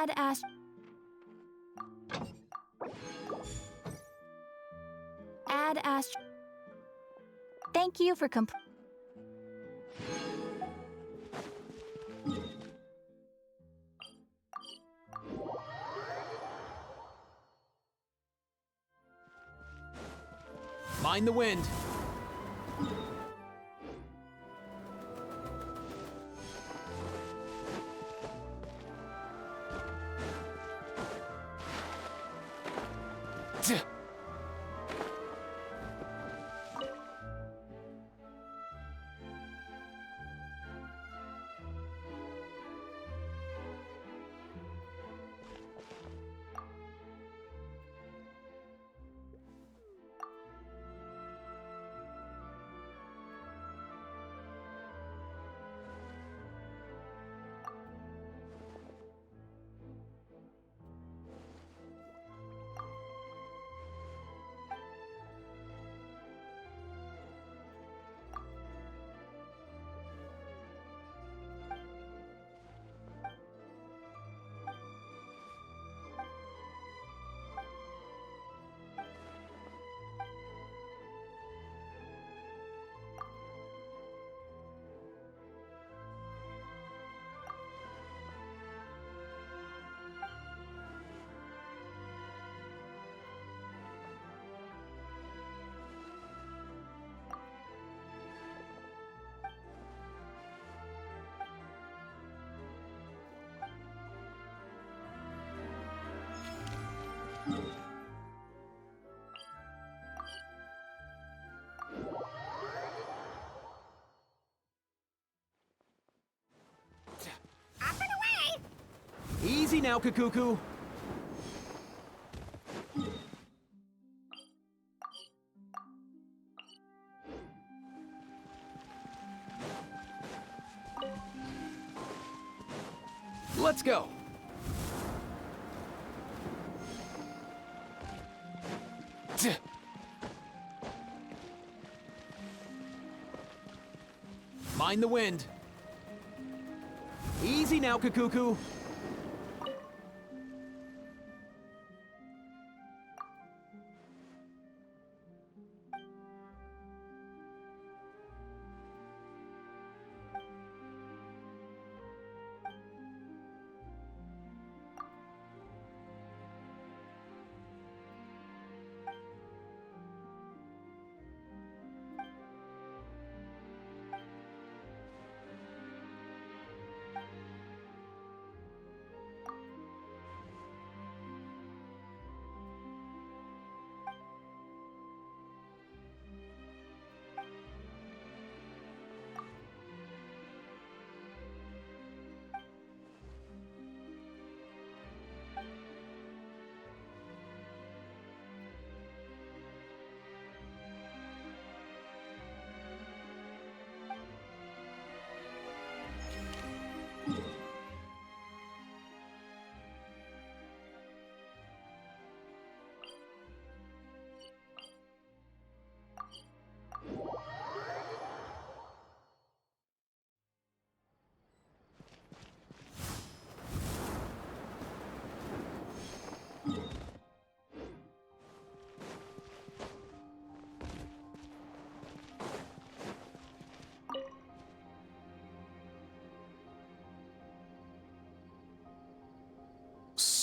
Add ast. Add ast. Thank you for Mind the wind. Easy now, Kakuku. Let's go. Mind the wind. Easy now, Kakuku.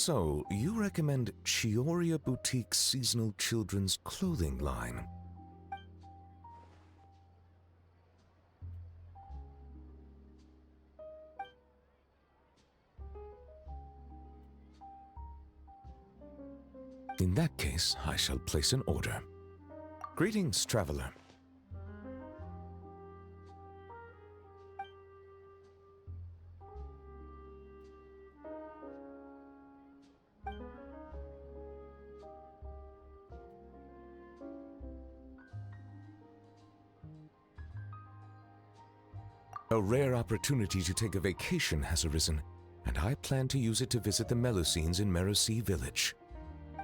So, you recommend Chioria Boutique's seasonal children's clothing line? In that case, I shall place an order. Greetings, traveler. A rare opportunity to take a vacation has arisen, and I plan to use it to visit the Melusines in Merosi Village.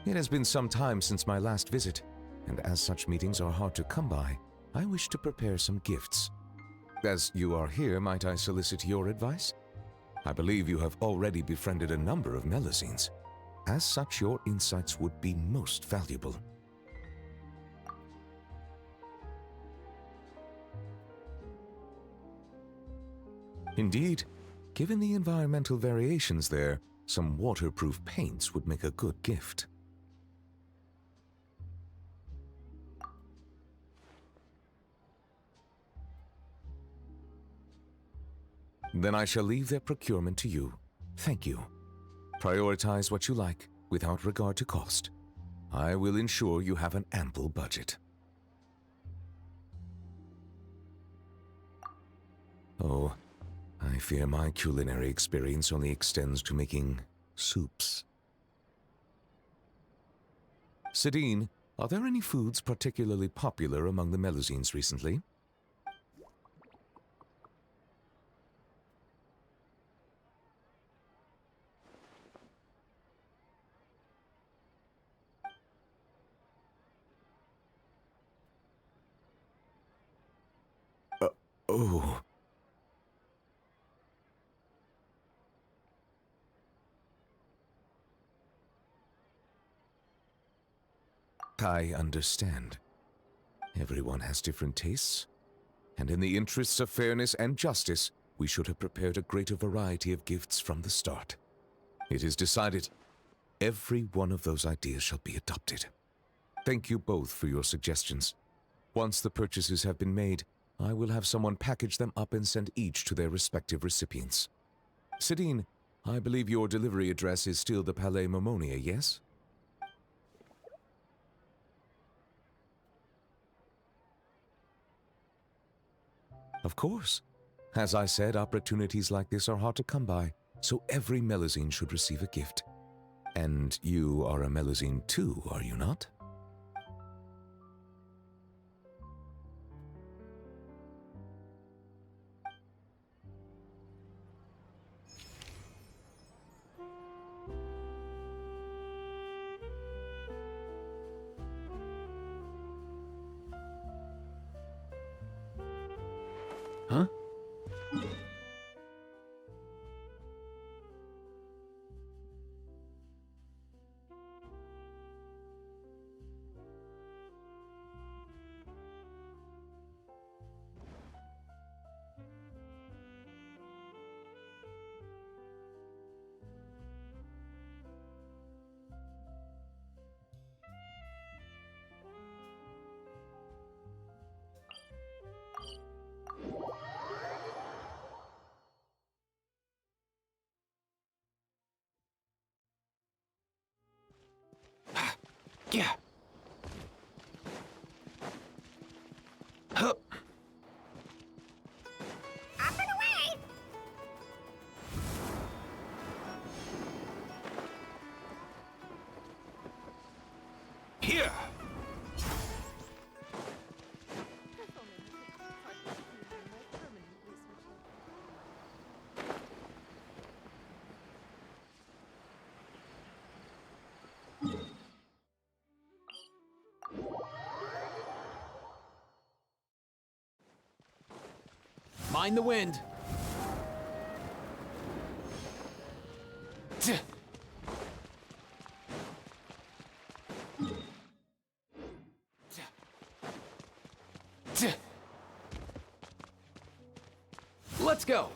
It has been some time since my last visit, and as such meetings are hard to come by, I wish to prepare some gifts. As you are here, might I solicit your advice? I believe you have already befriended a number of Melusines. As such, your insights would be most valuable. Indeed, given the environmental variations there, some waterproof paints would make a good gift. Then I shall leave their procurement to you. Thank you. Prioritize what you like, without regard to cost. I will ensure you have an ample budget. Oh, I fear my culinary experience only extends to making soups. Sidine, are there any foods particularly popular among the Melusines recently? Oh. I understand. Everyone has different tastes, and in the interests of fairness and justice, we should have prepared a greater variety of gifts from the start. It is decided. Every one of those ideas shall be adopted. Thank you both for your suggestions. Once the purchases have been made, I will have someone package them up and send each to their respective recipients. Sidine, I believe your delivery address is still the Palais Momonia, yes? Of course. As I said, opportunities like this are hard to come by, so every Melusine should receive a gift. And you are a Melusine too, are you not? Huh? Yeah. Huh. Up and away! Here. Mind the wind. Tch. Tch. Let's go.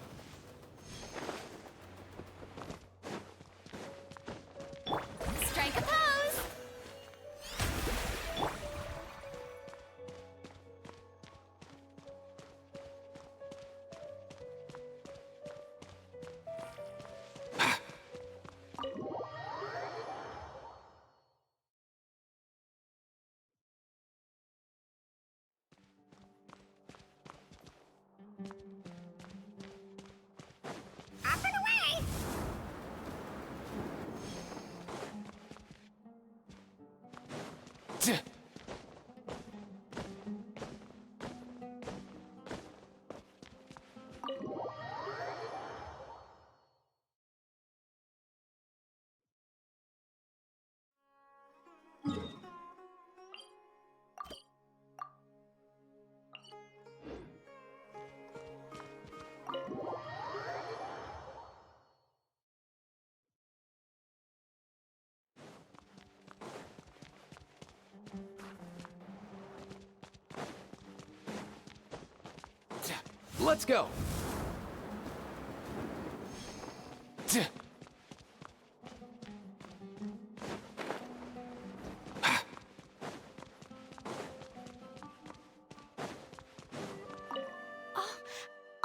Let's go!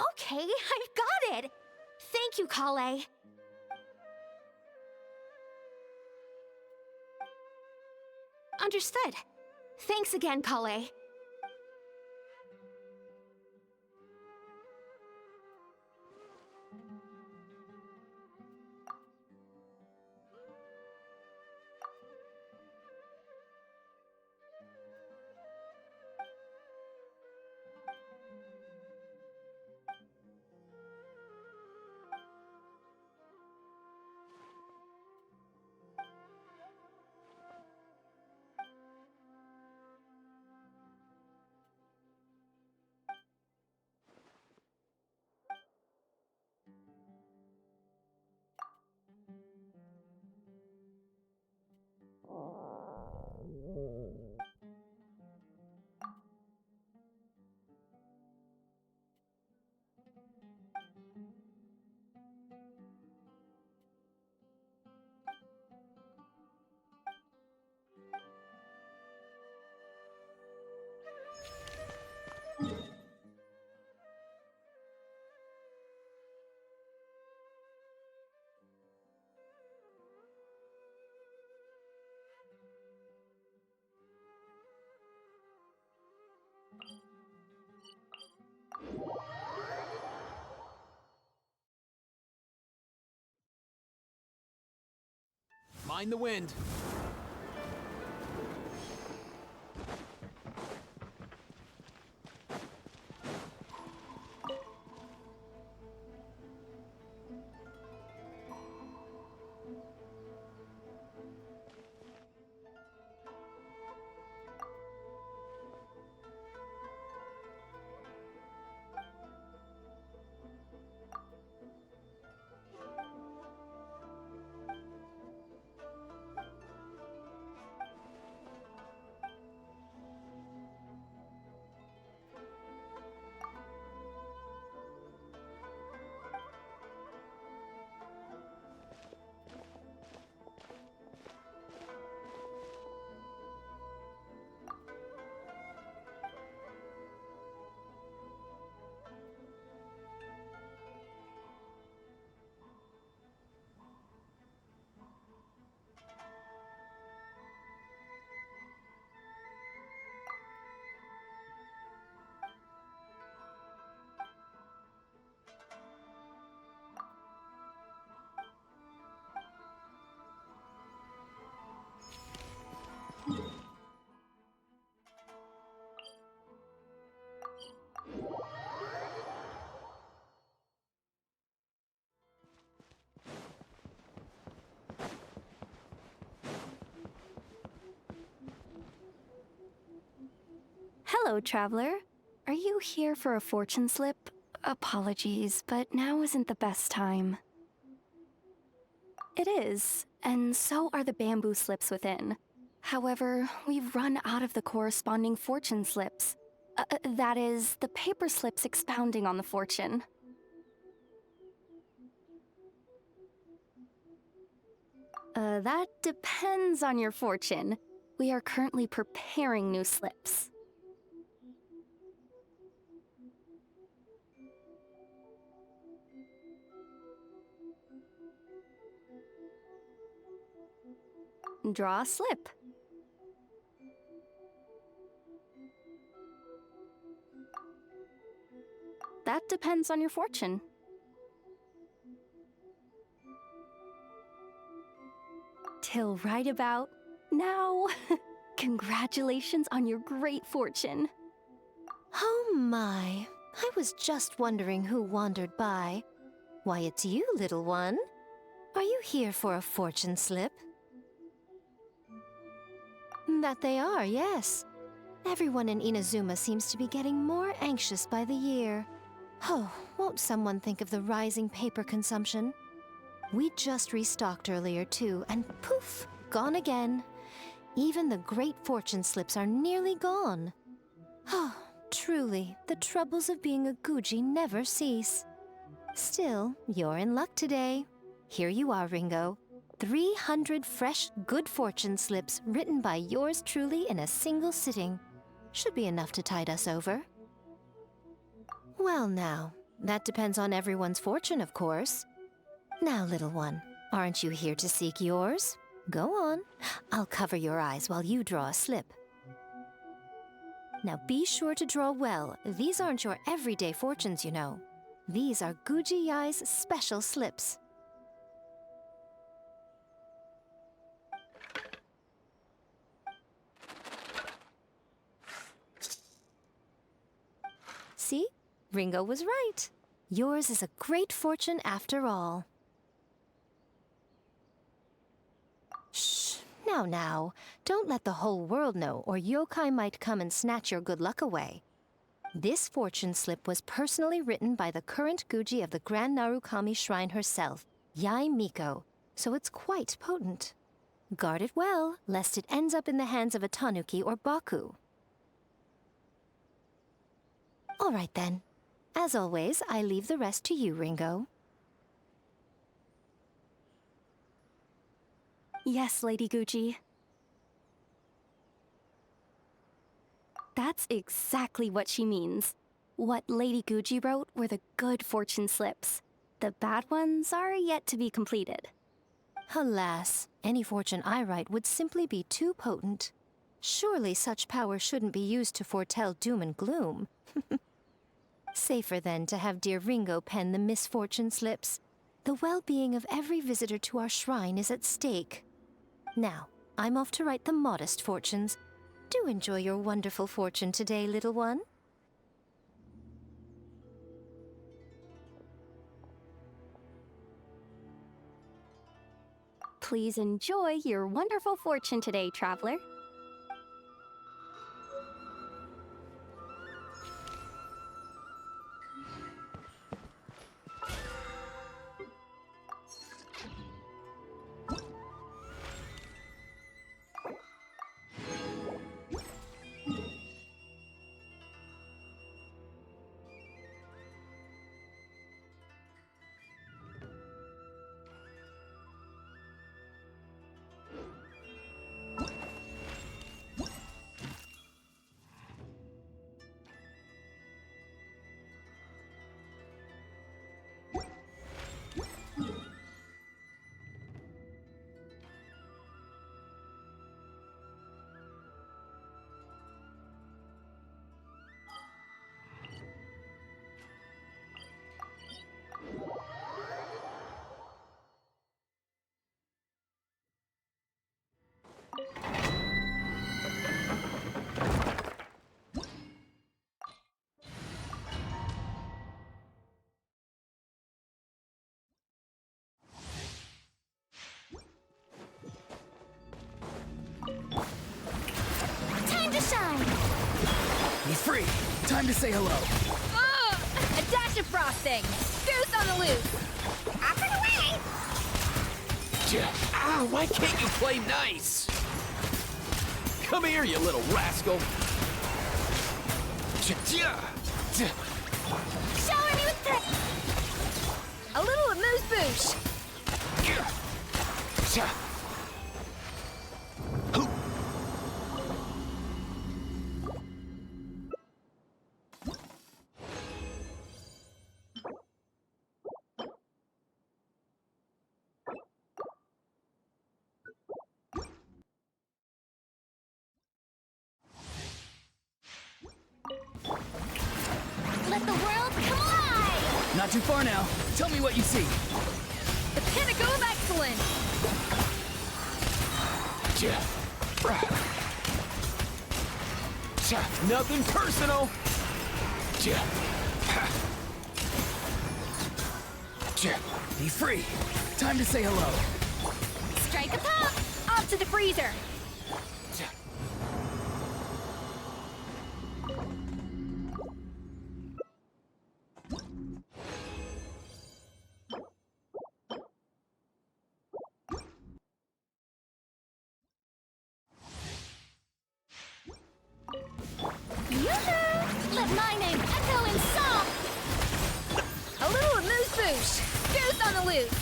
Okay, I've got it. Thank you, Kale. Understood. Thanks again, Kale. Mind the wind. Hello, traveler. Are you here for a fortune slip? Apologies, but now isn't the best time. It is, and so are the bamboo slips within. However, we've run out of the corresponding fortune slips. That is, the paper slips expounding on the fortune. That depends on your fortune. We are currently preparing new slips. Draw a slip. That depends on your fortune. Till right about now. Congratulations on your great fortune. Oh my, I was just wondering who wandered by. Why, it's you, little one. Are you here for a fortune slip? That they are, yes. Everyone in Inazuma seems to be getting more anxious by the year. Oh, won't someone think of the rising paper consumption? We just restocked earlier too, and poof, gone again. Even the great fortune slips are nearly gone. Oh, Truly, the troubles of being a Guji never cease. Still, you're in luck today. Here you are, Ringo. 300 fresh good fortune slips written by yours truly in a single sitting. Should be enough to tide us over. Well now, that depends on everyone's fortune, of course. Now, little one, aren't you here to seek yours? Go on. I'll cover your eyes while you draw a slip. Now be sure to draw well. These aren't your everyday fortunes, you know. These are Guji Yai's special slips. See? Ringo was right. Yours is a great fortune after all. Shh. Now. Don't let the whole world know, or yokai might come and snatch your good luck away. This fortune slip was personally written by the current Guji of the Grand Narukami Shrine herself, Yai Miko, so it's quite potent. Guard it well, lest it ends up in the hands of a tanuki or baku. All right then. As always, I leave the rest to you, Ringo. Yes, Lady Guji. That's exactly what she means. What Lady Guji wrote were the good fortune slips. The bad ones are yet to be completed. Alas, any fortune I write would simply be too potent. Surely such power shouldn't be used to foretell doom and gloom. Safer then to have dear Ringo pen the misfortune slips. The well-being of every visitor to our shrine is at stake. Now, I'm off to write the modest fortunes. Do enjoy your wonderful fortune today, little one. Please enjoy your wonderful fortune today, traveler. Time to shine! He's free. Time to say hello. Oh, a dash of frosting! Goose on the loose! Off and away! Ah, why can't you play nice? Come here, you little rascal. Shower me with a little amuse-bouche! Let the world come alive! Not too far now. Tell me what you see. The pinnacle of excellence! Nothing personal. Be free. Time to say hello. Strike a pop! Off to the freezer! Yoo-hoo! let my name echo in song! A little amuse-bouche. Goose on the loose.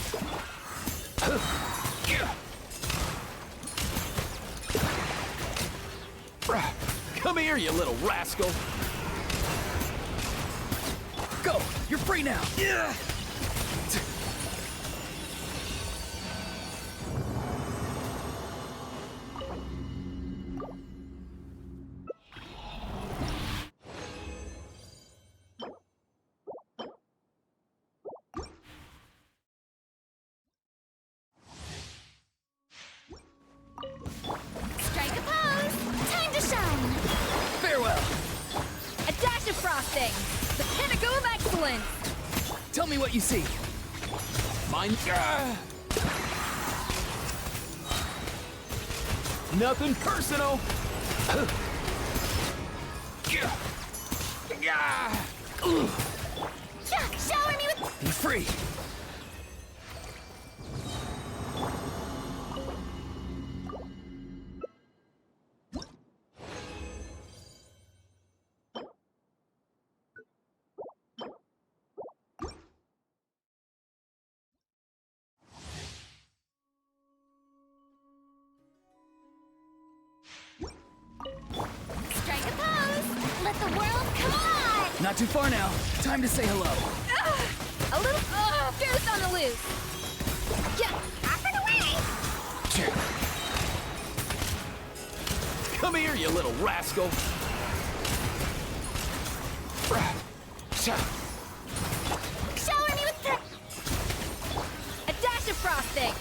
Come here, you little rascal. Go! You're free now! Yeah. Strike a pose. Time to shine. Farewell! A dash of frosting. The pinnacle of excellence. Tell me what you see. Mine. Nothing personal. Shower me with... Be free! Strike a pose. Let the world come alive. Not too far now. Time to say hello. A little... goose on the loose. Yeah, off and away. Come here, you little rascal. Shower me with... A dash of frosting.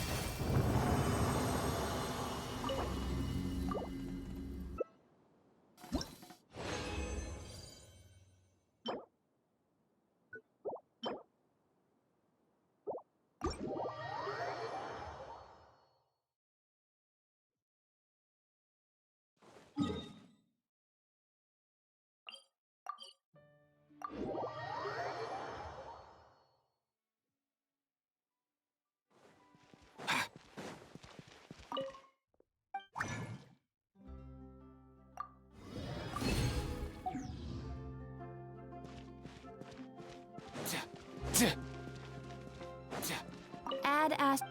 Add as...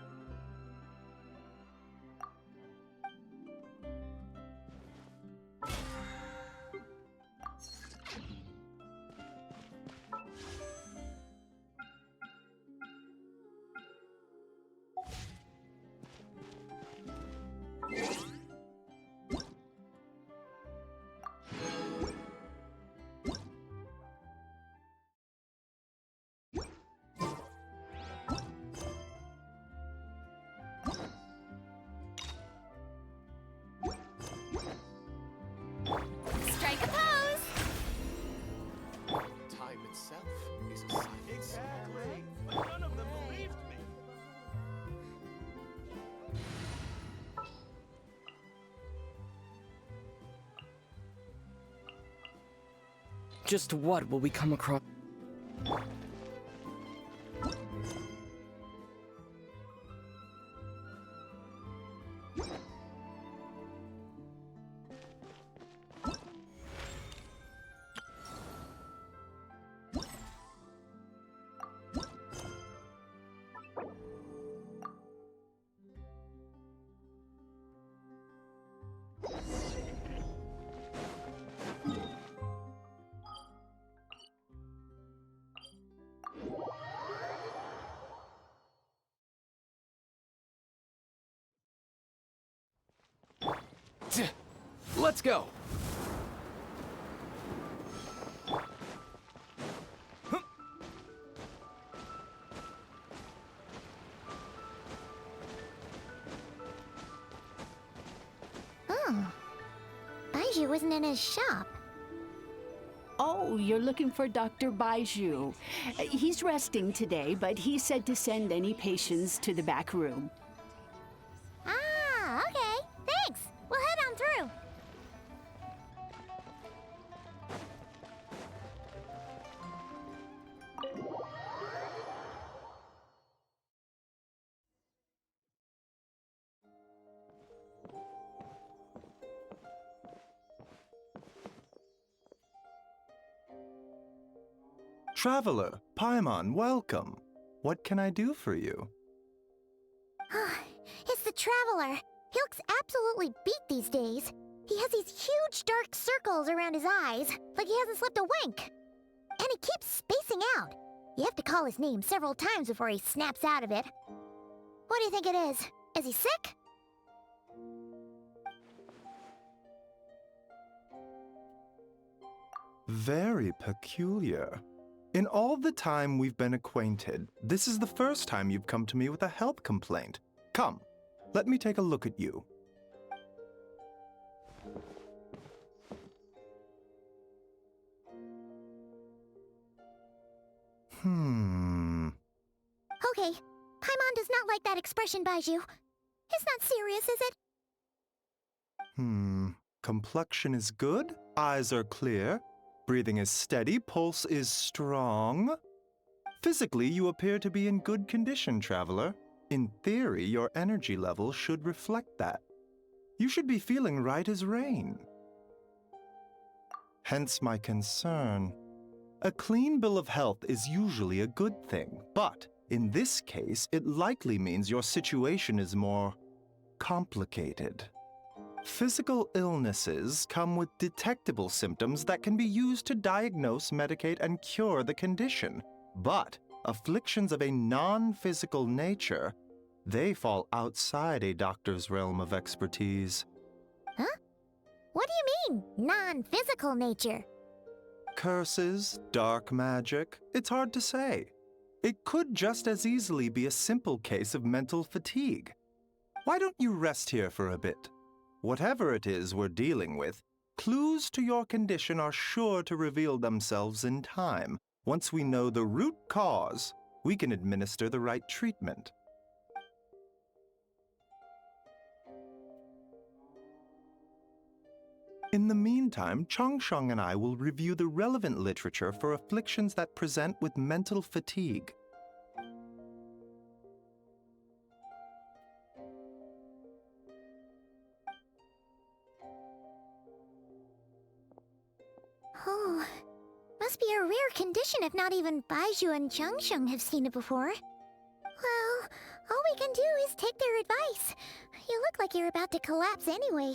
Strike a pose. Time itself is a science. Exactly. But none of them believed me. Just what will we come across? Let's go. Oh. Baiju wasn't in his shop. Oh, you're looking for Dr. Baiju. He's resting today, but he said to send any patients to the back room. Ah, okay. Thanks. We'll head on through. Traveler, Paimon, welcome. What can I do for you? It's the Traveler. He looks absolutely beat these days. He has these huge dark circles around his eyes, like he hasn't slept a wink. And he keeps spacing out. You have to call his name several times before he snaps out of it. What do you think it is? Is he sick? Very peculiar. In all the time we've been acquainted, this is the first time you've come to me with a health complaint. Come, let me take a look at you. Okay, Paimon does not like that expression, Baiju. It's not serious, is it? Complexion is good, eyes are clear, breathing is steady, pulse is strong. Physically, you appear to be in good condition, Traveler. In theory, your energy level should reflect that. You should be feeling right as rain. Hence my concern. A clean bill of health is usually a good thing, but in this case, it likely means your situation is more complicated. Physical illnesses come with detectable symptoms that can be used to diagnose, medicate, and cure the condition. But afflictions of a non-physical nature, they fall outside a doctor's realm of expertise. Huh? What do you mean, non-physical nature? Curses, dark magic, it's hard to say. It could just as easily be a simple case of mental fatigue. Why don't you rest here for a bit? Whatever it is we're dealing with, clues to your condition are sure to reveal themselves in time. Once we know the root cause, we can administer the right treatment. In the meantime, Changsheng and I will review the relevant literature for afflictions that present with mental fatigue. Oh, must be a rare condition if not even Baiju and Changsheng have seen it before. Well, all we can do is take their advice. You look like you're about to collapse anyway.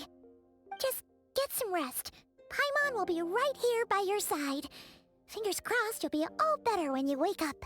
Just get some rest. Paimon will be right here by your side. Fingers crossed you'll be all better when you wake up.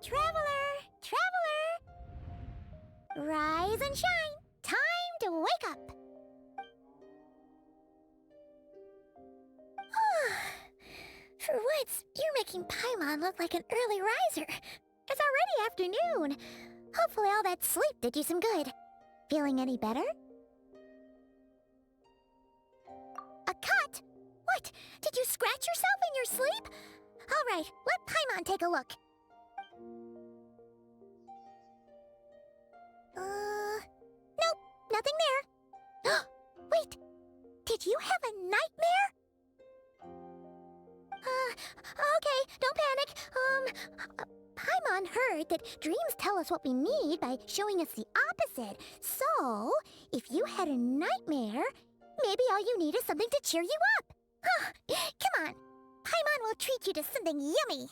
Traveler! Traveler! Rise and shine! Time to wake up! For once, you're making Paimon look like an early riser. It's already afternoon. Hopefully all that sleep did you some good. Feeling any better? A cut? What? Did you scratch yourself in your sleep? All right, let Paimon take a look. Nope, nothing there. Wait, did you have a nightmare? Okay, don't panic. Paimon heard that dreams tell us what we need by showing us the opposite. So, if you had a nightmare, maybe all you need is something to cheer you up. Come on, Paimon will treat you to something yummy.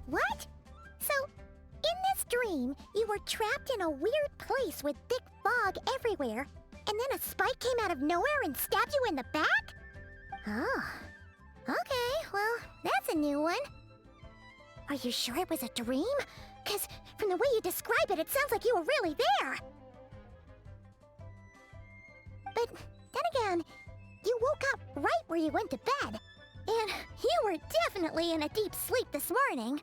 What? So, in this dream, you were trapped in a weird place with thick fog everywhere, and then a spike came out of nowhere and stabbed you in the back? Oh. Okay, well, that's a new one. Are you sure it was a dream? 'Cause from the way you describe it, it sounds like you were really there. But then again, you woke up right where you went to bed. And you were definitely in a deep sleep this morning.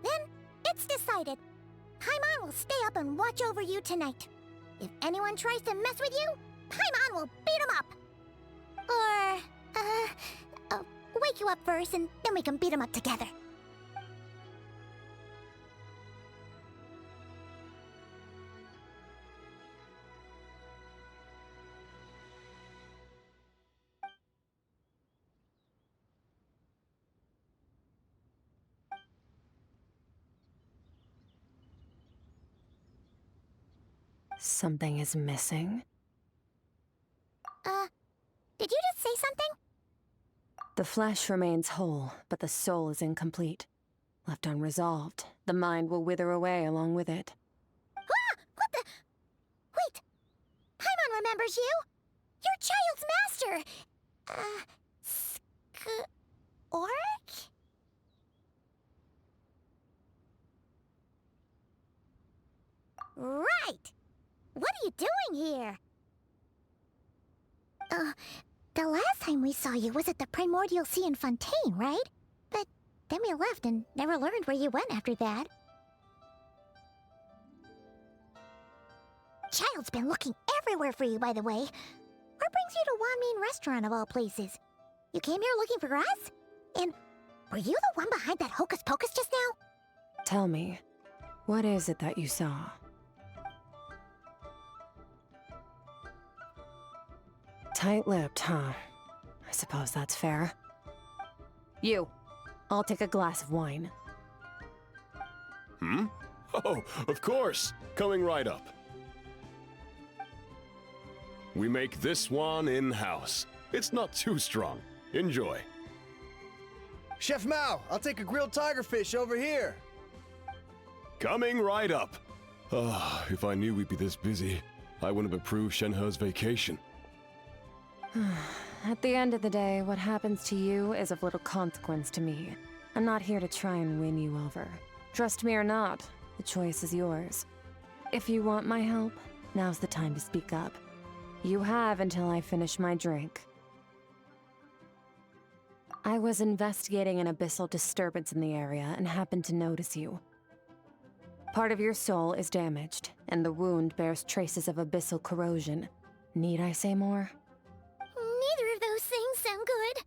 Then, it's decided. Paimon will stay up and watch over you tonight. If anyone tries to mess with you, Paimon will beat him up. Or, wake you up first and then we can beat him up together. Something is missing. Did you just say something? The flesh remains whole, but the soul is incomplete. Left unresolved, the mind will wither away along with it. Ah! What the? Wait! Paimon remembers you! Your child's master! Skirk? Right! What are you doing here? The last time we saw you was at the Primordial Sea in Fontaine, right? But then we left and never learned where you went after that. Child's been looking everywhere for you, by the way. What brings you to Wanmin Restaurant of all places? You came here looking for us? And were you the one behind that hocus pocus just now? Tell me, what is it that you saw? Tight-lipped, huh? I suppose that's fair. You, I'll take a glass of wine. Hmm? Oh, of course! Coming right up. We make this one in-house. It's not too strong. Enjoy. Chef Mao, I'll take a grilled tigerfish over here. Coming right up. Ah, if I knew we'd be this busy, I wouldn't have approved Shenhe's vacation. At the end of the day, what happens to you is of little consequence to me. I'm not here to try and win you over. Trust me or not, the choice is yours. If you want my help, now's the time to speak up. You have until I finish my drink. I was investigating an abyssal disturbance in the area and happened to notice you. Part of your soul is damaged, and the wound bears traces of abyssal corrosion. Need I say more? Neither of those things sound good.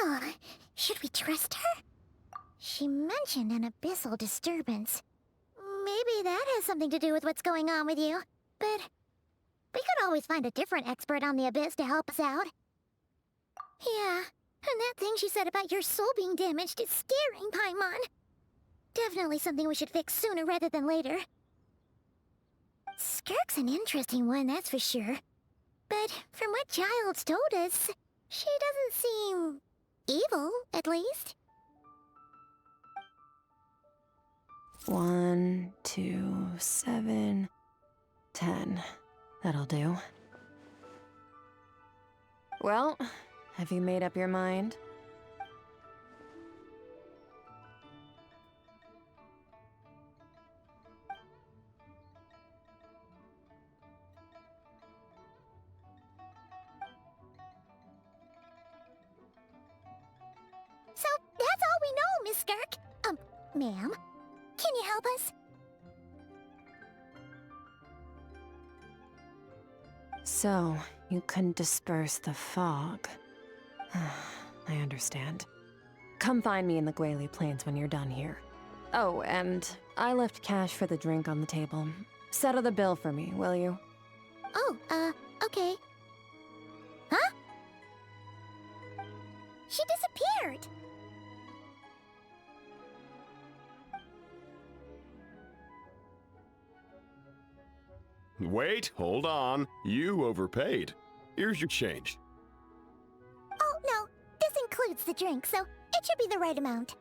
Well, should we trust her? She mentioned an abyssal disturbance. Maybe that has something to do with what's going on with you. But we could always find a different expert on the abyss to help us out. Yeah, and that thing she said about your soul being damaged is scaring, Paimon. Definitely something we should fix sooner rather than later. Skirk's an interesting one, that's for sure. But from what Child's told us, she doesn't seem evil, at least. 1, 2, 7, 10. That'll do. Well, have you made up your mind? So, that's all we know, Miss Skirk. Ma'am, can you help us? So, you couldn't disperse the fog. I understand. Come find me in the Gwali Plains when you're done here. Oh, and I left cash for the drink on the table. Settle the bill for me, will you? Oh, okay. Huh? She disappeared! Wait, hold on. You overpaid. Here's your change. Oh, no. This includes the drink, so it should be the right amount.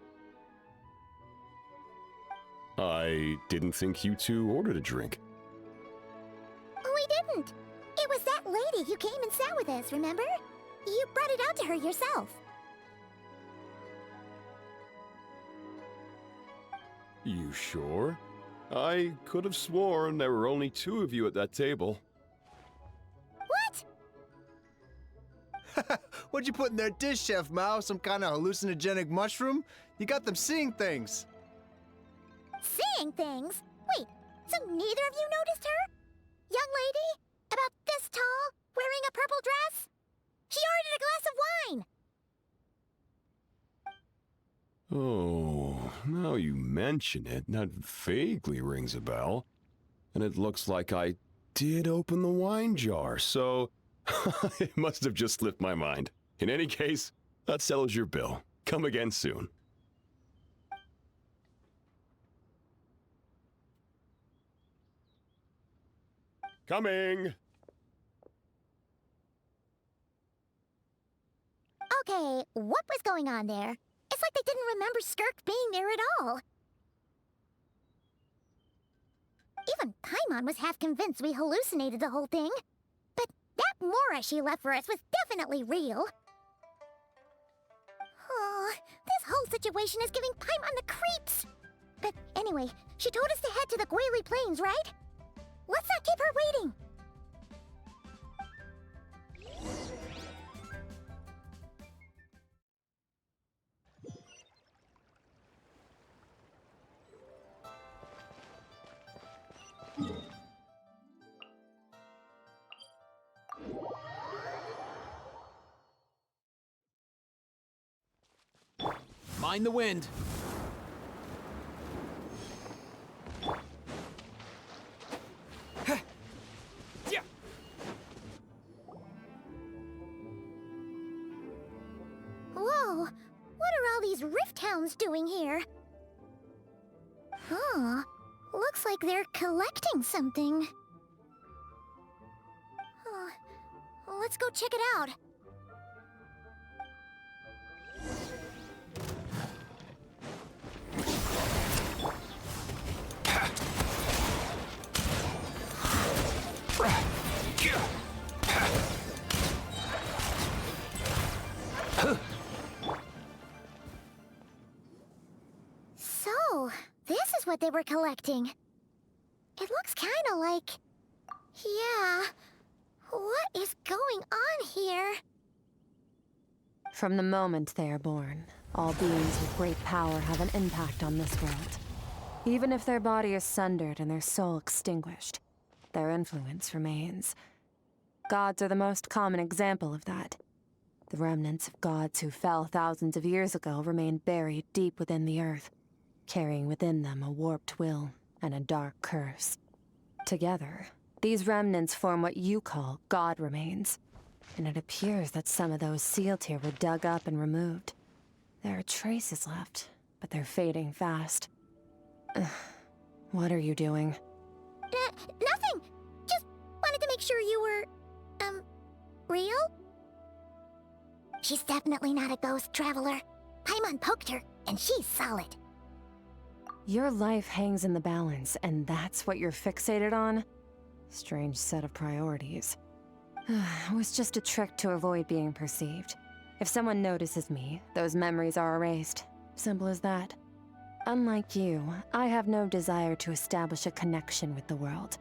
I didn't think you two ordered a drink. We didn't. It was that lady who came and sat with us, remember? You brought it out to her yourself. You sure? I could have sworn there were only 2 of you at that table. What? What'd you put in their dish, Chef Mao? Some kind of hallucinogenic mushroom? You got them seeing things. Seeing things? Wait, so neither of you noticed her? Young lady? About this tall? Wearing a purple dress? She ordered a glass of wine! Oh, now you mention it, that vaguely rings a bell. And it looks like I did open the wine jar, so it must have just slipped my mind. In any case, that settles your bill. Come again soon. Coming! Okay, what was going on there? It's like they didn't remember Skirk being there at all. Even Paimon was half convinced we hallucinated the whole thing. But that Mora she left for us was definitely real. Oh, this whole situation is giving Paimon the creeps. But anyway, she told us to head to the Gwali Plains, right? Let's not keep her waiting. Mind the wind. Whoa, what are all these rift hounds doing here? Huh, looks like they're collecting something. Let's go check it out. So, this is what they were collecting. It looks kinda like... Yeah... What is going on here? From the moment they are born, all beings with great power have an impact on this world. Even if their body is sundered and their soul extinguished, their influence remains. Gods are the most common example of that. The remnants of gods who fell thousands of years ago remain buried deep within the earth, carrying within them a warped will and a dark curse. Together, these remnants form what you call god remains, and it appears that some of those sealed here were dug up and removed. There are traces left, but they're fading fast. What are you doing? Nothing! Just wanted to make sure you were, real? She's definitely not a ghost traveler. Paimon poked her, and she's solid. Your life hangs in the balance, and that's what you're fixated on? Strange set of priorities. It was just a trick to avoid being perceived. If someone notices me, those memories are erased. Simple as that. Unlike you, I have no desire to establish a connection with the world.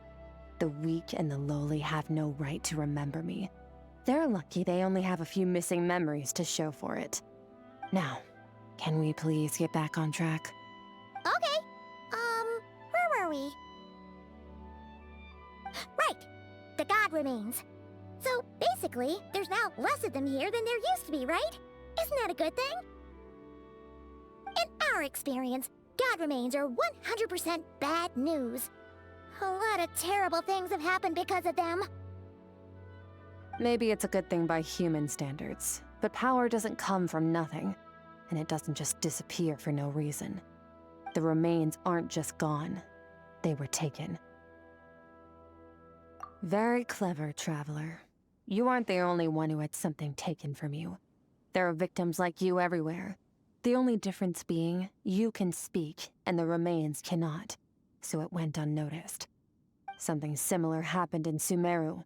The weak and the lowly have no right to remember me. They're lucky they only have a few missing memories to show for it. Now, can we please get back on track? Okay. Where were we? Right. The god remains. So, basically, there's now less of them here than there used to be, right? Isn't that a good thing? In our experience, god remains are 100% bad news. A lot of terrible things have happened because of them. Maybe it's a good thing by human standards, but power doesn't come from nothing, and it doesn't just disappear for no reason. The remains aren't just gone, they were taken. Very clever, Traveler. You aren't the only one who had something taken from you. There are victims like you everywhere. The only difference being, you can speak, and the remains cannot, so it went unnoticed. Something similar happened in Sumeru.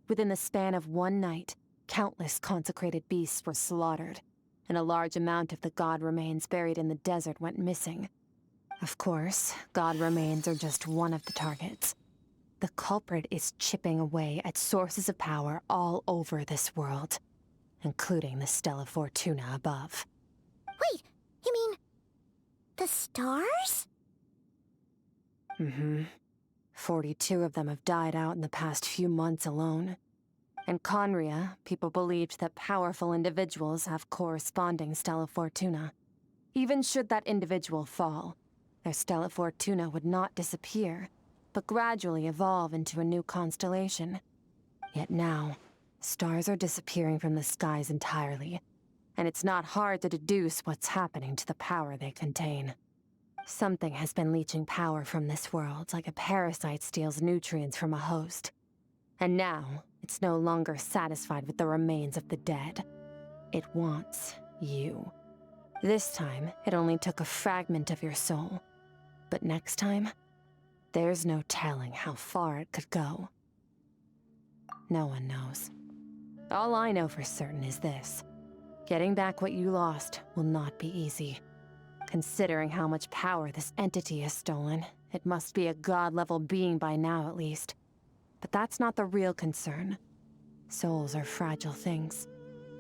Within the span of one night, countless consecrated beasts were slaughtered, and a large amount of the god remains buried in the desert went missing. Of course, god remains are just one of the targets. The culprit is chipping away at sources of power all over this world, including the Stella Fortuna above. Wait, you mean... the stars? Mm-hmm. 42 of them have died out in the past few months alone. In Conria, people believed that powerful individuals have corresponding Stella Fortuna. Even should that individual fall, their Stella Fortuna would not disappear, but gradually evolve into a new constellation. Yet now, stars are disappearing from the skies entirely, and it's not hard to deduce what's happening to the power they contain. Something has been leeching power from this world like a parasite steals nutrients from a host. And now, it's no longer satisfied with the remains of the dead. It wants you. This time, it only took a fragment of your soul. But next time, there's no telling how far it could go. No one knows. All I know for certain is this. Getting back what you lost will not be easy. Considering how much power this entity has stolen, it must be a god-level being by now at least. But that's not the real concern. Souls are fragile things,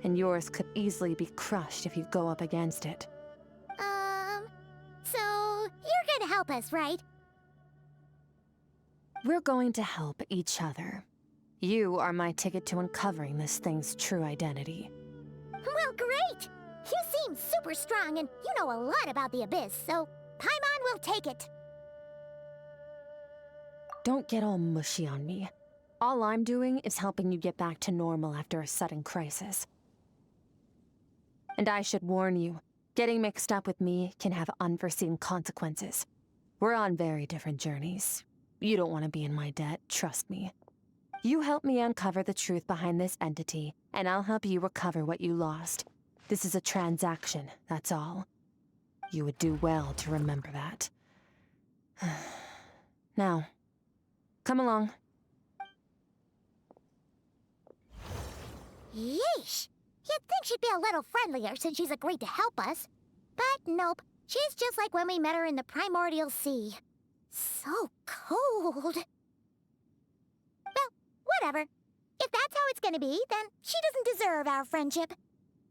and yours could easily be crushed if you go up against it. So you're gonna help us, right? We're going to help each other. You are my ticket to uncovering this thing's true identity. Well, great! You seem super strong, and you know a lot about the Abyss, so Paimon will take it. Don't get all mushy on me. All I'm doing is helping you get back to normal after a sudden crisis. And I should warn you, getting mixed up with me can have unforeseen consequences. We're on very different journeys. You don't want to be in my debt, trust me. You help me uncover the truth behind this entity, and I'll help you recover what you lost. This is a transaction, that's all. You would do well to remember that. Now, come along. Yeesh! You'd think she'd be a little friendlier since she's agreed to help us. But nope, she's just like when we met her in the Primordial Sea. So cold. Well, whatever. If that's how it's gonna be, then she doesn't deserve our friendship.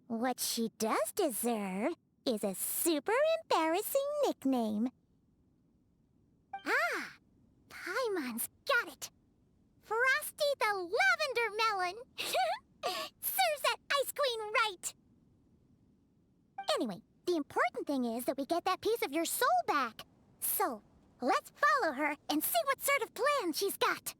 What she does deserve is a super embarrassing nickname. Ah! Paimon's got it. Frosty the Lavender Melon! Serves that Ice Queen right! Anyway, the important thing is that we get that piece of your soul back. So, let's follow her and see what sort of plan she's got.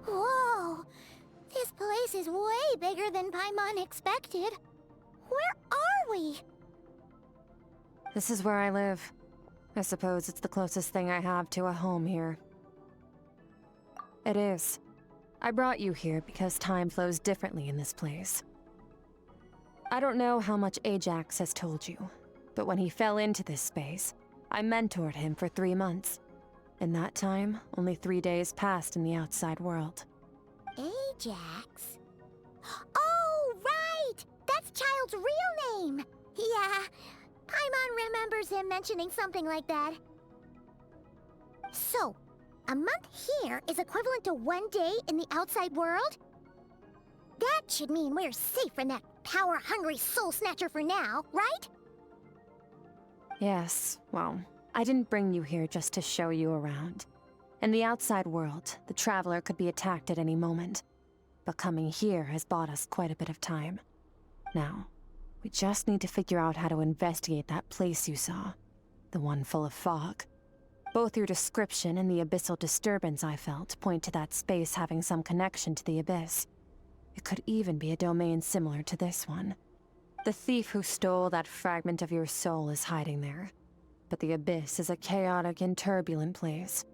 Whoa! This place is way bigger than Paimon expected. Where are we? This is where I live. I suppose it's the closest thing I have to a home here. It is. I brought you here because time flows differently in this place. I don't know how much Ajax has told you, but when he fell into this space, I mentored him for 3 months. In that time, only 3 days passed in the outside world. Ajax? Oh, right! That's Child's real name! Yeah, Paimon remembers him mentioning something like that. So, a month here is equivalent to 1 day in the outside world? That should mean we're safe from that power-hungry soul snatcher for now, right? Yes, well, I didn't bring you here just to show you around. In the outside world, the Traveler could be attacked at any moment. But coming here has bought us quite a bit of time. Now, we just need to figure out how to investigate that place you saw. The one full of fog. Both your description and the abyssal disturbance I felt point to that space having some connection to the abyss. It could even be a domain similar to this one. The thief who stole that fragment of your soul is hiding there. But the abyss is a chaotic and turbulent place.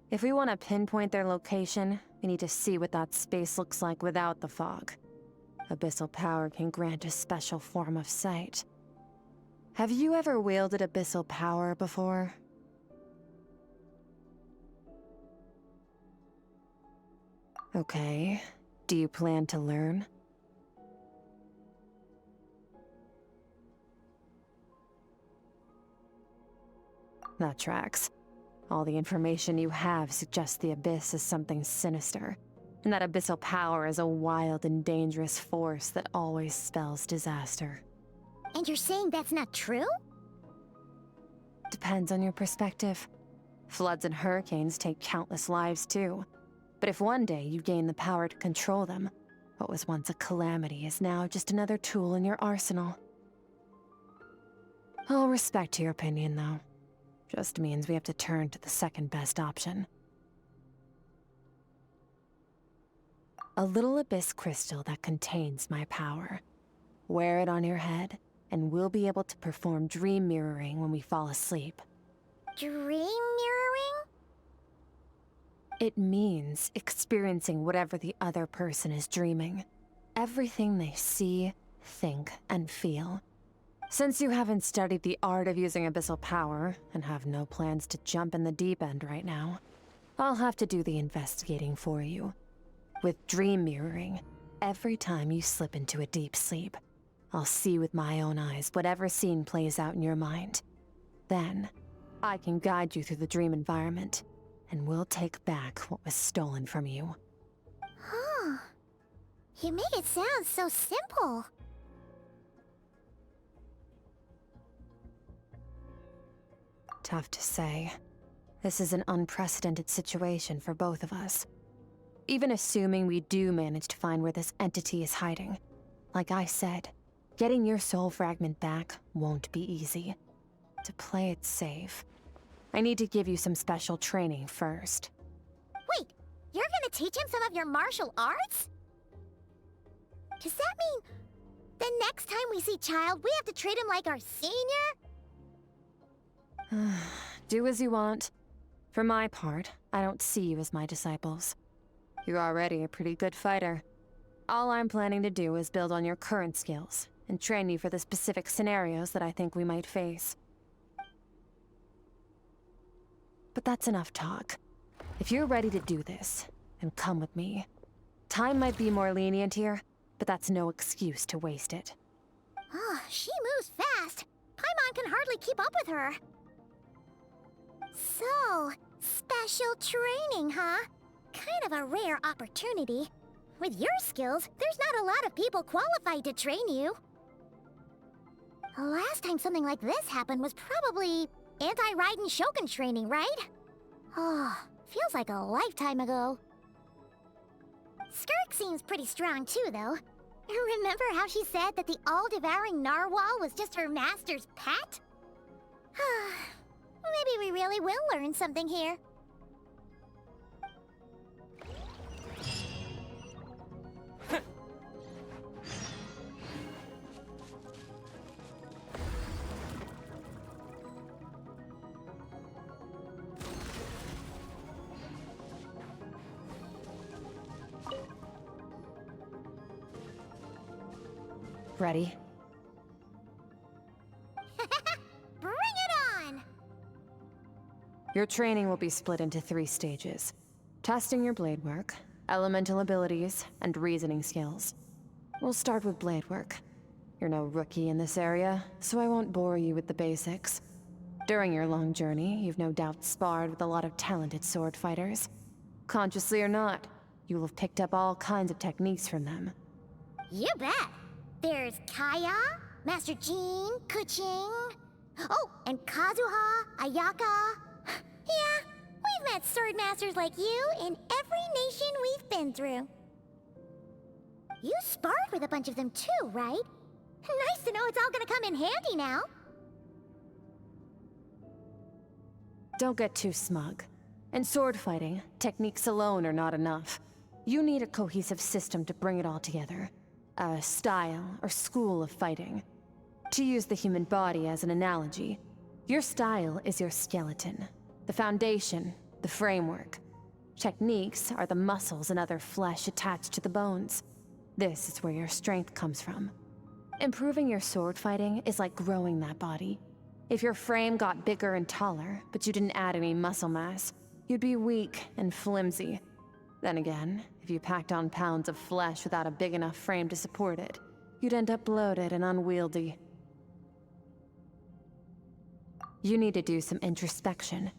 If we want to pinpoint their location, we need to see what that space looks like without the fog. Abyssal power can grant a special form of sight. Have you ever wielded abyssal power before? Okay. Do you plan to learn? That tracks. All the information you have suggests the Abyss is something sinister, and that abyssal power is a wild and dangerous force that always spells disaster. And you're saying that's not true? Depends on your perspective. Floods and hurricanes take countless lives too. But if one day you gain the power to control them, what was once a calamity is now just another tool in your arsenal. I'll respect your opinion, though. Just means we have to turn to the second best option. A little abyss crystal that contains my power. Wear it on your head, and we'll be able to perform dream mirroring when we fall asleep. Dream mirroring? It means experiencing whatever the other person is dreaming. Everything they see, think, and feel. Since you haven't studied the art of using abyssal power, and have no plans to jump in the deep end right now, I'll have to do the investigating for you. With dream mirroring, every time you slip into a deep sleep, I'll see with my own eyes whatever scene plays out in your mind. Then, I can guide you through the dream environment, and we'll take back what was stolen from you. Huh. You make it sound so simple. Tough to say. This is an unprecedented situation for both of us. Even assuming we do manage to find where this entity is hiding. Like I said, getting your soul fragment back won't be easy. To play it safe, I need to give you some special training first. Wait, you're gonna teach him some of your martial arts? Does that mean the next time we see Child, we have to treat him like our senior? Do as you want. For my part, I don't see you as my disciples. You're already a pretty good fighter. All I'm planning to do is build on your current skills, and train you for the specific scenarios that I think we might face. But that's enough talk. If you're ready to do this, then come with me. Time might be more lenient here, but that's no excuse to waste it. Oh, she moves fast. Paimon can hardly keep up with her. So, special training, huh? Kind of a rare opportunity. With your skills, there's not a lot of people qualified to train you. The last time something like this happened was probably anti-Raiden Shogun training, right? Oh, feels like a lifetime ago. Skirk seems pretty strong too, though. Remember how she said that the all-devouring narwhal was just her master's pet? Maybe we really will learn something here. Ready? Bring it on! Your training will be split into 3 stages. Testing your blade work, elemental abilities, and reasoning skills. We'll start with blade work. You're no rookie in this area, so I won't bore you with the basics. During your long journey, you've no doubt sparred with a lot of talented sword fighters. Consciously or not, you will have picked up all kinds of techniques from them. You bet! There's Kaya, Master Jean, Kuching... Oh, and Kazuha, Ayaka... Yeah, we've met sword masters like you in every nation we've been through. You sparred with a bunch of them too, right? Nice to know it's all gonna come in handy now. Don't get too smug. In sword fighting, techniques alone are not enough. You need a cohesive system to bring it all together. A style or school of fighting. To use the human body as an analogy, your style is your skeleton. The foundation, the framework. Techniques are the muscles and other flesh attached to the bones. This is where your strength comes from. Improving your sword fighting is like growing that body. If your frame got bigger and taller, but you didn't add any muscle mass, you'd be weak and flimsy. Then again, if you packed on pounds of flesh without a big enough frame to support it, you'd end up bloated and unwieldy. You need to do some introspection.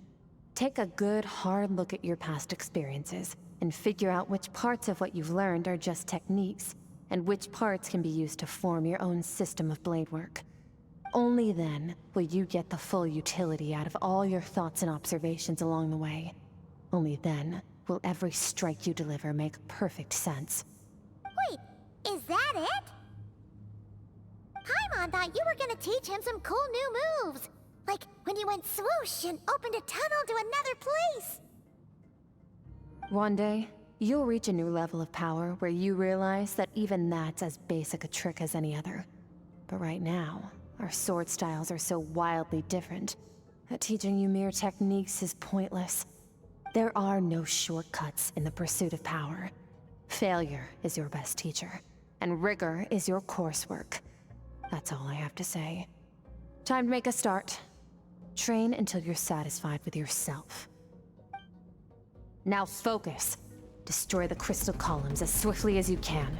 Take a good, hard look at your past experiences, and figure out which parts of what you've learned are just techniques, and which parts can be used to form your own system of blade work. Only then will you get the full utility out of all your thoughts and observations along the way. Only then will every strike you deliver make perfect sense. Wait, is that it? Paimon thought you were gonna teach him some cool new moves. Like when you went swoosh and opened a tunnel to another place. One day, you'll reach a new level of power where you realize that even that's as basic a trick as any other. But right now, our sword styles are so wildly different that teaching you mere techniques is pointless. There are no shortcuts in the pursuit of power. Failure is your best teacher, and rigor is your coursework. That's all I have to say. Time to make a start. Train until you're satisfied with yourself. Now focus. Destroy the crystal columns as swiftly as you can.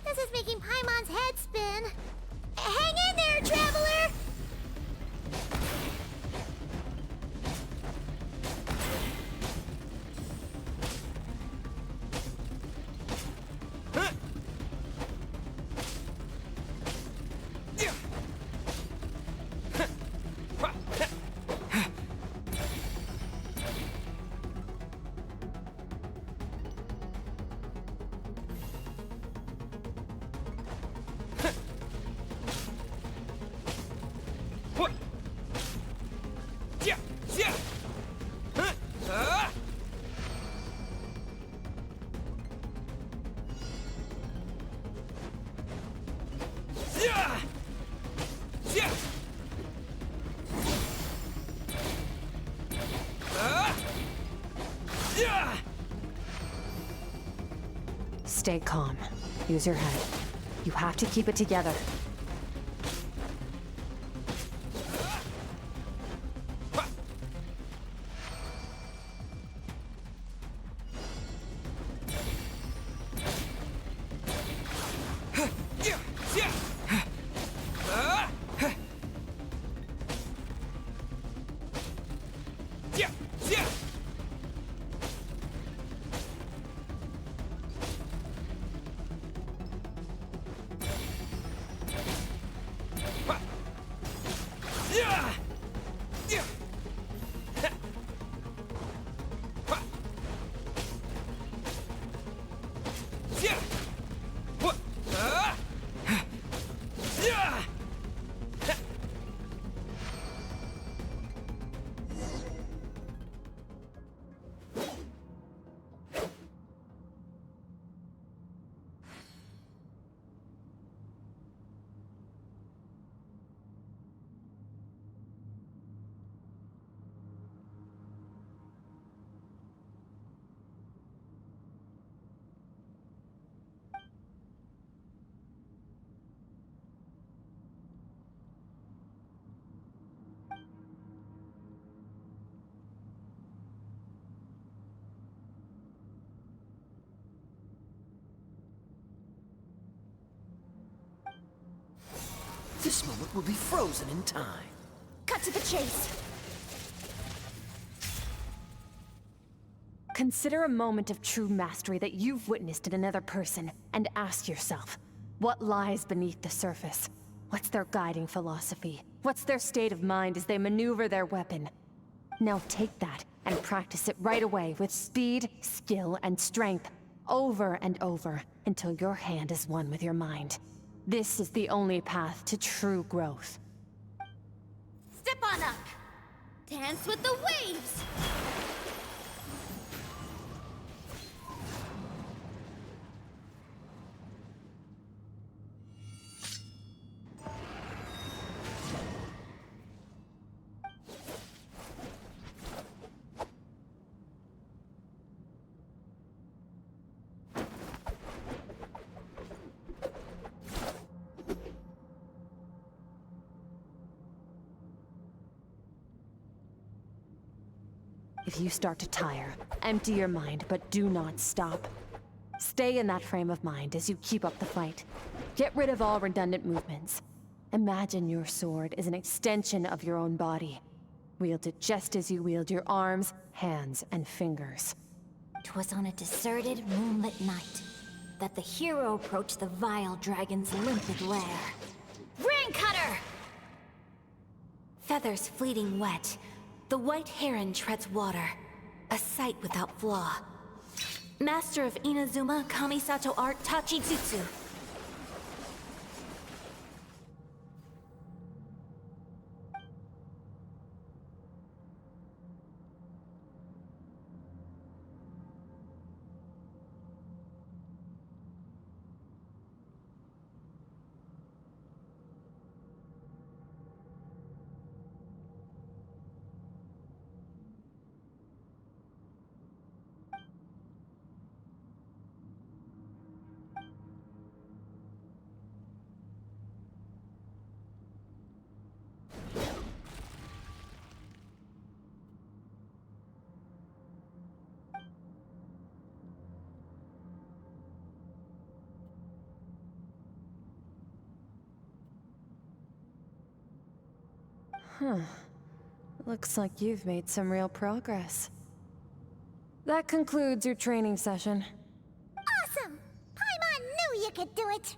This is making Paimon's head spin. Hang in there, traveler! Stay calm. Use your head. You have to keep it together. This moment will be frozen in time. Cut to the chase. Consider a moment of true mastery that you've witnessed in another person, and ask yourself, what lies beneath the surface? What's their guiding philosophy? What's their state of mind as they maneuver their weapon? Now take that and practice it right away with speed, skill, and strength, over and over, until your hand is one with your mind. This is the only path to true growth. Step on up. Dance with the waves. If you start to tire, empty your mind, but do not stop. Stay in that frame of mind as you keep up the fight. Get rid of all redundant movements. Imagine your sword is an extension of your own body. Wield it just as you wield your arms, hands, and fingers. 'Twas on a deserted, moonlit night that the hero approached the vile dragon's limpid lair. Rain Cutter! Feathers fleeting wet, the white heron treads water, a sight without flaw. Master of Inazuma Kamisato art Tachijutsu. Huh. Looks like you've made some real progress. That concludes your training session. Awesome! Paimon knew you could do it!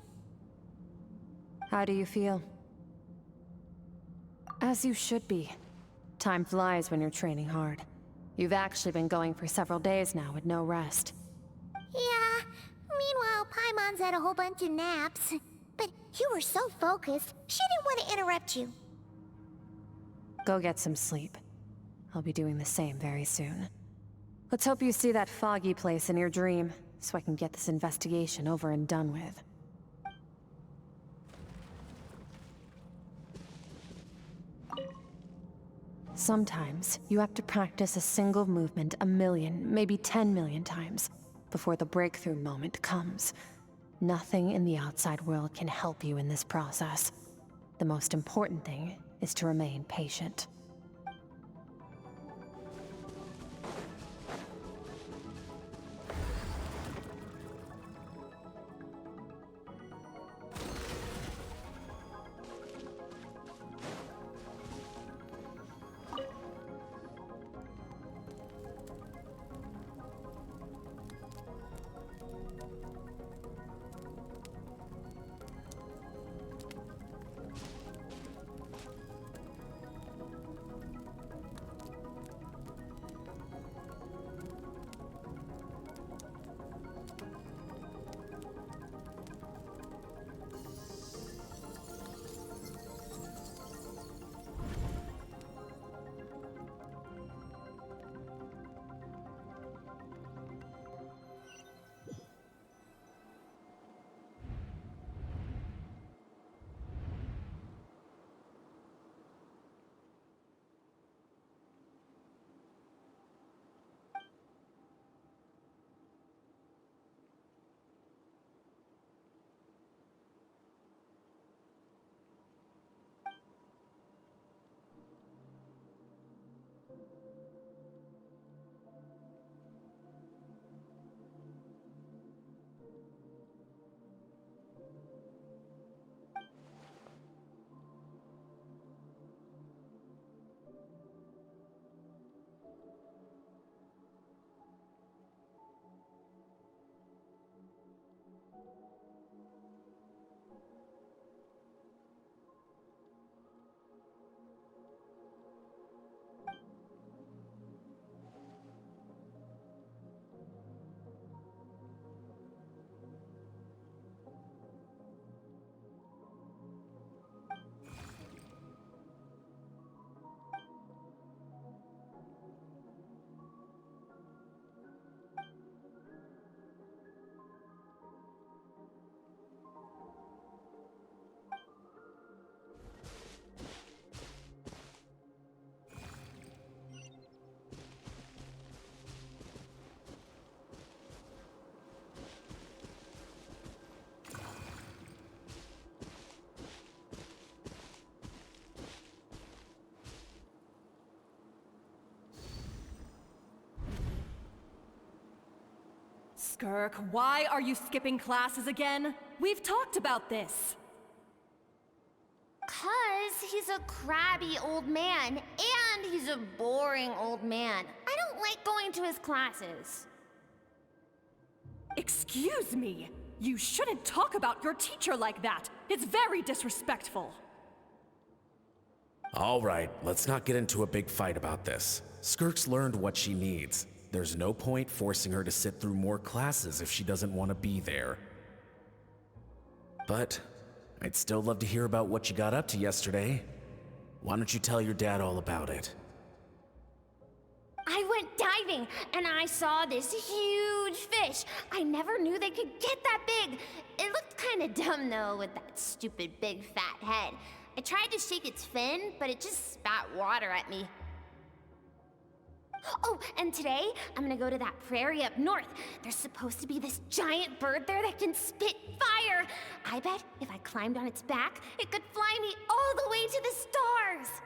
How do you feel? As you should be. Time flies when you're training hard. You've actually been going for several days now with no rest. Yeah, meanwhile Paimon's had a whole bunch of naps. But you were so focused, she didn't want to interrupt you. Go get some sleep. I'll be doing the same very soon. Let's hope you see that foggy place in your dream, so I can get this investigation over and done with. Sometimes, you have to practice a single movement 1,000,000, maybe 10,000,000 times, before the breakthrough moment comes. Nothing in the outside world can help you in this process. The most important thing is to remain patient. Skirk, why are you skipping classes again? We've talked about this. 'Cause he's a crabby old man, and he's a boring old man. I don't like going to his classes. Excuse me? You shouldn't talk about your teacher like that. It's very disrespectful. All right, let's not get into a big fight about this. Skirk's learned what she needs. There's no point forcing her to sit through more classes if she doesn't want to be there. But I'd still love to hear about what you got up to yesterday. Why don't you tell your dad all about it? I went diving, and I saw this huge fish. I never knew they could get that big. It looked kind of dumb, though, with that stupid big fat head. I tried to shake its fin, but it just spat water at me. Oh, and today, I'm gonna go to that prairie up north. There's supposed to be this giant bird there that can spit fire. I bet if I climbed on its back, it could fly me all the way to the stars.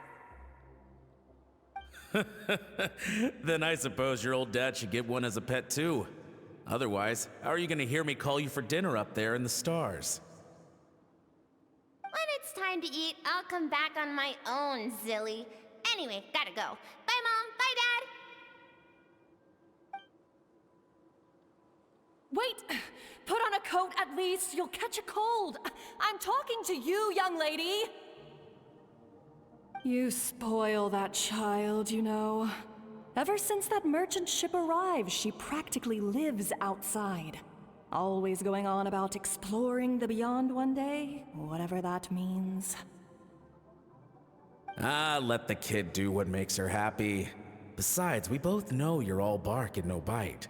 Then I suppose your old dad should get one as a pet too. Otherwise, how are you gonna hear me call you for dinner up there in the stars? When it's time to eat, I'll come back on my own, Zilly. Anyway, gotta go. Bye, Mom. Bye, Dad. Wait! Put on a coat at least. You'll catch a cold. I'm talking to you, young lady. You spoil that child, you know. Ever since that merchant ship arrived, she practically lives outside. Always going on about exploring the beyond one day, whatever that means. Ah, let the kid do what makes her happy. Besides, we both know you're all bark and no bite.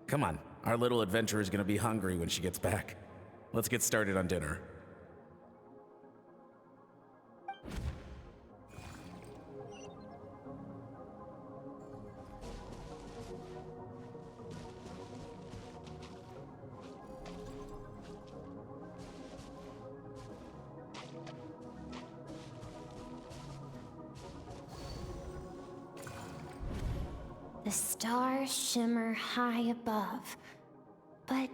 Come on, our little adventurer's gonna be hungry when she gets back. Let's get started on dinner. The stars shimmer high above. But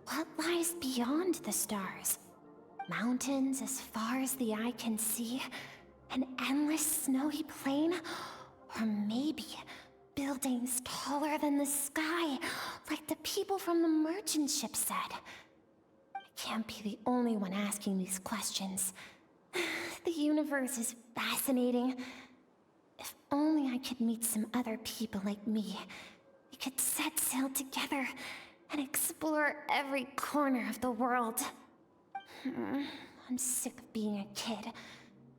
what lies beyond the stars? Mountains as far as the eye can see? An endless snowy plain? Or maybe buildings taller than the sky, like the people from the merchant ship said? I can't be the only one asking these questions. The universe is fascinating. If only I could meet some other people like me. We could set sail together and explore every corner of the world. I'm sick of being a kid.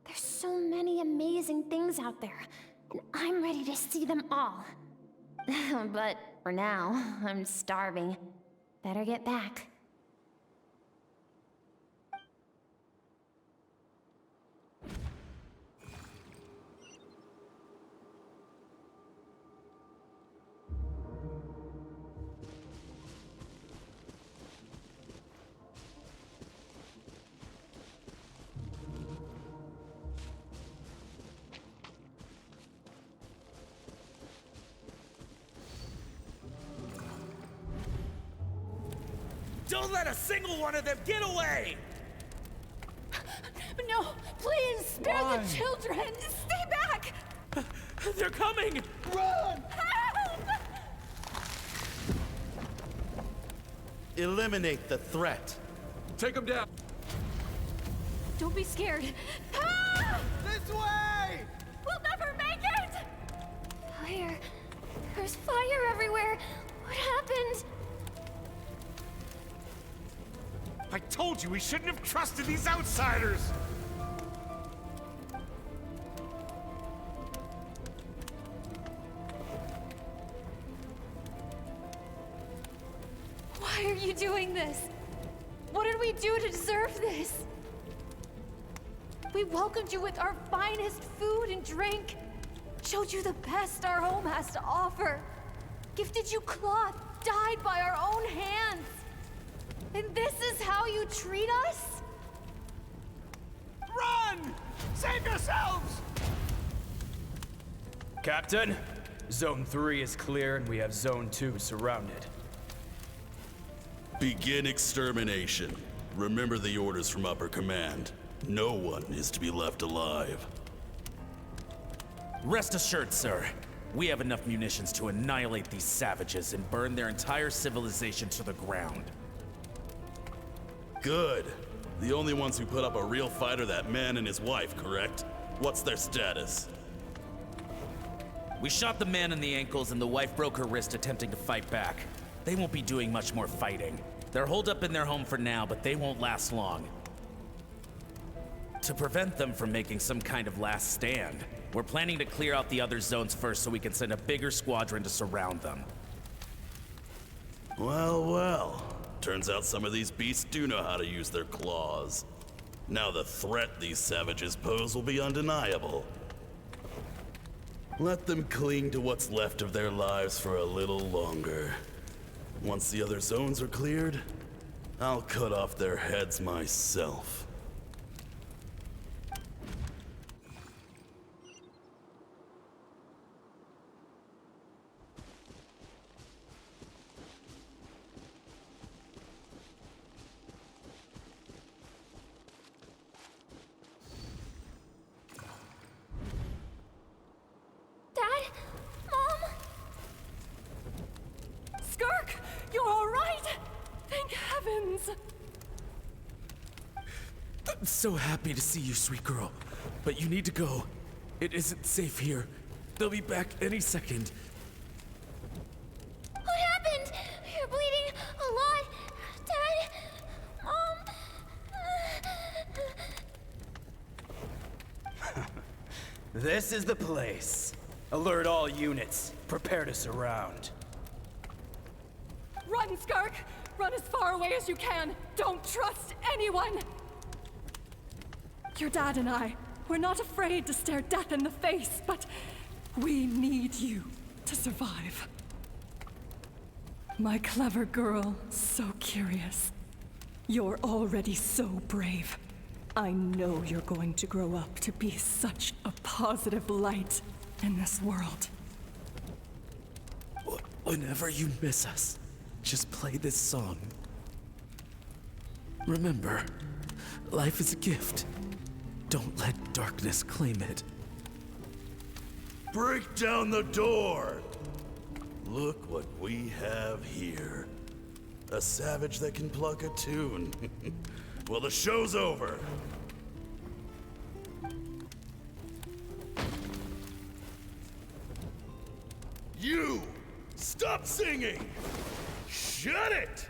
There's so many amazing things out there, and I'm ready to see them all. But for now, I'm starving. Better get back. Don't let a single one of them get away! No, please, spare the children! Stay back! They're coming! Run! Help! Eliminate the threat. Take them down. Don't be scared. Ah! This way! We'll never make it! Fire. There's fire everywhere. What happened? I told you we shouldn't have trusted these outsiders! Why are you doing this? What did we do to deserve this? We welcomed you with our finest food and drink, showed you the best our home has to offer, gifted you cloth dyed by our own hands. And this is how you treat us? Run! Save yourselves! Captain, Zone 3 is clear and we have Zone 2 surrounded. Begin extermination. Remember the orders from upper command. No one is to be left alive. Rest assured, sir. We have enough munitions to annihilate these savages and burn their entire civilization to the ground. Good. The only ones who put up a real fight are that man and his wife, correct? What's their status? We shot the man in the ankles and the wife broke her wrist attempting to fight back. They won't be doing much more fighting. They're holed up in their home for now, but they won't last long. To prevent them from making some kind of last stand, we're planning to clear out the other zones first so we can send a bigger squadron to surround them. Well, well. Turns out some of these beasts do know how to use their claws. Now the threat these savages pose will be undeniable. Let them cling to what's left of their lives for a little longer. Once the other zones are cleared, I'll cut off their heads myself. Dad? Mom? Skirk, you're all right? Thank heavens. I'm so happy to see you, sweet girl. But you need to go. It isn't safe here. They'll be back any second. What happened? You're bleeding a lot. Dad? Mom? This is the place. Alert all units. Prepare to surround. Run, Skirk! Run as far away as you can! Don't trust anyone! Your dad and I, we're not afraid to stare death in the face, but we need you to survive. My clever girl, so curious. You're already so brave. I know you're going to grow up to be such a positive light in this world. Whenever you miss us, just play this song. Remember, life is a gift. Don't let darkness claim it. Break down the door! Look what we have here. A savage that can pluck a tune. Well, the show's over. You! Stop singing! Shut it!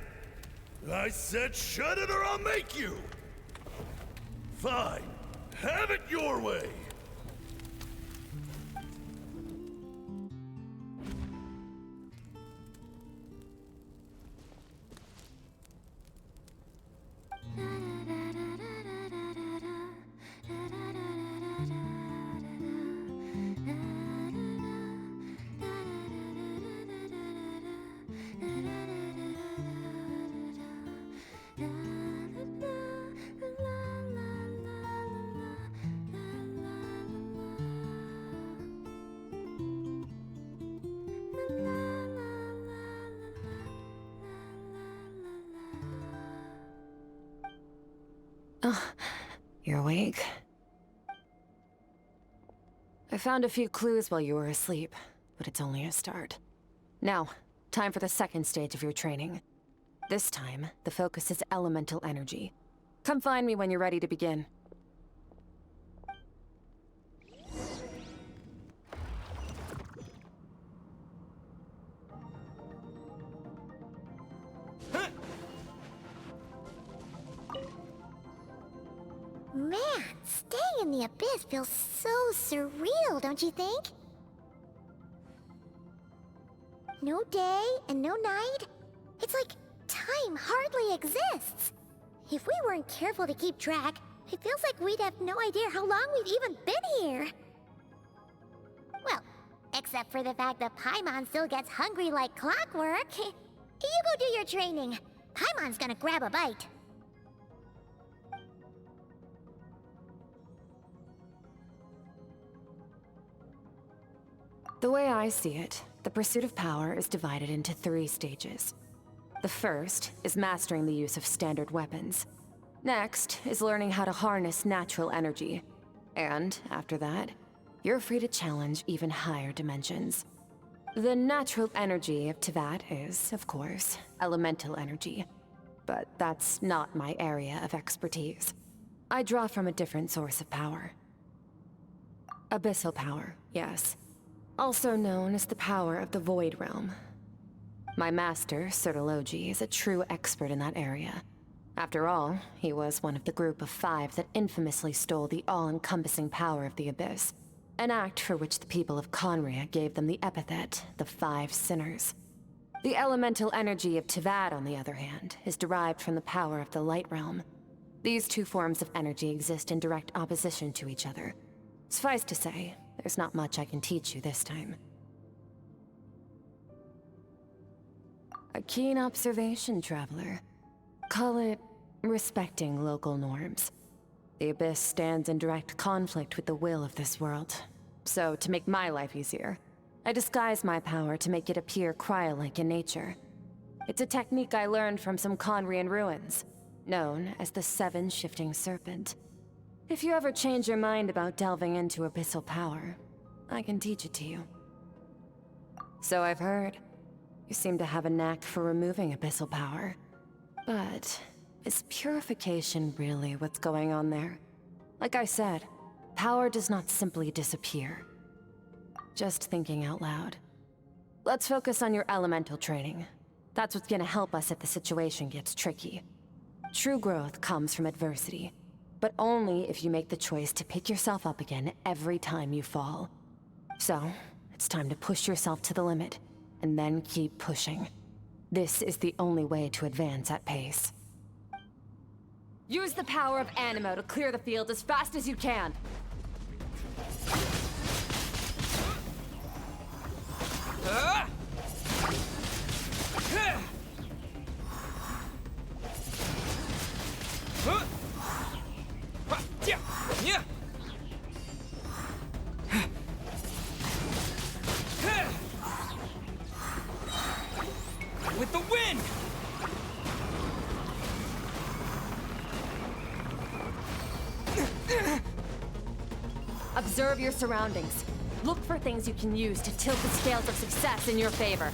I said shut it or I'll make you! Fine. Have it your way! Oh, you're awake. I found a few clues while you were asleep, but it's only a start. Now, time for the second stage of your training. This time, the focus is elemental energy. Come find me when you're ready to begin. Man, staying in the abyss feels so surreal, don't you think? No day and no night. It's like time hardly exists. If we weren't careful to keep track, it feels like we'd have no idea how long we've even been here. Well, except for the fact that Paimon still gets hungry like clockwork. You go do your training. Paimon's gonna grab a bite. The way I see it, the pursuit of power is divided into 3 stages. The first is mastering the use of standard weapons. Next is learning how to harness natural energy. And after that, you're free to challenge even higher dimensions. The natural energy of Teyvat is, of course, elemental energy. But that's not my area of expertise. I draw from a different source of power. Abyssal power, yes. Also known as the power of the Void Realm. My master, Sertologi, is a true expert in that area. After all, he was one of the group of 5 that infamously stole the all-encompassing power of the Abyss. An act for which the people of Conria gave them the epithet, the 5 Sinners. The elemental energy of Teyvat, on the other hand, is derived from the power of the Light Realm. These 2 forms of energy exist in direct opposition to each other. Suffice to say, there's not much I can teach you this time. A keen observation, traveler. Call it respecting local norms. The Abyss stands in direct conflict with the will of this world. So, to make my life easier, I disguise my power to make it appear cryo-like in nature. It's a technique I learned from some Conrian ruins, known as the 7 Shifting Serpent. If you ever change your mind about delving into abyssal power, I can teach it to you. So I've heard. You seem to have a knack for removing abyssal power. But is purification really what's going on there? Like I said, power does not simply disappear. Just thinking out loud. Let's focus on your elemental training. That's what's gonna help us if the situation gets tricky. True growth comes from adversity, but only if you make the choice to pick yourself up again every time you fall. So, it's time to push yourself to the limit, and then keep pushing. This is the only way to advance at pace. Use the power of Animo to clear the field as fast as you can. With the wind! Observe your surroundings. Look for things you can use to tilt the scales of success in your favor.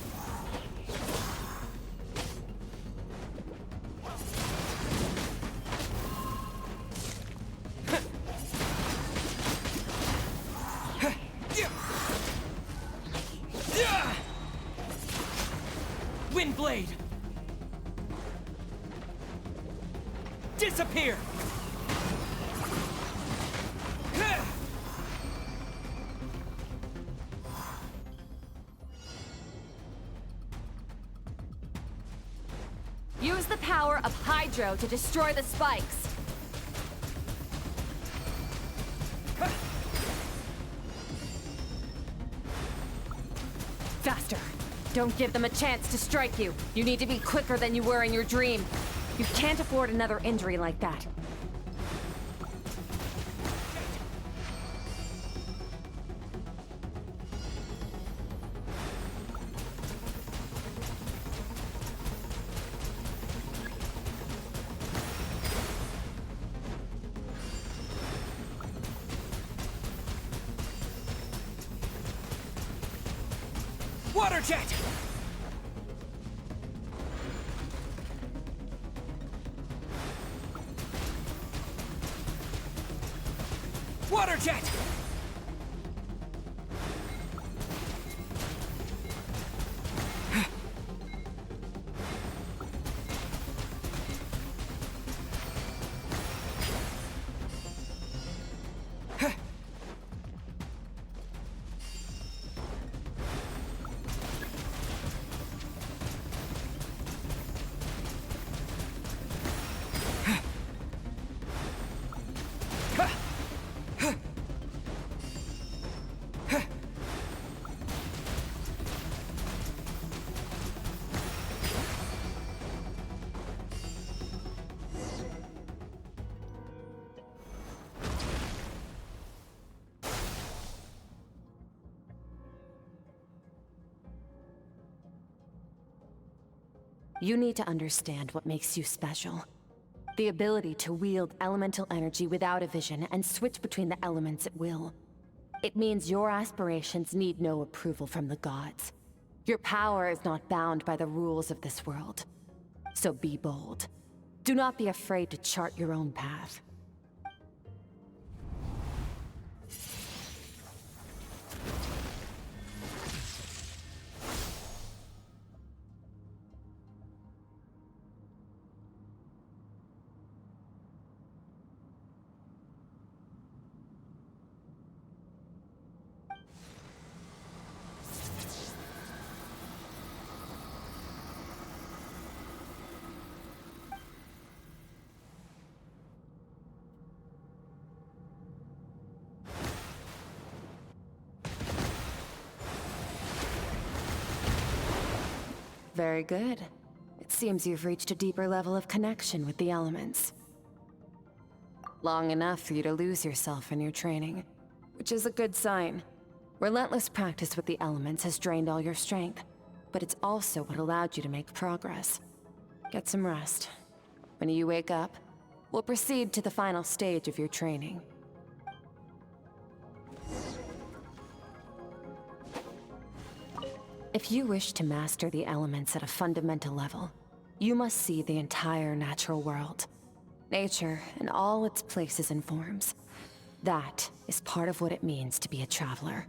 Windblade! Disappear! Use the power of Hydro to destroy the spikes. Faster. Don't give them a chance to strike you. You need to be quicker than you were in your dream. You can't afford another injury like that. Water jet! Water jet! You need to understand what makes you special. The ability to wield elemental energy without a vision and switch between the elements at will. It means your aspirations need no approval from the gods. Your power is not bound by the rules of this world. So be bold. Do not be afraid to chart your own path. Very good. It seems you've reached a deeper level of connection with the elements. Long enough for you to lose yourself in your training, which is a good sign. Relentless practice with the elements has drained all your strength, but it's also what allowed you to make progress. Get some rest. When you wake up, we'll proceed to the final stage of your training. If you wish to master the elements at a fundamental level, you must see the entire natural world. Nature in all its places and forms. That is part of what it means to be a traveler.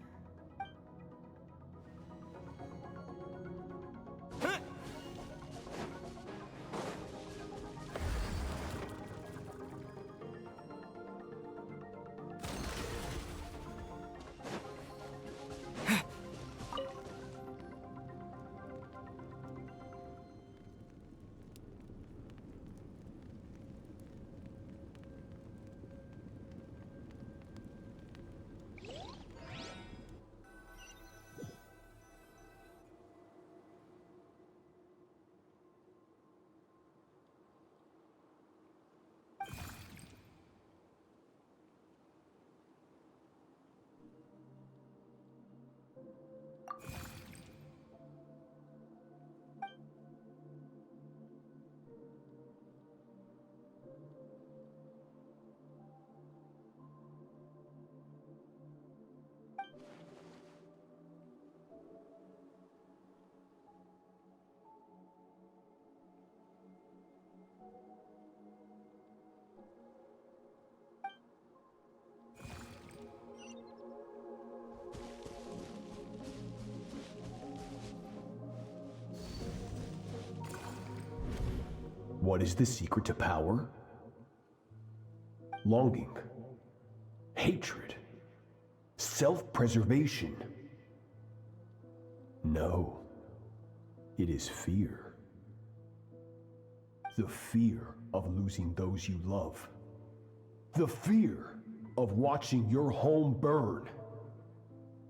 What is the secret to power? Longing, hatred, self-preservation. No, it is fear. The fear of losing those you love. The fear of watching your home burn.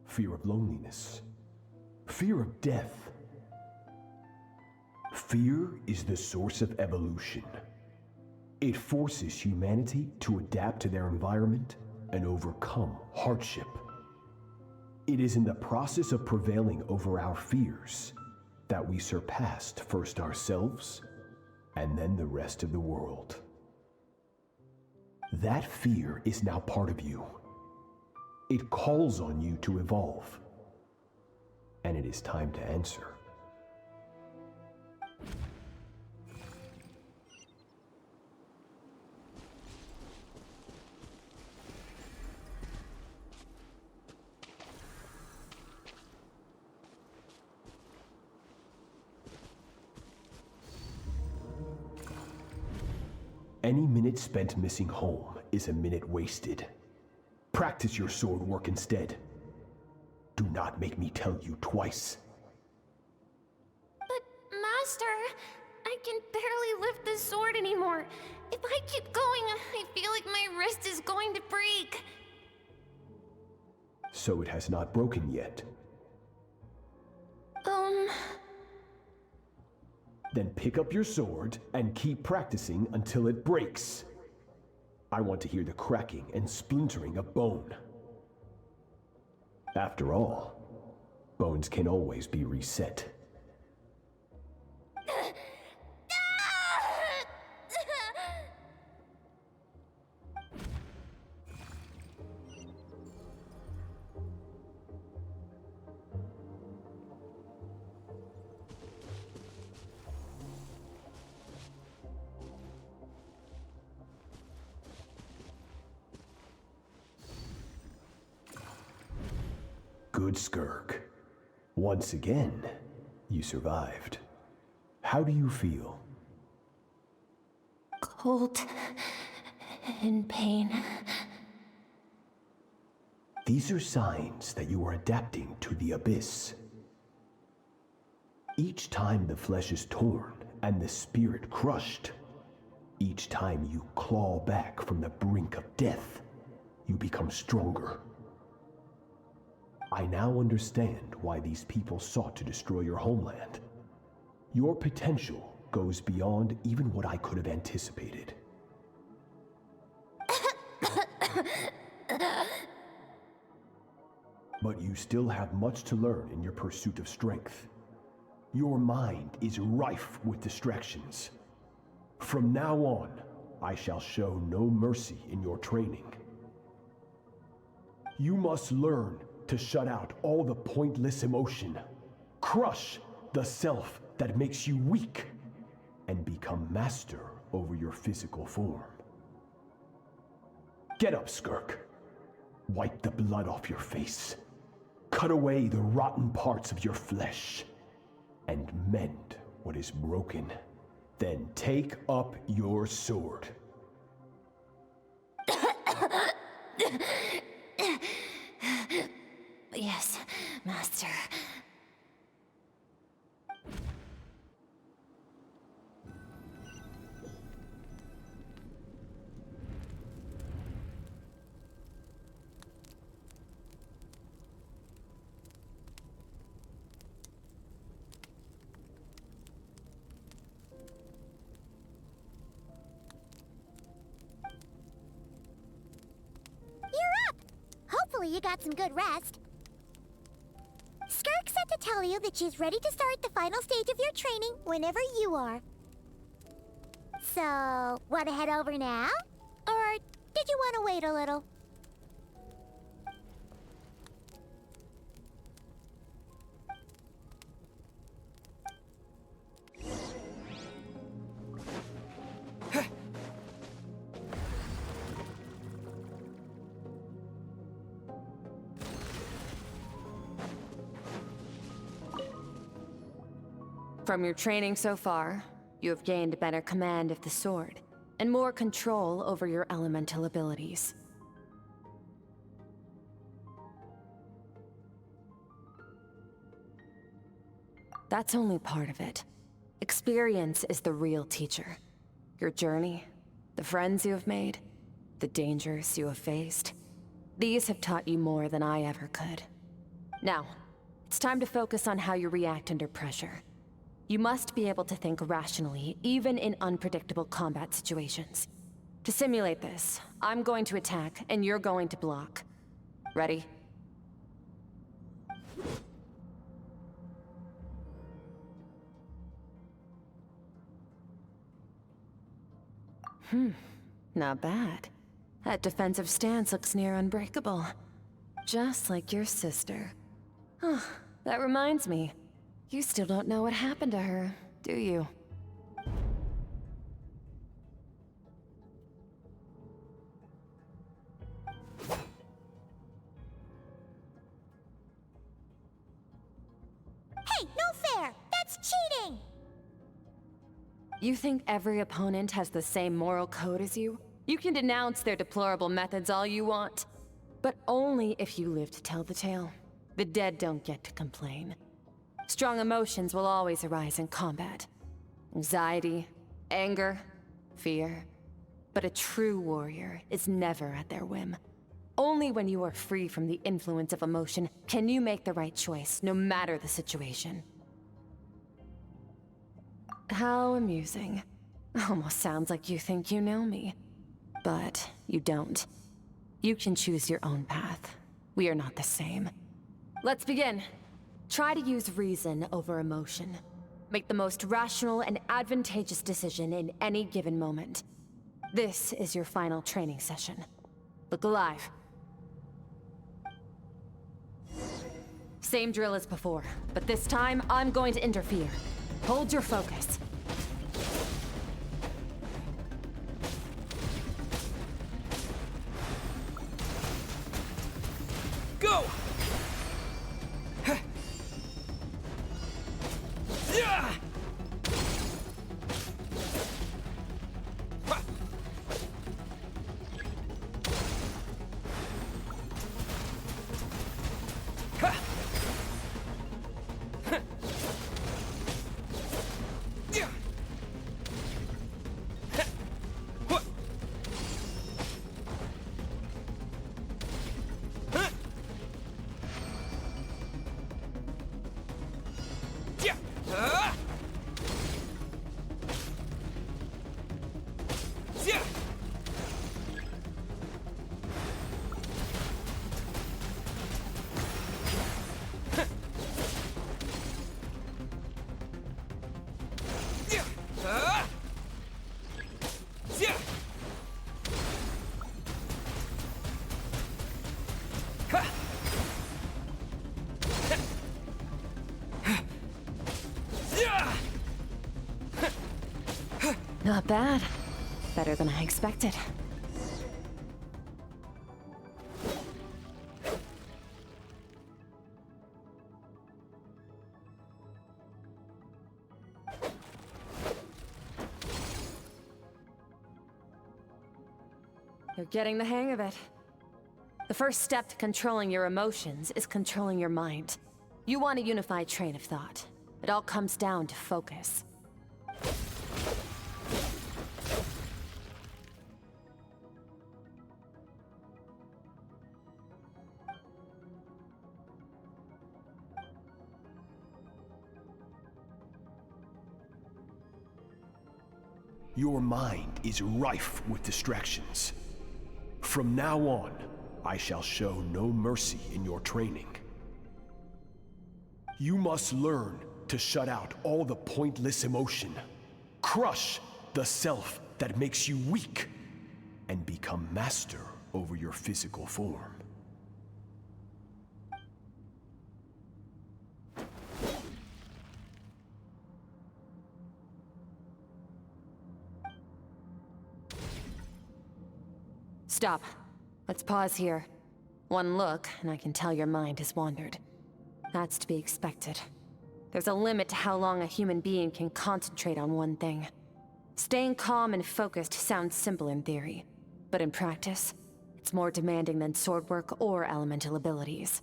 Fear of loneliness. Fear of death. Fear is the source of evolution. It forces humanity to adapt to their environment and overcome hardship. It is in the process of prevailing over our fears that we surpassed first ourselves and then the rest of the world. That fear is now part of you. It calls on you to evolve. And it is time to answer. Any minute spent missing home is a minute wasted. Practice your sword work instead. Do not make me tell you twice. But, Master, I can barely lift the sword anymore. If I keep going, I feel like my wrist is going to break. So it has not broken yet. Then pick up your sword and keep practicing until it breaks. I want to hear the cracking and splintering of bone. After all, bones can always be reset. Good skirk. Once again, you survived. How do you feel? Cold. In pain. These are signs that you are adapting to the abyss. Each time the flesh is torn and the spirit crushed, each time you claw back from the brink of death, you become stronger. I now understand why these people sought to destroy your homeland. Your potential goes beyond even what I could have anticipated. But you still have much to learn in your pursuit of strength. Your mind is rife with distractions. From now on, I shall show no mercy in your training. You must learn to shut out all the pointless emotion, crush the self that makes you weak, and become master over your physical form. Get up, skirk. Wipe the blood off your face. Cut away the rotten parts of your flesh. And mend what is broken. Then take up your sword. Yes, Master. Hopefully you got some good rest. Skirk said to tell you that she's ready to start the final stage of your training whenever you are. So, want to head over now? Or did you want to wait a little? From your training so far, you have gained better command of the sword, and more control over your elemental abilities. That's only part of it. Experience is the real teacher. Your journey, the friends you have made, the dangers you have faced. These have taught you more than I ever could. Now, it's time to focus on how you react under pressure. You must be able to think rationally, even in unpredictable combat situations. To simulate this, I'm going to attack, and you're going to block. Ready? Not bad. That defensive stance looks near unbreakable. Just like your sister. Oh, that reminds me. You still don't know what happened to her, do you? Hey, no fair! That's cheating! You think every opponent has the same moral code as you? You can denounce their deplorable methods all you want. But only if you live to tell the tale. The dead don't get to complain. Strong emotions will always arise in combat. Anxiety, anger, fear. But a true warrior is never at their whim. Only when you are free from the influence of emotion can you make the right choice, no matter the situation. How amusing. Almost sounds like you think you know me. But you don't. You can choose your own path. We are not the same. Let's begin. Try to use reason over emotion. Make the most rational and advantageous decision in any given moment. This is your final training session. Look alive. Same drill as before, but this time I'm going to interfere. Hold your focus. Go! Not bad. Better than I expected. You're getting the hang of it. The first step to controlling your emotions is controlling your mind. You want a unified train of thought. It all comes down to focus. Your mind is rife with distractions. From now on, I shall show no mercy in your training. You must learn to shut out all the pointless emotion, crush the self that makes you weak, and become master over your physical form. Stop. Let's pause here. One look, and I can tell your mind has wandered. That's to be expected. There's a limit to how long a human being can concentrate on one thing. Staying calm and focused sounds simple in theory, but in practice, it's more demanding than sword work or elemental abilities.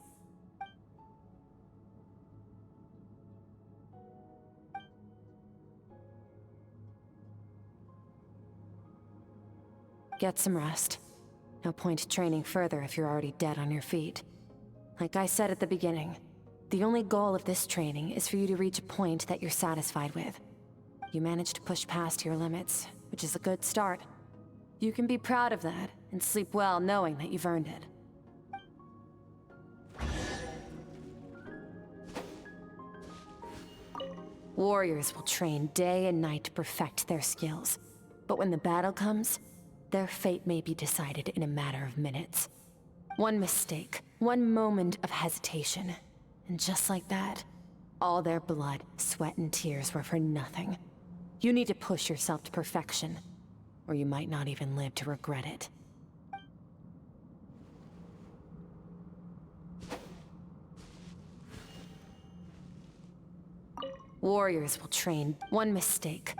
Get some rest. No point training further if you're already dead on your feet. Like I said at the beginning, the only goal of this training is for you to reach a point that you're satisfied with. You managed to push past your limits, which is a good start. You can be proud of that, and sleep well knowing that you've earned it. Warriors will train day and night to perfect their skills. But when the battle comes, their fate may be decided in a matter of minutes. One mistake, one moment of hesitation, and just like that, all their blood, sweat, and tears were for nothing. You need to push yourself to perfection, or you might not even live to regret it. Warriors will train. One mistake,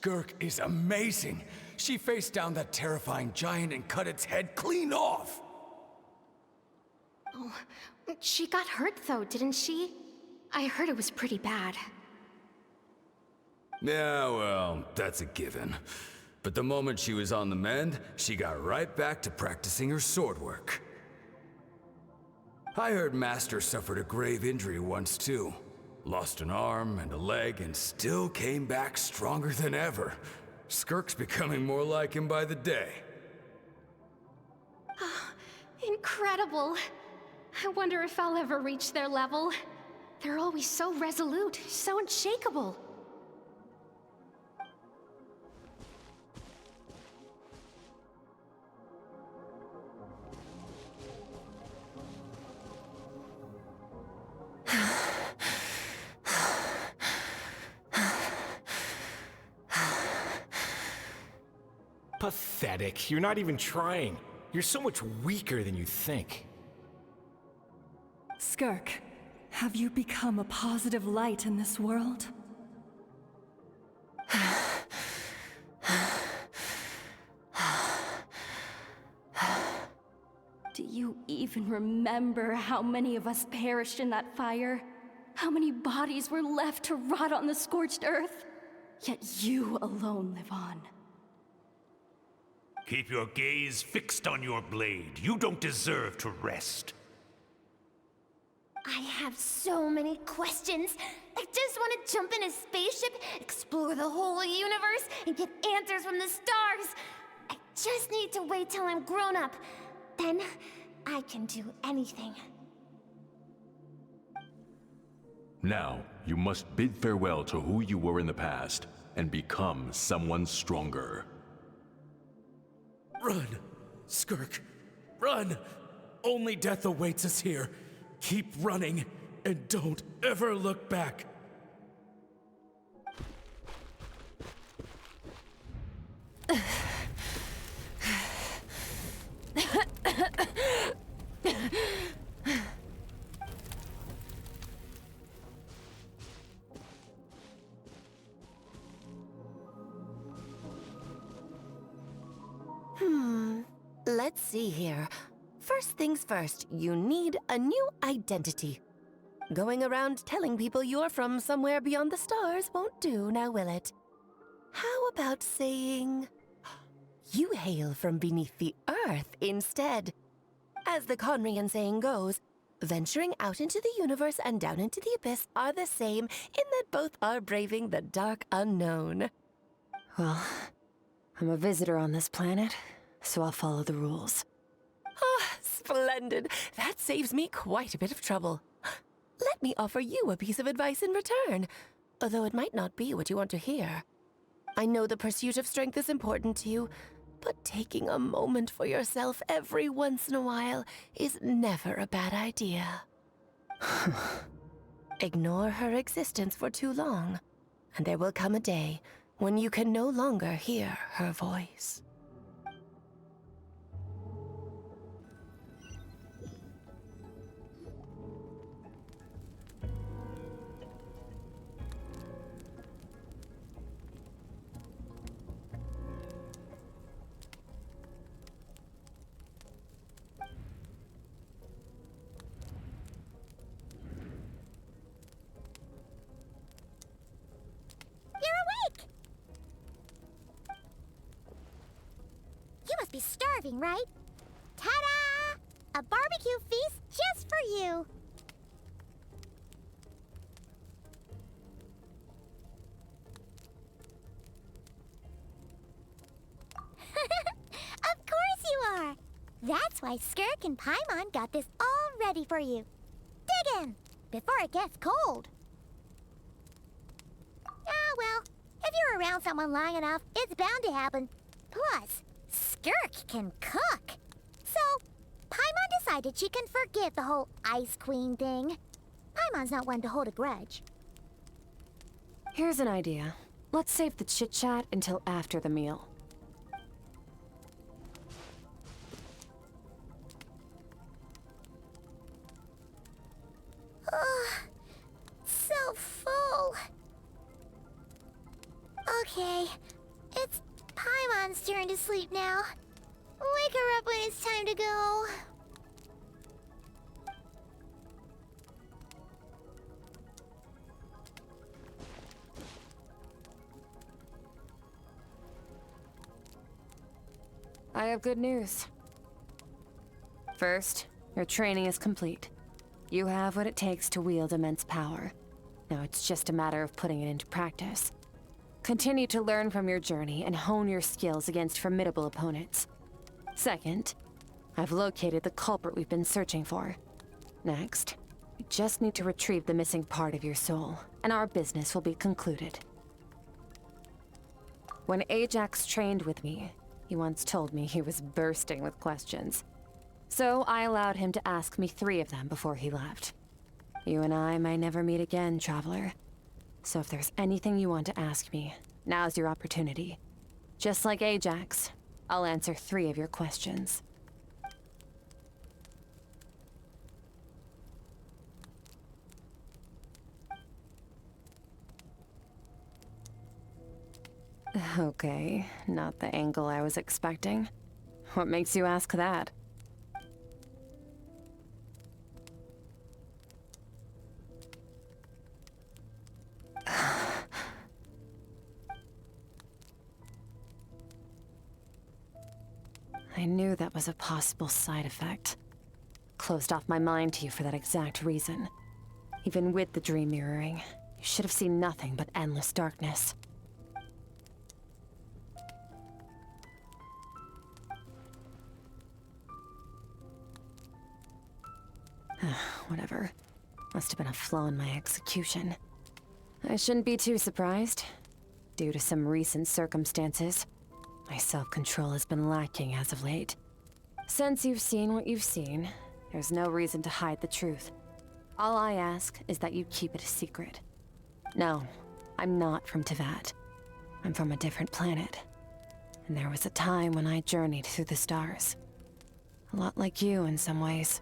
Skirk is amazing. She faced down that terrifying giant and cut its head clean off. Oh, she got hurt though, didn't she? I heard it was pretty bad. Yeah, well, that's a given. But the moment she was on the mend, she got right back to practicing her sword work. I heard Master suffered a grave injury once too. Lost an arm and a leg and still came back stronger than ever. Skirk's becoming more like him by the day. Incredible. I wonder if I'll ever reach their level. They're always so resolute, so unshakable. Pathetic. You're not even trying. You're so much weaker than you think. Skirk, have you become a positive light in this world? Do you even remember how many of us perished in that fire? How many bodies were left to rot on the scorched earth? Yet you alone live on. Keep your gaze fixed on your blade. You don't deserve to rest. I have so many questions. I just want to jump in a spaceship, explore the whole universe, and get answers from the stars. I just need to wait till I'm grown up. Then I can do anything. Now, you must bid farewell to who you were in the past and become someone stronger. Run, Skirk, run! Only death awaits us here. Keep running, and don't ever look back. Let's see here. First things first, you need a new identity. Going around telling people you're from somewhere beyond the stars won't do, now will it? How about saying you hail from beneath the earth instead? As the Conrian saying goes, venturing out into the universe and down into the abyss are the same in that both are braving the dark unknown. Well, I'm a visitor on this planet, so I'll follow the rules. Ah, splendid. That saves me quite a bit of trouble. Let me offer you a piece of advice in return, although it might not be what you want to hear. I know the pursuit of strength is important to you, but taking a moment for yourself every once in a while is never a bad idea. Ignore her existence for too long, and there will come a day when you can no longer hear her voice. You must be starving, right? Ta-da! A barbecue feast just for you! Of course you are! That's why Skirk and Paimon got this all ready for you. Dig in, before it gets cold. Ah, well, if you're around someone long enough, it's bound to happen. Plus, Skirk can cook. So, Paimon decided she can forgive the whole Ice Queen thing. Paimon's not one to hold a grudge. Here's an idea. Let's save the chit-chat until after the meal. So full. Okay, it's Paimon's turn to sleep now. Wake her up when it's time to go. I have good news. First, your training is complete. You have what it takes to wield immense power. Now it's just a matter of putting it into practice. Continue to learn from your journey and hone your skills against formidable opponents. Second, I've located the culprit we've been searching for. Next, we just need to retrieve the missing part of your soul, and our business will be concluded. When Ajax trained with me, he once told me he was bursting with questions. So I allowed him to ask me 3 of them before he left. You and I may never meet again, Traveler. So if there's anything you want to ask me, now's your opportunity. Just like Ajax, I'll answer 3 of your questions. Okay, not the angle I was expecting. What makes you ask that? I knew that was a possible side effect. Closed off my mind to you for that exact reason. Even with the dream mirroring, you should have seen nothing but endless darkness. Whatever. Must have been a flaw in my execution. I shouldn't be too surprised. Due to some recent circumstances, my self-control has been lacking as of late. Since you've seen what you've seen, there's no reason to hide the truth. All I ask is that you keep it a secret. No, I'm not from Teyvat. I'm from a different planet. And there was a time when I journeyed through the stars. A lot like you in some ways.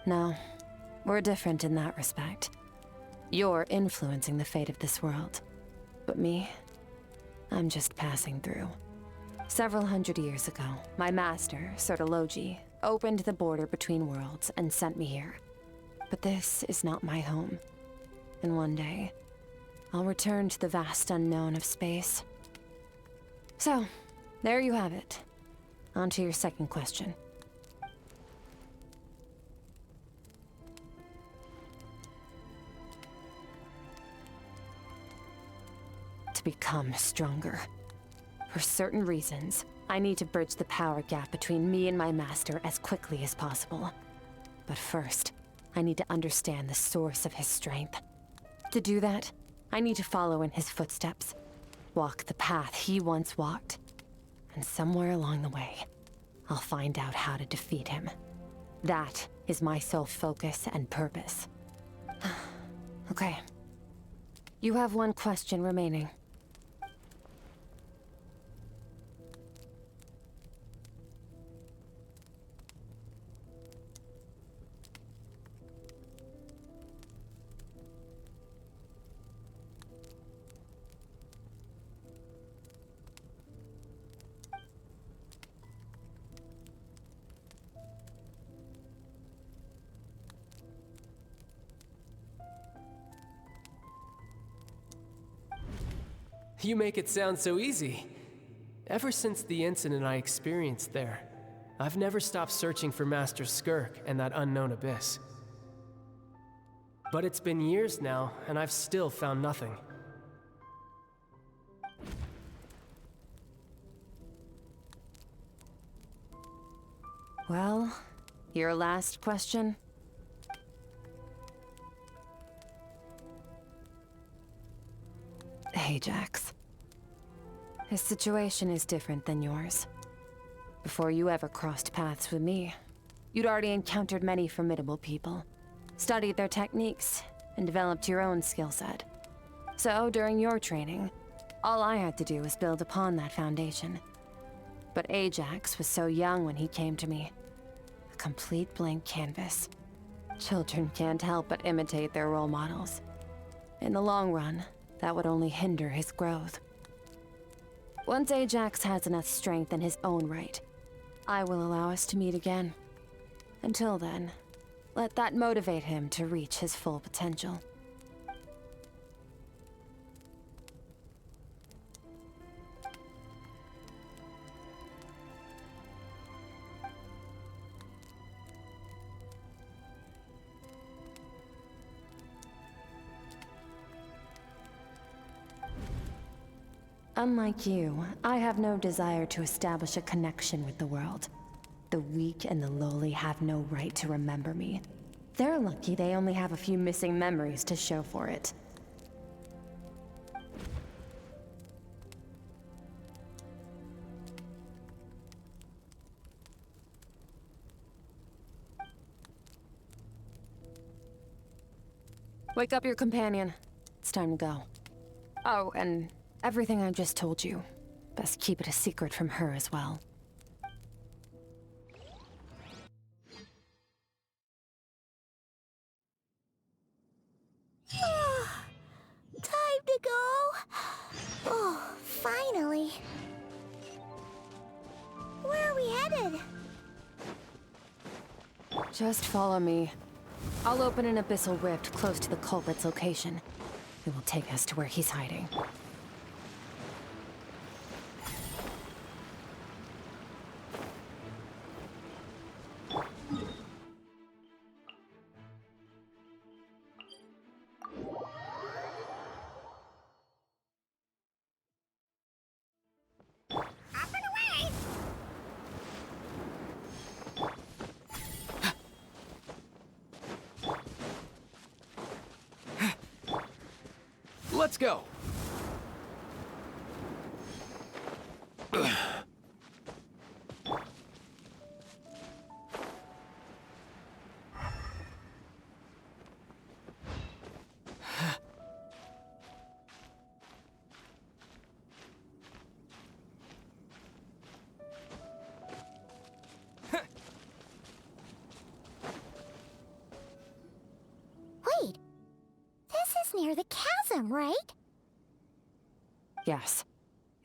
No, we're different in that respect. You're influencing the fate of this world. But me, I'm just passing through. Several hundred years ago, my master, Sertologi, opened the border between worlds and sent me here. But this is not my home. And one day, I'll return to the vast unknown of space. So, there you have it. On to your second question. To become stronger. For certain reasons, I need to bridge the power gap between me and my master as quickly as possible. But first, I need to understand the source of his strength. To do that, I need to follow in his footsteps, walk the path he once walked. And somewhere along the way, I'll find out how to defeat him. That is my sole focus and purpose. Okay. You have one question remaining. You make it sound so easy. Ever since the incident I experienced there, I've never stopped searching for Master Skirk and that unknown abyss. But it's been years now, and I've still found nothing. Well, your last question? Ajax. His situation is different than yours. Before you ever crossed paths with me, you'd already encountered many formidable people, studied their techniques, and developed your own skill set. So, during your training, all I had to do was build upon that foundation. But Ajax was so young when he came to me. A complete blank canvas. Children can't help but imitate their role models. In the long run, that would only hinder his growth. Once Ajax has enough strength in his own right, I will allow us to meet again. Until then, let that motivate him to reach his full potential. Unlike you, I have no desire to establish a connection with the world. The weak and the lowly have no right to remember me. They're lucky they only have a few missing memories to show for it. Wake up your companion. It's time to go. Oh, and everything I just told you. Best keep it a secret from her as well. Time to go. Oh, finally. Where are we headed? Just follow me. I'll open an abyssal rift close to the culprit's location. It will take us to where he's hiding. Let's go. Wait. This is near the chasm, right? Yes.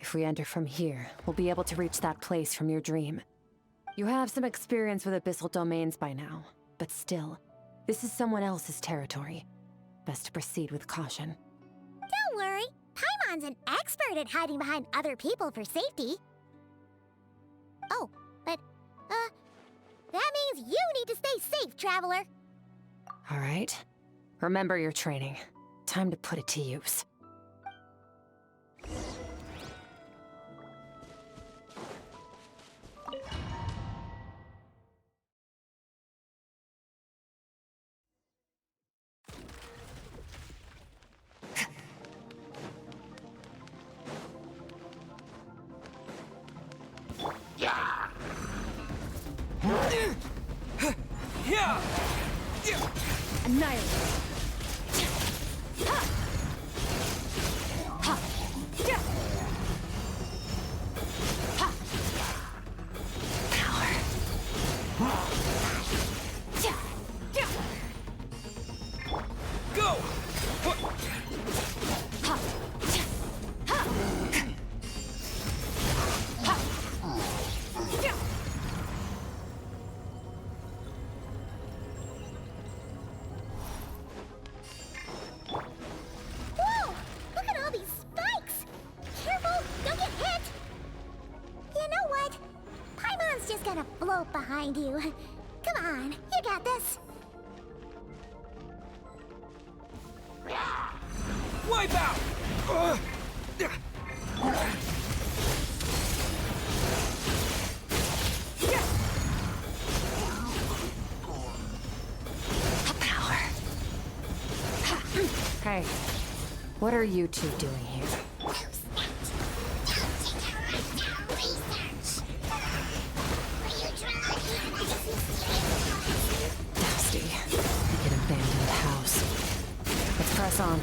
If we enter from here, we'll be able to reach that place from your dream. You have some experience with abyssal domains by now, but still, this is someone else's territory. Best to proceed with caution. Don't worry. Paimon's an expert at hiding behind other people for safety. Oh, but, that means you need to stay safe, traveler. All right. Remember your training. Time to put it to use. Annihilate. Go! Whoa! Look at all these spikes! Careful! Don't get hit! You know what? Paimon's just gonna float behind you. Come on, you got this. Wipe out! Hey, what are you two doing here? Dusty, like an abandoned house. Let's press on.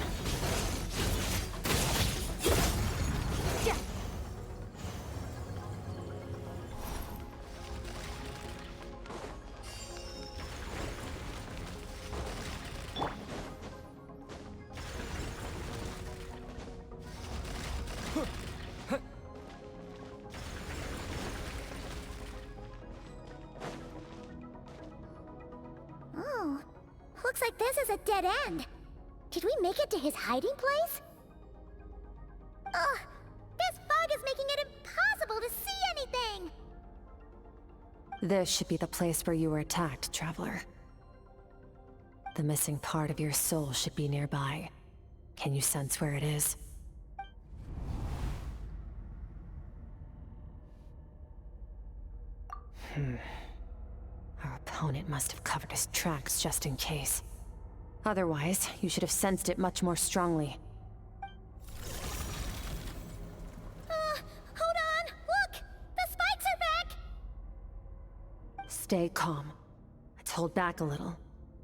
Oh, looks like this is a dead end. Did we make it to his hiding place? Ugh, this fog is making it impossible to see anything! This should be the place where you were attacked, Traveler. The missing part of your soul should be nearby. Can you sense where it is? Our opponent must have covered his tracks just in case. Otherwise, you should have sensed it much more strongly. Hold on! Look! The spikes are back! Stay calm. Let's hold back a little.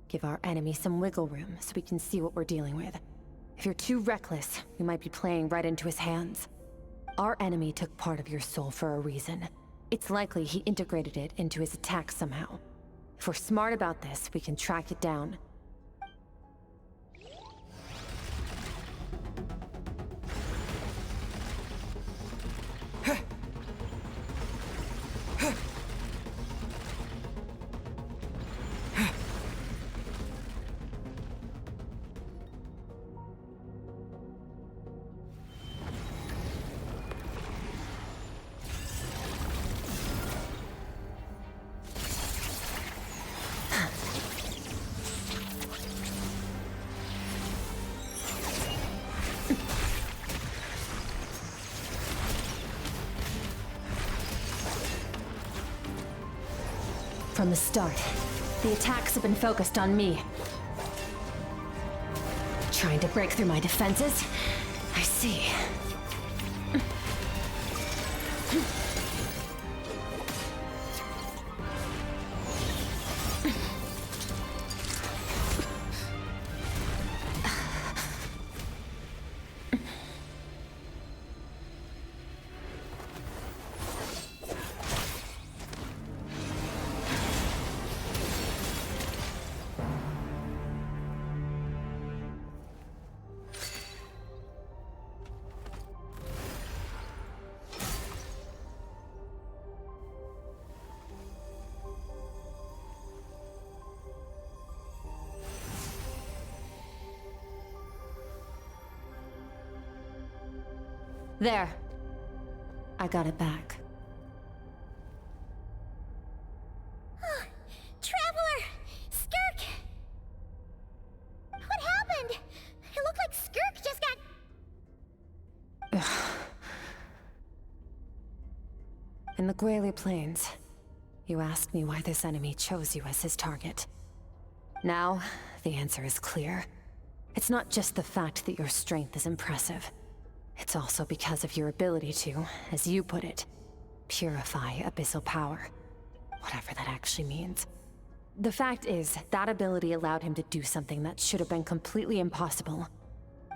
Give our enemy some wiggle room so we can see what we're dealing with. If you're too reckless, we might be playing right into his hands. Our enemy took part of your soul for a reason. It's likely he integrated it into his attack somehow. If we're smart about this, we can track it down. From the start, the attacks have been focused on me. Trying to break through my defenses? I see. There. I got it back. Traveler! Skirk! What happened? It looked like Skirk just got... In the Guili Plains, you asked me why this enemy chose you as his target. Now, the answer is clear. It's not just the fact that your strength is impressive. It's also because of your ability to, as you put it, purify abyssal power. Whatever that actually means. The fact is, that ability allowed him to do something that should have been completely impossible.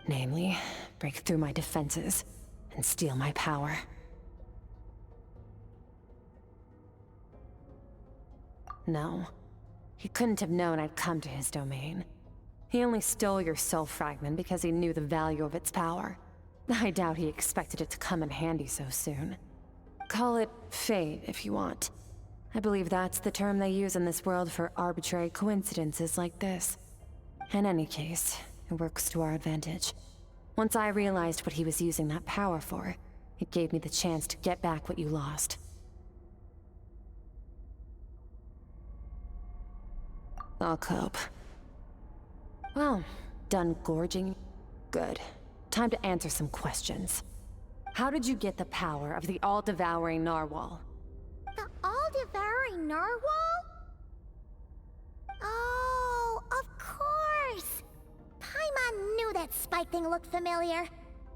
Namely, break through my defenses and steal my power. No. He couldn't have known I'd come to his domain. He only stole your soul fragment because he knew the value of its power. I doubt he expected it to come in handy so soon. Call it fate, if you want. I believe that's the term they use in this world for arbitrary coincidences like this. In any case, it works to our advantage. Once I realized what he was using that power for, it gave me the chance to get back what you lost. I'll cope. Well, done gorging? Good. Time to answer some questions. How did you get the power of the all-devouring narwhal? The all-devouring narwhal? Oh, of course! Paimon knew that spike thing looked familiar.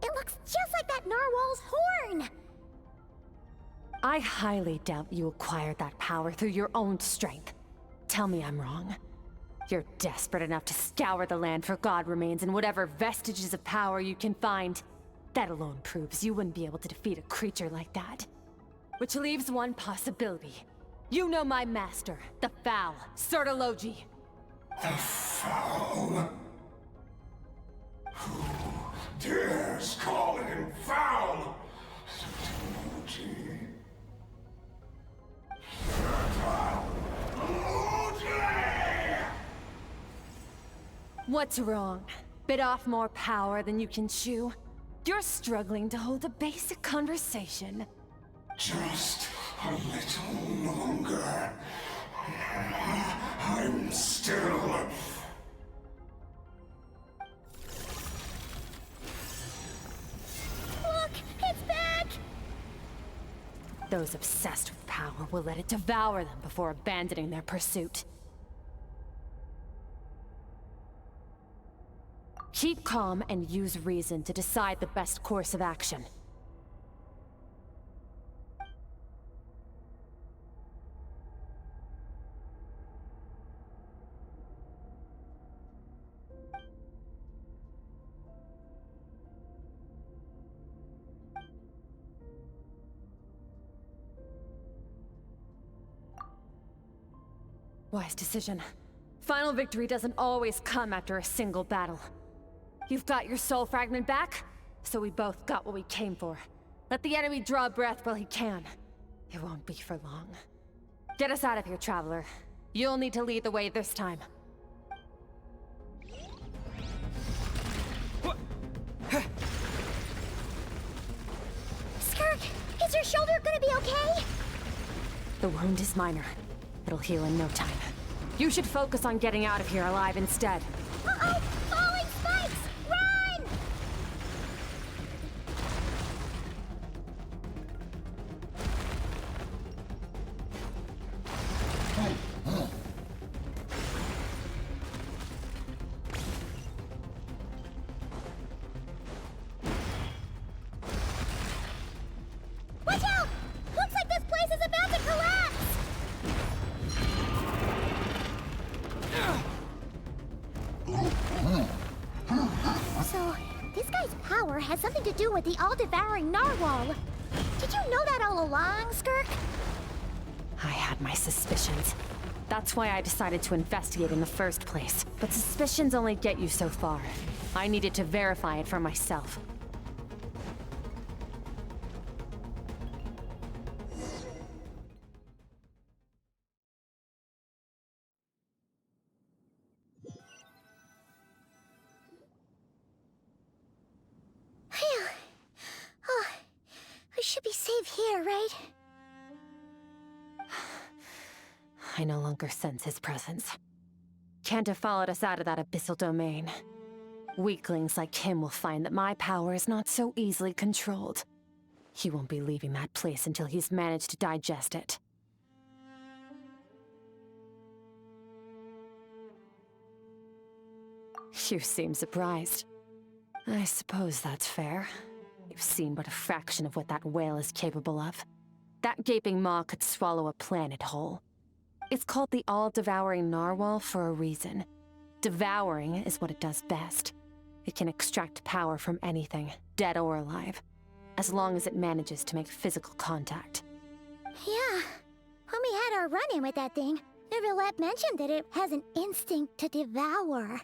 It looks just like that narwhal's horn! I highly doubt you acquired that power through your own strength. Tell me I'm wrong. You're desperate enough to scour the land for god remains and whatever vestiges of power you can find. That alone proves you wouldn't be able to defeat a creature like that. Which leaves one possibility. You know my master, the Foul, Sertologi. The Foul? Who dares call him foul? Sertologi. What's wrong? Bit off more power than you can chew? You're struggling to hold a basic conversation. Just a little longer. I'm still... Look! It's back! Those obsessed with power will let it devour them before abandoning their pursuit. Keep calm and use reason to decide the best course of action. Wise decision. Final victory doesn't always come after a single battle. You've got your soul fragment back, so we both got what we came for. Let the enemy draw breath while he can. It won't be for long. Get us out of here, Traveler. You'll need to lead the way this time. Skirk, is your shoulder gonna be okay? The wound is minor. It'll heal in no time. You should focus on getting out of here alive instead. Uh-oh! Falling spikes! Run! Watch out! Looks like this place is about to collapse! So, this guy's power has something to do with the all-devouring narwhal. Did you know that all along, Skirk? I had my suspicions. That's why I decided to investigate in the first place. But suspicions only get you so far. I needed to verify it for myself. Phew. Oh, we should be safe here, right? I no longer sense his presence. Can't have followed us out of that abyssal domain. Weaklings like him will find that my power is not so easily controlled. He won't be leaving that place until he's managed to digest it. You seem surprised. I suppose that's fair. You've seen but a fraction of what that whale is capable of. That gaping maw could swallow a planet whole. It's called the all-devouring narwhal for a reason. Devouring is what it does best. It can extract power from anything, dead or alive, as long as it manages to make physical contact. Yeah. When we had our run-in with that thing, Neverlet mentioned that it has an instinct to devour.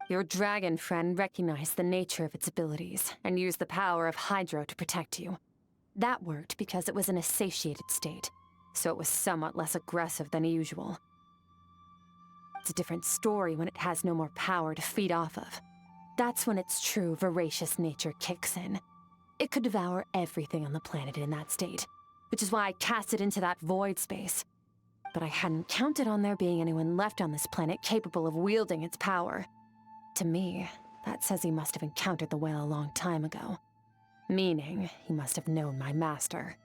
Your dragon friend recognized the nature of its abilities and used the power of Hydro to protect you. That worked because it was in a satiated state, so it was somewhat less aggressive than usual. It's a different story when it has no more power to feed off of. That's when its true voracious nature kicks in. It could devour everything on the planet in that state, which is why I cast it into that void space. But I hadn't counted on there being anyone left on this planet capable of wielding its power. To me, that says he must have encountered the whale a long time ago. Meaning, he must have known my master.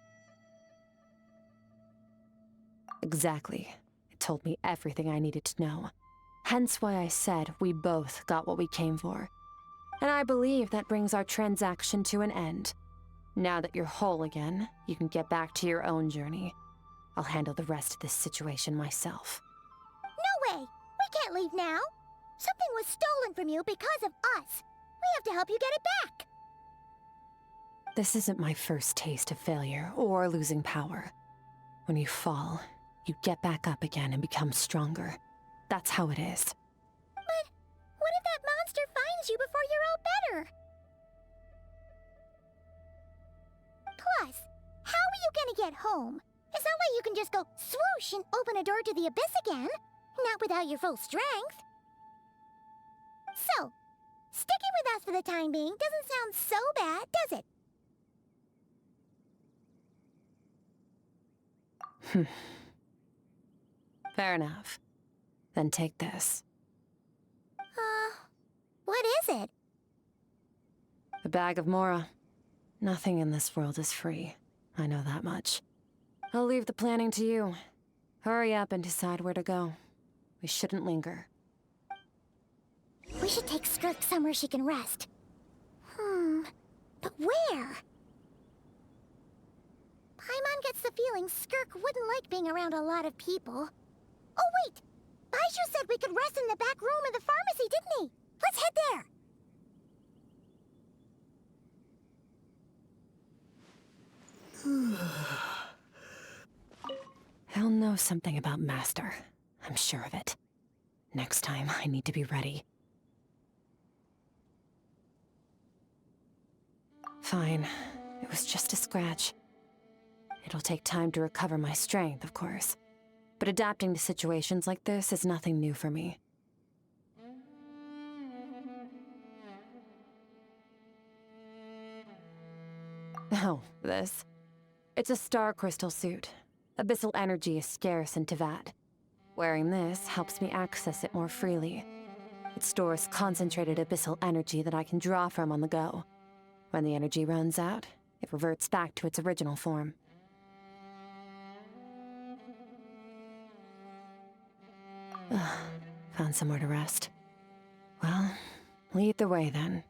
Exactly. It told me everything I needed to know. Hence why I said we both got what we came for. And I believe that brings our transaction to an end. Now that you're whole again, you can get back to your own journey. I'll handle the rest of this situation myself. No way! We can't leave now! Something was stolen from you because of us. We have to help you get it back. This isn't my first taste of failure or losing power. When you fall, you get back up again and become stronger. That's how it is. But what if that monster finds you before you're all better? Plus, how are you gonna get home? It's not like you can just go swoosh and open a door to the abyss again. Not without your full strength. So, sticking with us for the time being doesn't sound so bad, does it? Fair enough. Then take this. What is it? A bag of Mora. Nothing in this world is free. I know that much. I'll leave the planning to you. Hurry up and decide where to go. We shouldn't linger. We should take Skirk somewhere she can rest. But where? Paimon gets the feeling Skirk wouldn't like being around a lot of people. Oh wait! Baizhu said we could rest in the back room of the pharmacy, didn't he? Let's head there! He'll know something about Master. I'm sure of it. Next time, I need to be ready. Fine. It was just a scratch. It'll take time to recover my strength, of course. But adapting to situations like this is nothing new for me. Oh, this. It's a star crystal suit. Abyssal energy is scarce in Tevat. Wearing this helps me access it more freely. It stores concentrated abyssal energy that I can draw from on the go. When the energy runs out, it reverts back to its original form. Found somewhere to rest. Well, lead the way then.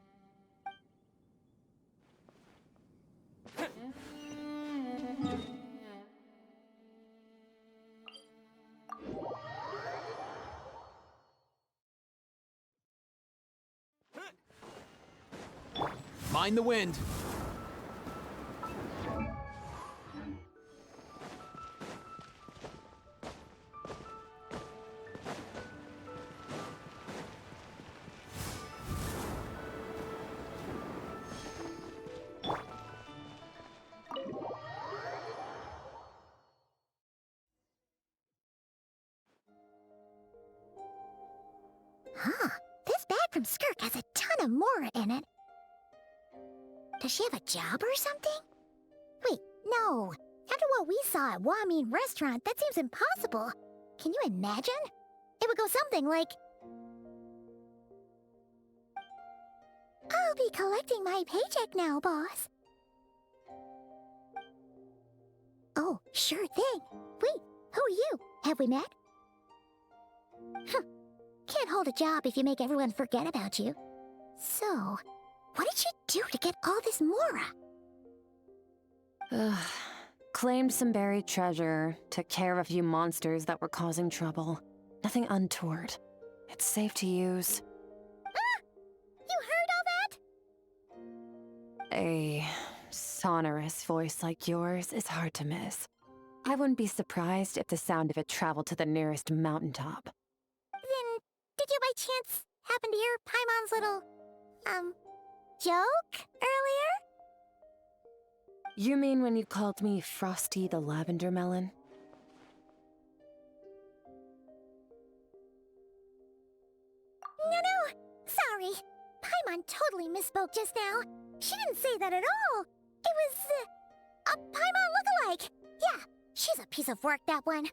Mind the wind. Huh. This bag from Skirk has a ton of Mora in it. Does she have a job or something? Wait, no. After what we saw at Wamin Restaurant, that seems impossible. Can you imagine? It would go something like... I'll be collecting my paycheck now, boss. Oh, sure thing. Wait, who are you? Have we met? Can't hold a job if you make everyone forget about you. So, what did you do to get all this Mora? Claimed some buried treasure, took care of a few monsters that were causing trouble. Nothing untoward. It's safe to use. Ah! You heard all that? A sonorous voice like yours is hard to miss. I wouldn't be surprised if the sound of it traveled to the nearest mountaintop. Then, did you by chance happen to hear Paimon's little, joke earlier? You mean when you called me Frosty the Lavender Melon? No, sorry. Paimon totally misspoke just now. She didn't say that at all. It was, a Paimon lookalike. Yeah, she's a piece of work, that one.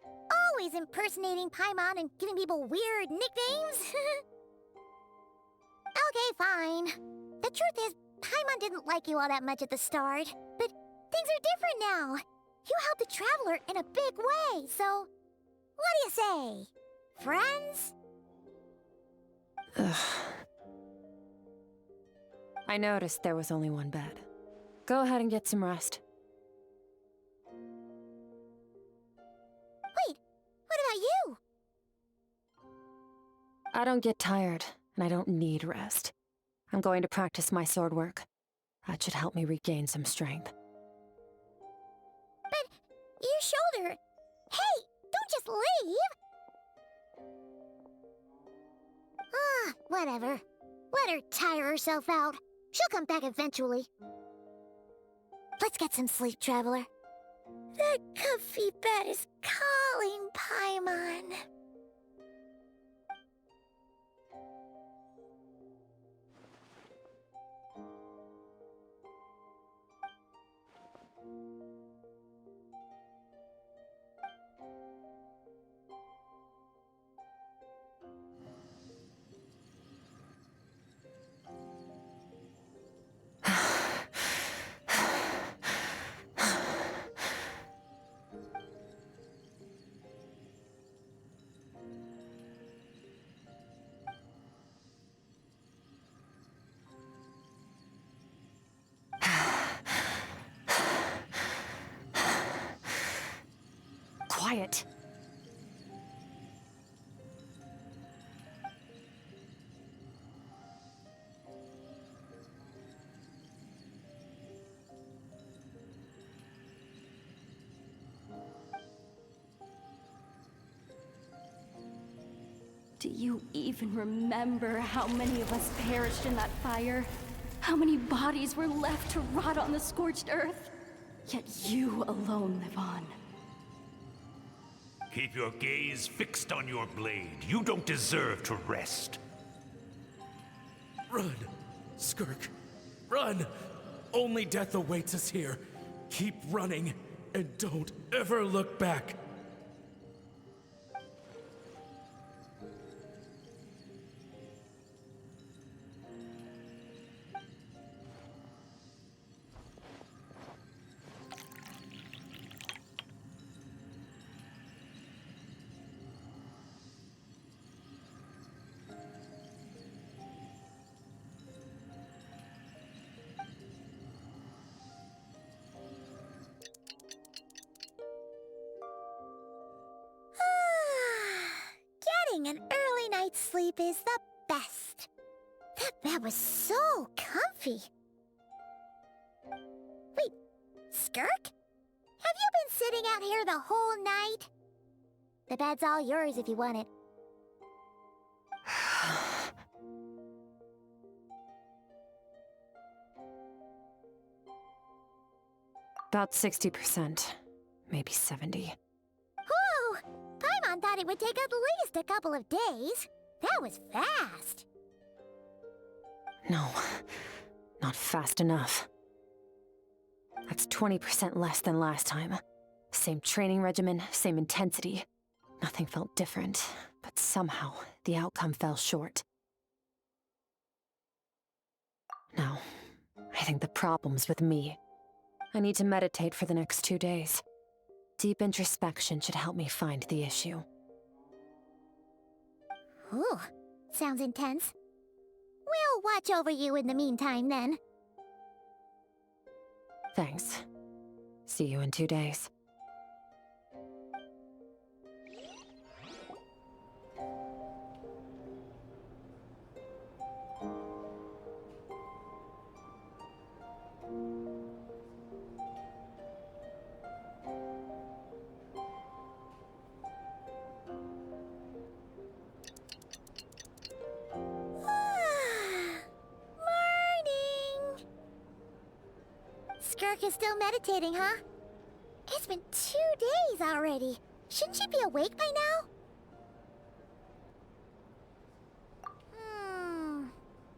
Always impersonating Paimon and giving people weird nicknames. Okay, fine. The truth is, Paimon didn't like you all that much at the start, but things are different now. You helped the Traveler in a big way, so... What do you say? Friends? Ugh. I noticed there was only one bed. Go ahead and get some rest. Wait, what about you? I don't get tired, and I don't need rest. I'm going to practice my sword work. That should help me regain some strength. But your shoulder... Hey, don't just leave! Ah, whatever. Let her tire herself out. She'll come back eventually. Let's get some sleep, Traveler. That comfy bed is calling, Paimon. quiet. Do you even remember how many of us perished in that fire? How many bodies were left to rot on the scorched earth? Yet you alone live on. Keep your gaze fixed on your blade. You don't deserve to rest. Run, Skirk. Run! Only death awaits us here. Keep running, and don't ever look back. Getting an early night's sleep is the best. That bed was so comfy. Wait, Skirk? Have you been sitting out here the whole night? The bed's all yours if you want it. About 60%, maybe 70. Whew! Paimon thought it would take at least a couple of days. That was fast. No, not fast enough. That's 20% less than last time. Same training regimen, same intensity. Nothing felt different, but somehow the outcome fell short. No, I think the problem's with me. I need to meditate for the next 2 days. Deep introspection should help me find the issue. Ooh, sounds intense. We'll watch over you in the meantime, then. Thanks. See you in 2 days. Morning! Skirk is still meditating, huh? It's been 2 days already. Shouldn't she be awake by now?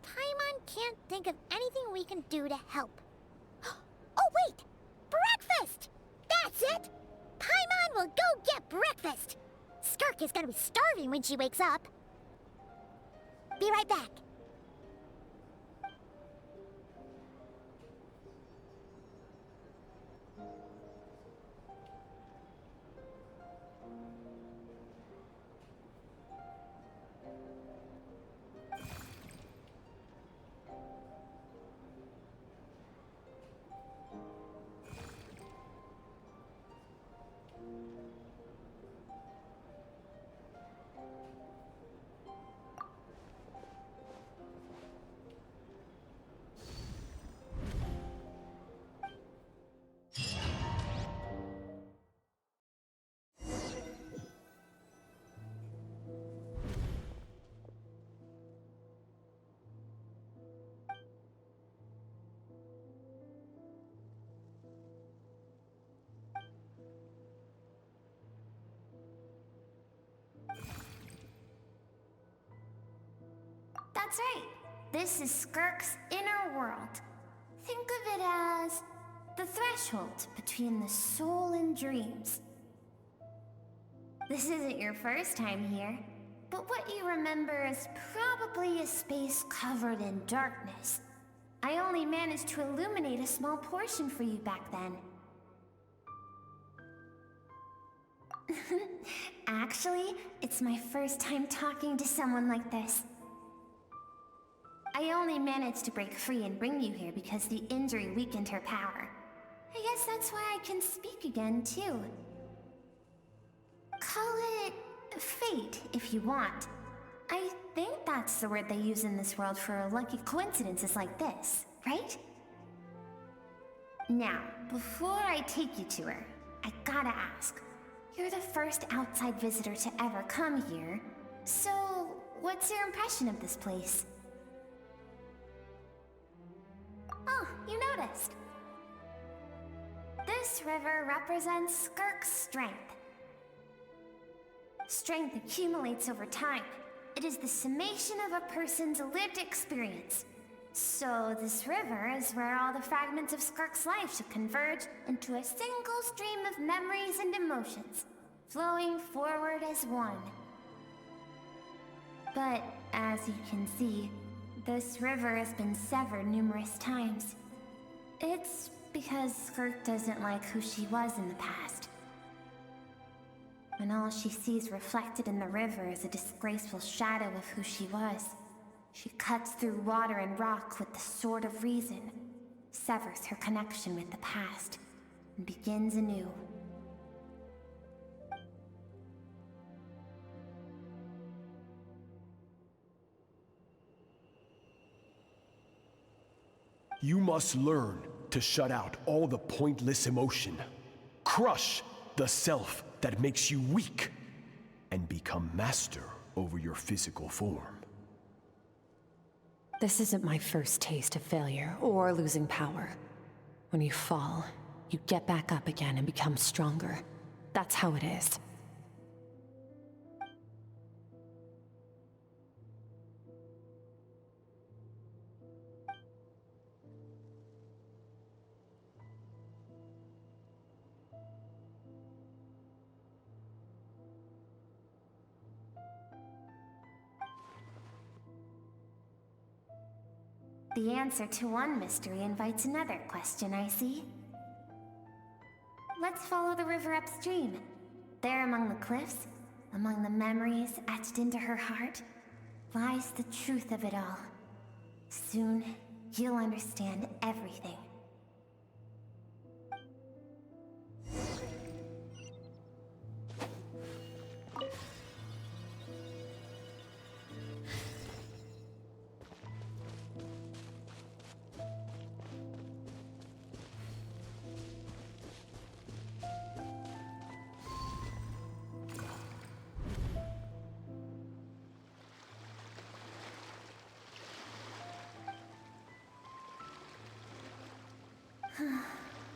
Paimon can't think of anything we can do to help. Oh, wait! Breakfast! That's it! Paimon will go get breakfast! Skirk is gonna be starving when she wakes up. Be right back. That's right. This is Skirk's inner world. Think of it as the threshold between the soul and dreams. This isn't your first time here, but what you remember is probably a space covered in darkness. I only managed to illuminate a small portion for you back then. Actually, it's my first time talking to someone like this. I only managed to break free and bring you here because the injury weakened her power. I guess that's why I can speak again, too. Call it fate if you want. I think that's the word they use in this world for lucky coincidences like this, right? Now, before I take you to her, I gotta ask. You're the first outside visitor to ever come here, so what's your impression of this place? Oh, you noticed. This river represents Skirk's strength. Strength accumulates over time. It is the summation of a person's lived experience. So this river is where all the fragments of Skirk's life should converge into a single stream of memories and emotions, flowing forward as one. But as you can see, this river has been severed numerous times. It's because Skirk doesn't like who she was in the past. When all she sees reflected in the river is a disgraceful shadow of who she was, she cuts through water and rock with the sword of reason, severs her connection with the past, and begins anew. You must learn to shut out all the pointless emotion. Crush the self that makes you weak, and become master over your physical form. This isn't my first taste of failure or losing power. When you fall, you get back up again and become stronger. That's how it is. The answer to one mystery invites another question, I see. Let's follow the river upstream. There among the cliffs, among the memories etched into her heart, lies the truth of it all. Soon, you'll understand everything.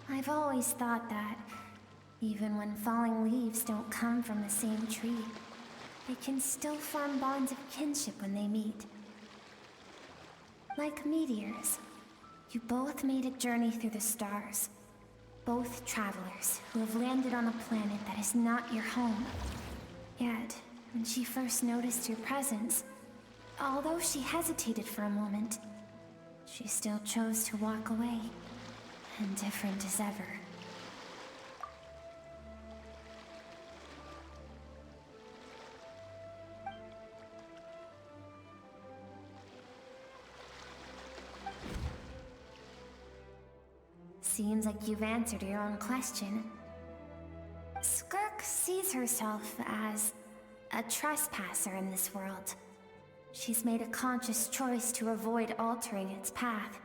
I've always thought that, even when falling leaves don't come from the same tree, they can still form bonds of kinship when they meet. Like meteors, you both made a journey through the stars. Both travelers who have landed on a planet that is not your home. Yet, when she first noticed your presence, although she hesitated for a moment, she still chose to walk away. Indifferent as ever. Seems like you've answered your own question. Skirk sees herself as a trespasser in this world. She's made a conscious choice to avoid altering its path.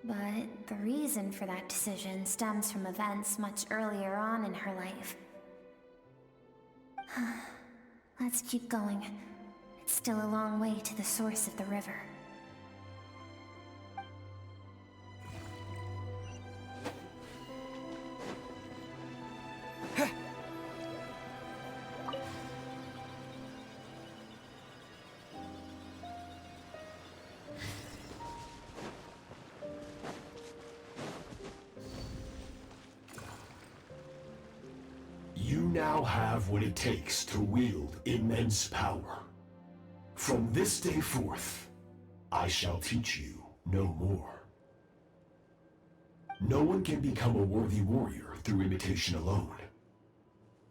But the reason for that decision stems from events much earlier on in her life. Let's keep going. It's still a long way to the source of the river. You now have what it takes to wield immense power. From this day forth, I shall teach you no more. No one can become a worthy warrior through imitation alone.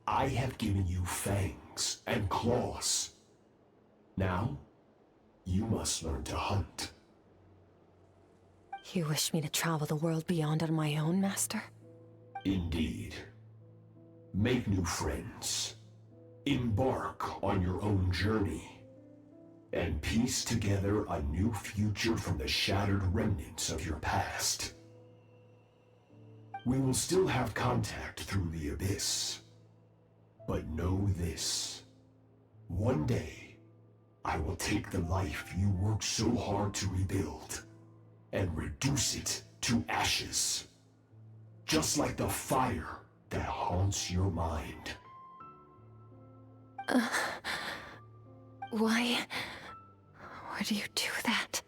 I have given you fangs and claws. Now, you must learn to hunt. You wish me to travel the world beyond on my own, Master? Indeed. Make new friends. Embark on your own journey, and piece together a new future from the shattered remnants of your past. We will still have contact through the abyss, but know this. One day, I will take the life you worked so hard to rebuild and reduce it to ashes, just like the fire that haunts your mind. Why would you do that?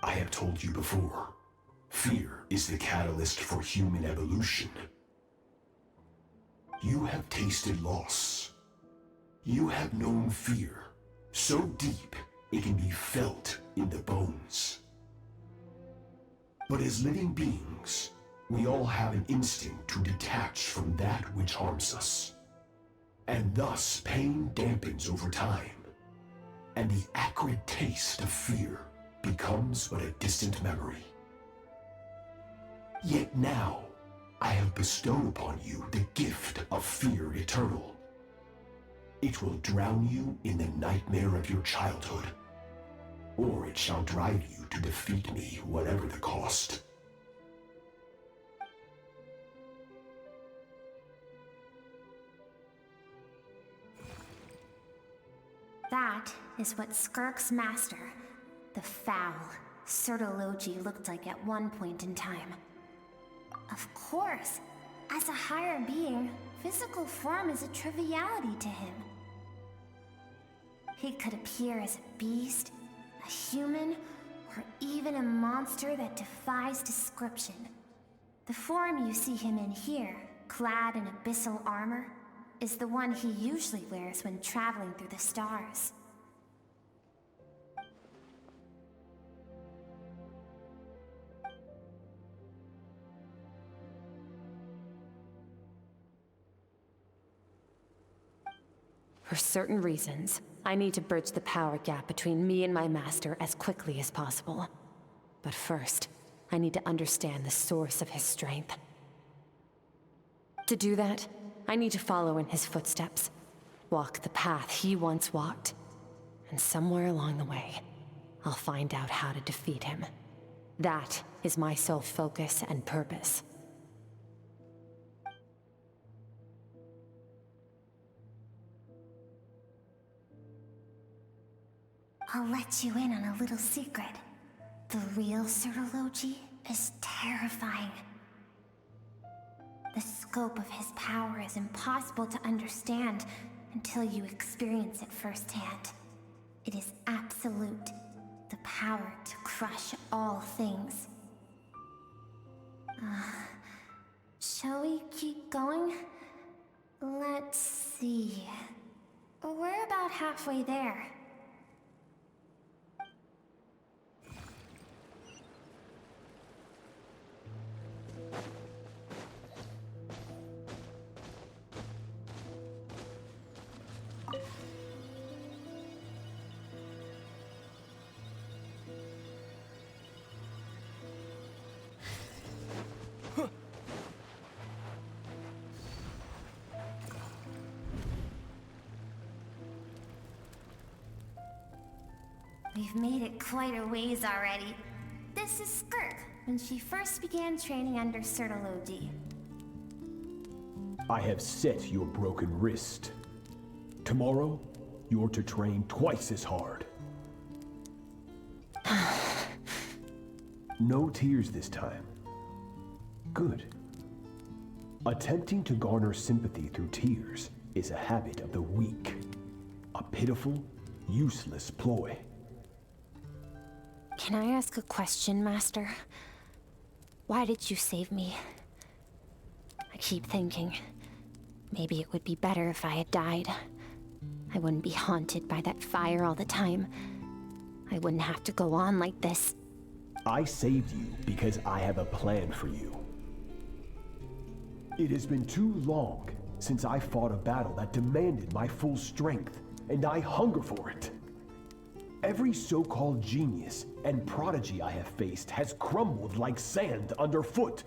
I have told you before, fear is the catalyst for human evolution. You have tasted loss. You have known fear, so deep it can be felt in the bones. But as living beings, we all have an instinct to detach from that which harms us. And thus pain dampens over time, and the acrid taste of fear becomes but a distant memory. Yet now, I have bestowed upon you the gift of fear eternal. It will drown you in the nightmare of your childhood, or it shall drive you to defeat me, whatever the cost. That is what Skirk's master, the foul Sertologi, looked like at one point in time. Of course, as a higher being, physical form is a triviality to him. He could appear as a beast, a human, or even a monster that defies description. The form you see him in here, clad in abyssal armor, is the one he usually wears when traveling through the stars. For certain reasons, I need to bridge the power gap between me and my master as quickly as possible. But first, I need to understand the source of his strength. To do that, I need to follow in his footsteps, walk the path he once walked, and somewhere along the way, I'll find out how to defeat him. That is my sole focus and purpose. I'll let you in on a little secret. The real Sertologi is terrifying. The scope of his power is impossible to understand until you experience it firsthand. It is absolute, the power to crush all things. Shall we keep going? Let's see. We're about halfway there. We've made it quite a ways already. This is Skirk, when she first began training under Sertologi. I have set your broken wrist. Tomorrow, you're to train twice as hard. No tears this time. Good. Attempting to garner sympathy through tears is a habit of the weak. A pitiful, useless ploy. Can I ask a question, Master? Why did you save me? I keep thinking, maybe it would be better if I had died. I wouldn't be haunted by that fire all the time. I wouldn't have to go on like this. I saved you because I have a plan for you. It has been too long since I fought a battle that demanded my full strength, and I hunger for it. Every so-called genius and prodigy I have faced has crumbled like sand underfoot.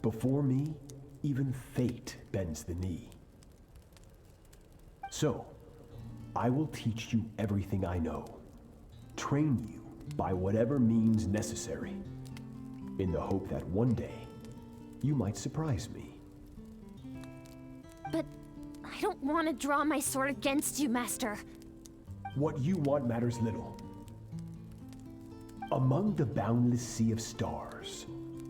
Before me, even fate bends the knee. So, I will teach you everything I know. Train you by whatever means necessary, in the hope that one day, you might surprise me. But I don't want to draw my sword against you, Master. What you want matters little. Among the boundless sea of stars,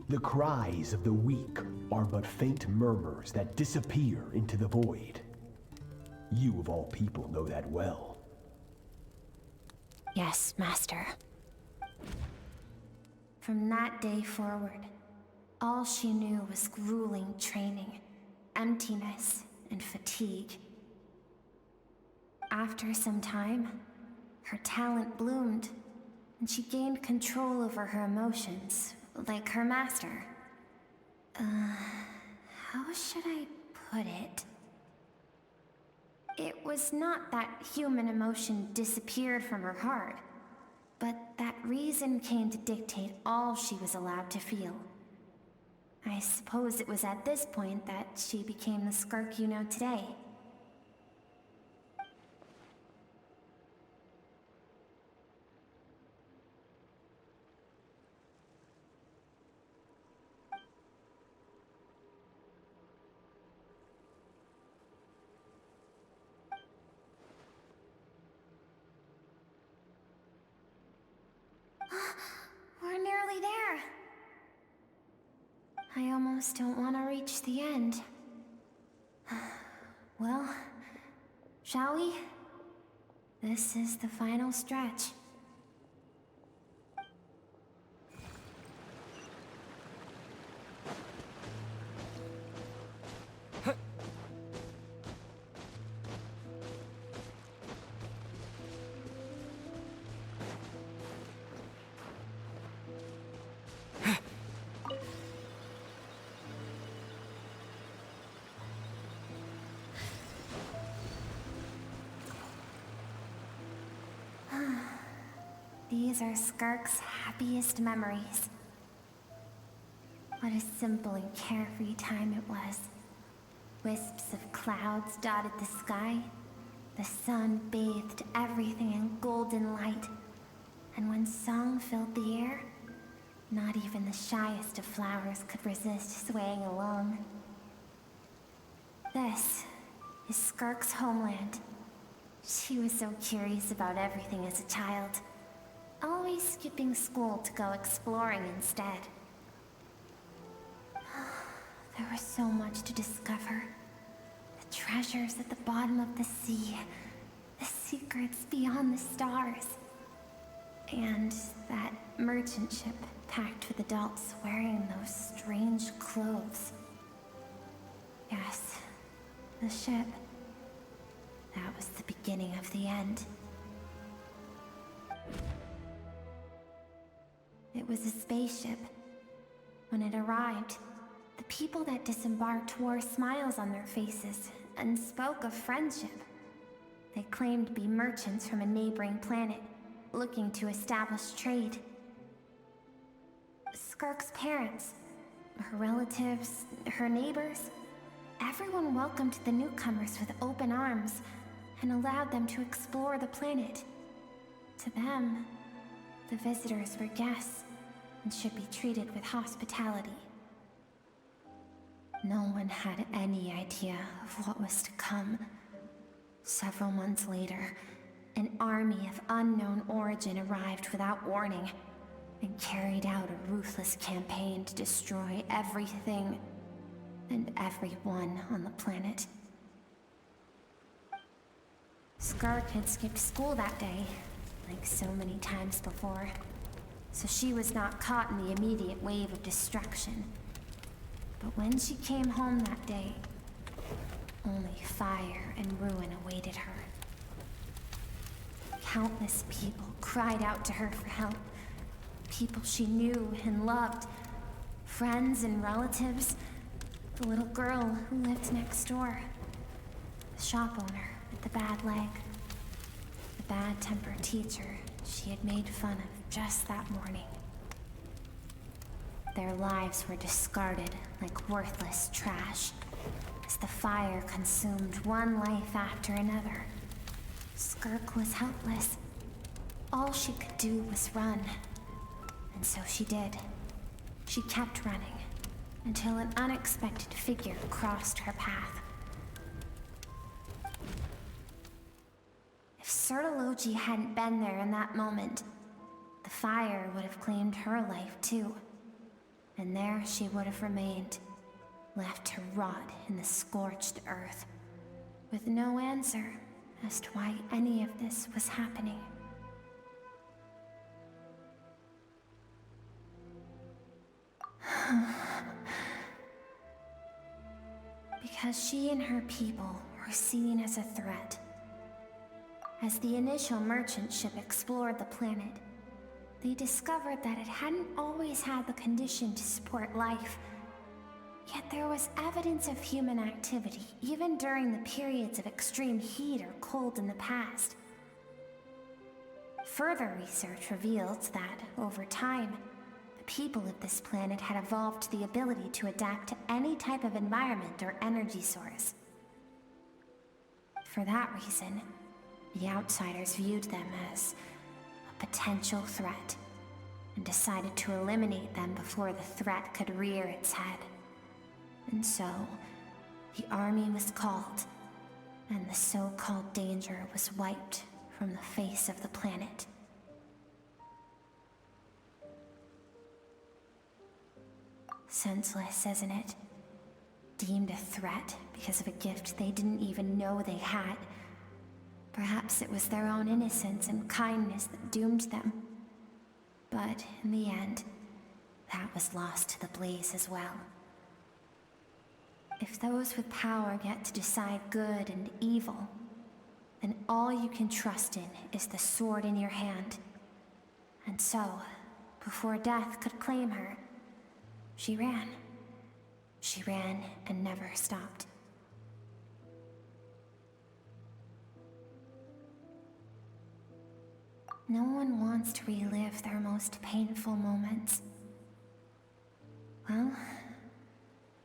the cries of the weak are but faint murmurs that disappear into the void. You of all people know that well. Yes, Master. From that day forward, all she knew was grueling training, emptiness, and fatigue. After some time, her talent bloomed, and she gained control over her emotions, like her master. How should I put it? It was not that human emotion disappeared from her heart, but that reason came to dictate all she was allowed to feel. I suppose it was at this point that she became the skirk you know today. We're nearly there. I almost don't want to reach the end. Well, shall we? This is the final stretch. These are Skirk's happiest memories. What a simple and carefree time it was. Wisps of clouds dotted the sky. The sun bathed everything in golden light. And when song filled the air, not even the shyest of flowers could resist swaying along. This is Skirk's homeland. She was so curious about everything as a child. Always skipping school to go exploring instead. There was so much to discover. The treasures at the bottom of the sea. The secrets beyond the stars. And that merchant ship packed with adults wearing those strange clothes. Yes, the ship. That was the beginning of the end. It was a spaceship. When it arrived, the people that disembarked wore smiles on their faces and spoke of friendship. They claimed to be merchants from a neighboring planet, looking to establish trade. Skirk's parents, her relatives, her neighbors, everyone welcomed the newcomers with open arms and allowed them to explore the planet. To them, the visitors were guests and should be treated with hospitality. No one had any idea of what was to come. Several months later, an army of unknown origin arrived without warning and carried out a ruthless campaign to destroy everything and everyone on the planet. Skirk had skipped school that day, like so many times before, so she was not caught in the immediate wave of destruction. But when she came home that day, only fire and ruin awaited her. Countless people cried out to her for help. People she knew and loved. Friends and relatives. The little girl who lived next door. The shop owner with the bad leg. The bad-tempered teacher she had made fun of just that morning. Their lives were discarded like worthless trash as the fire consumed one life after another. Skirk was helpless. All she could do was run. And so she did. She kept running, until an unexpected figure crossed her path. If Sertology hadn't been there in that moment, the fire would have claimed her life too. And there she would have remained, left to rot in the scorched earth, with no answer as to why any of this was happening. Because she and her people were seen as a threat. As the initial merchant ship explored the planet, they discovered that it hadn't always had the condition to support life. Yet there was evidence of human activity, even during the periods of extreme heat or cold in the past. Further research revealed that, over time, the people of this planet had evolved the ability to adapt to any type of environment or energy source. For that reason, the outsiders viewed them as a potential threat, and decided to eliminate them before the threat could rear its head. And so, the army was called, and the so-called danger was wiped from the face of the planet. Senseless, isn't it? Deemed a threat because of a gift they didn't even know they had. Perhaps it was their own innocence and kindness that doomed them. But in the end, that was lost to the blaze as well. If those with power get to decide good and evil, then all you can trust in is the sword in your hand. And so, before death could claim her, she ran. She ran and never stopped. No one wants to relive their most painful moments. Well,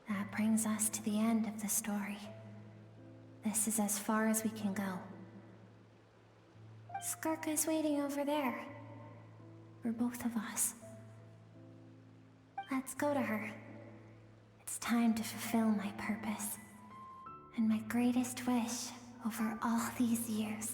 that brings us to the end of the story. This is as far as we can go. Skirk is waiting over there. For both of us. Let's go to her. It's time to fulfill my purpose. And my greatest wish over all these years.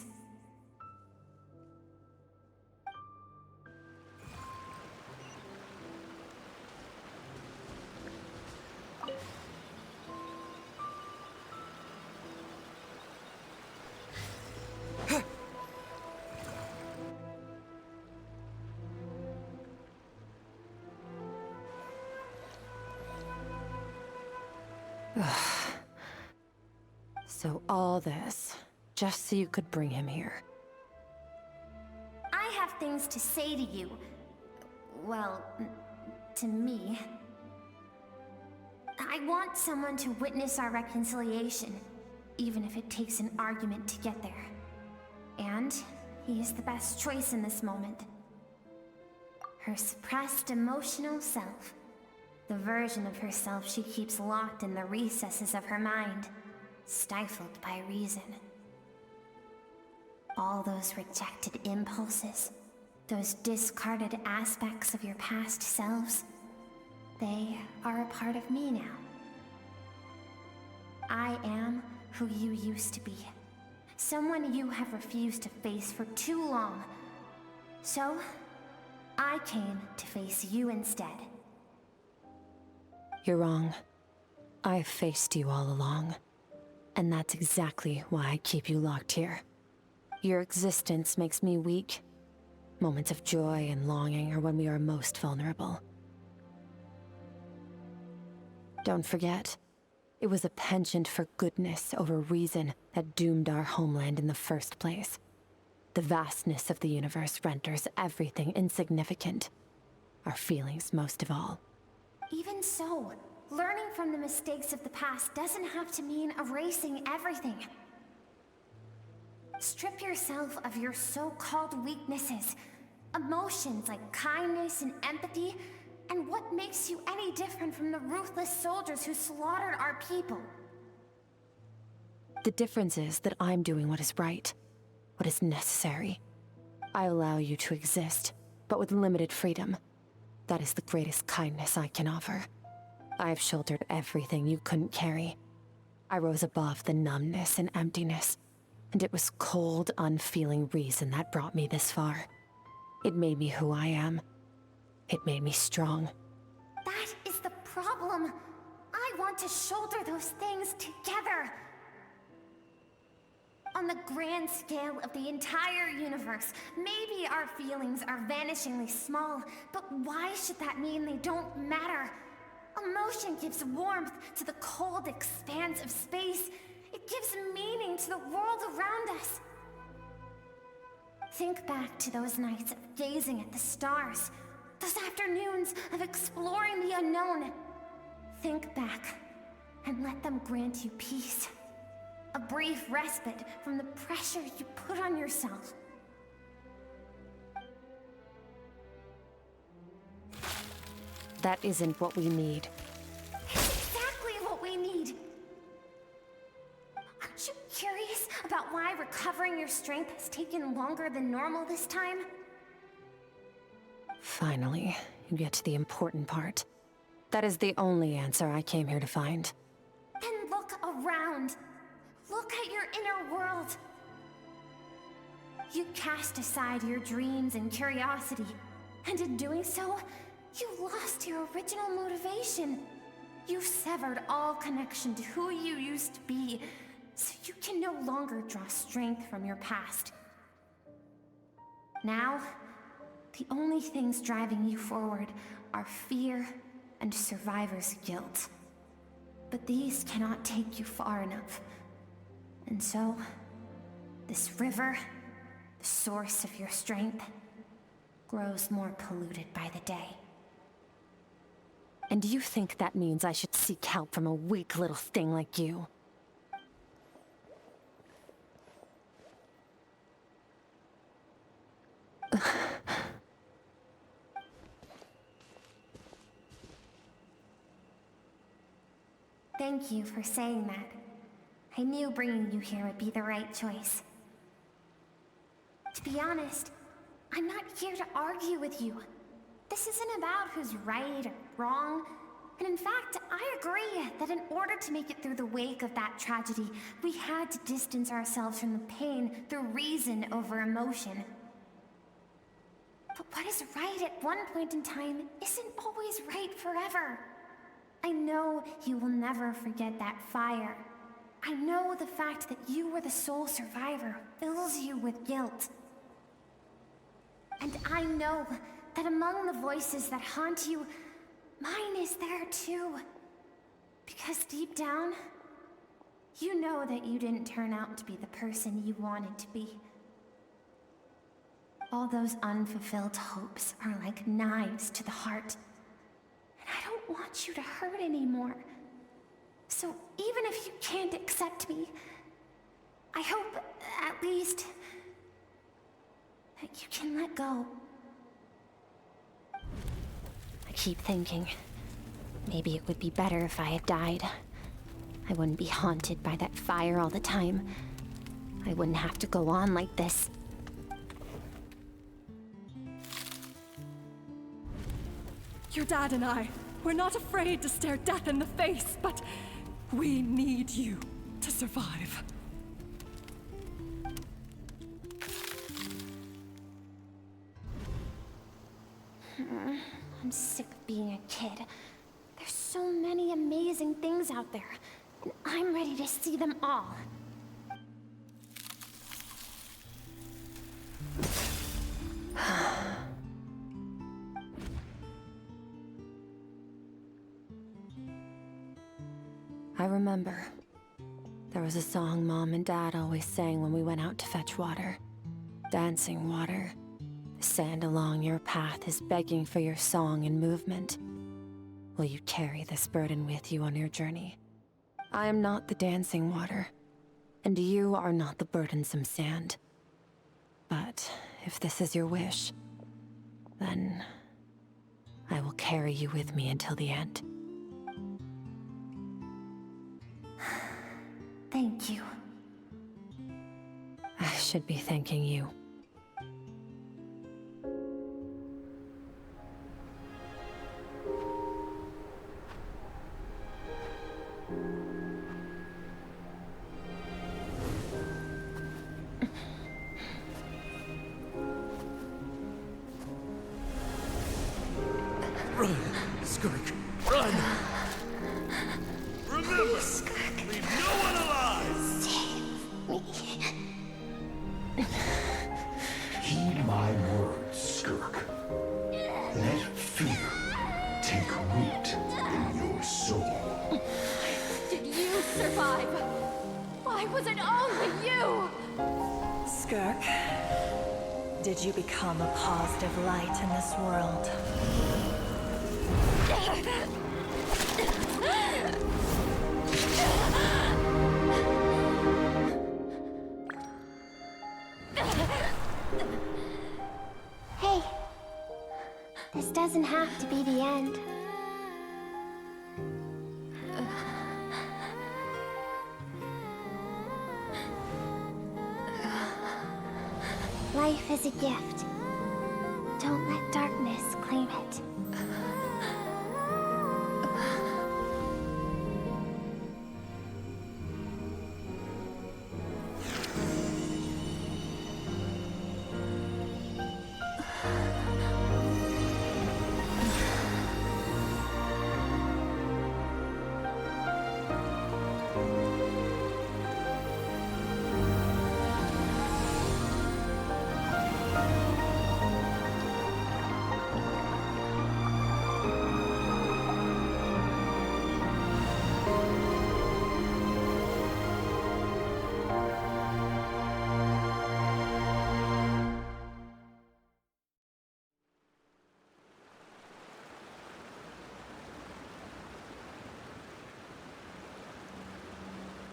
So all this, just so you could bring him here. I have things to say to you. Well, to me. I want someone to witness our reconciliation, even if it takes an argument to get there. And he is the best choice in this moment. Her suppressed emotional self. The version of herself she keeps locked in the recesses of her mind, stifled by reason. All those rejected impulses, those discarded aspects of your past selves, they are a part of me now. I am who you used to be. Someone you have refused to face for too long. So, I came to face you instead. You're wrong. I've faced you all along. And that's exactly why I keep you locked here. Your existence makes me weak. Moments of joy and longing are when we are most vulnerable. Don't forget, it was a penchant for goodness over reason that doomed our homeland in the first place. The vastness of the universe renders everything insignificant. Our feelings most of all. Even so, learning from the mistakes of the past doesn't have to mean erasing everything. Strip yourself of your so-called weaknesses, emotions like kindness and empathy, and what makes you any different from the ruthless soldiers who slaughtered our people? The difference is that I'm doing what is right, what is necessary. I allow you to exist, but with limited freedom. That is the greatest kindness I can offer. I've shouldered everything you couldn't carry. I rose above the numbness and emptiness, and it was cold, unfeeling reason that brought me this far. It made me who I am. It made me strong. That is the problem. I want to shoulder those things together. On the grand scale of the entire universe, maybe our feelings are vanishingly small, but why should that mean they don't matter? Emotion gives warmth to the cold expanse of space. It gives meaning to the world around us. Think back to those nights of gazing at the stars, those afternoons of exploring the unknown. Think back and let them grant you peace. A brief respite from the pressure you put on yourself. That isn't what we need. It's exactly what we need. Aren't you curious about why recovering your strength has taken longer than normal this time? Finally, you get to the important part. That is the only answer I came here to find. Then look around. Look at your inner world. You cast aside your dreams and curiosity, and in doing so, you lost your original motivation. You severed all connection to who you used to be, so you can no longer draw strength from your past. Now, the only things driving you forward are fear and survivor's guilt. But these cannot take you far enough. And so, this river, the source of your strength, grows more polluted by the day. And do you think that means I should seek help from a weak little thing like you? Thank you for saying that. I knew bringing you here would be the right choice. To be honest, I'm not here to argue with you. This isn't about who's right or wrong. And in fact, I agree that in order to make it through the wake of that tragedy, we had to distance ourselves from the pain through reason over emotion. But what is right at one point in time isn't always right forever. I know you will never forget that fire. I know the fact that you were the sole survivor fills you with guilt. And I know that among the voices that haunt you, mine is there too. Because deep down, you know that you didn't turn out to be the person you wanted to be. All those unfulfilled hopes are like knives to the heart. And I don't want you to hurt anymore. So even if you can't accept me, I hope, at least, that you can let go. I keep thinking, maybe it would be better if I had died. I wouldn't be haunted by that fire all the time. I wouldn't have to go on like this. Your dad and I, we're not afraid to stare death in the face, but we need you to survive. I'm sick of being a kid. There's so many amazing things out there, and I'm ready to see them all. I remember. There was a song Mom and Dad always sang when we went out to fetch water. Dancing water. The sand along your path is begging for your song and movement. Will you carry this burden with you on your journey? I am not the dancing water, and you are not the burdensome sand. But if this is your wish, then I will carry you with me until the end. Thank you. should be thanking you. Run, Skirk, run! Remember, leave no one alive! Heed my words, Skirk. Let fear take root in your soul. Did you survive? Why was it only you? Skirk, did you become a positive light in this world? Hey, this doesn't have to be the end. Life is a gift. Don't let darkness claim it.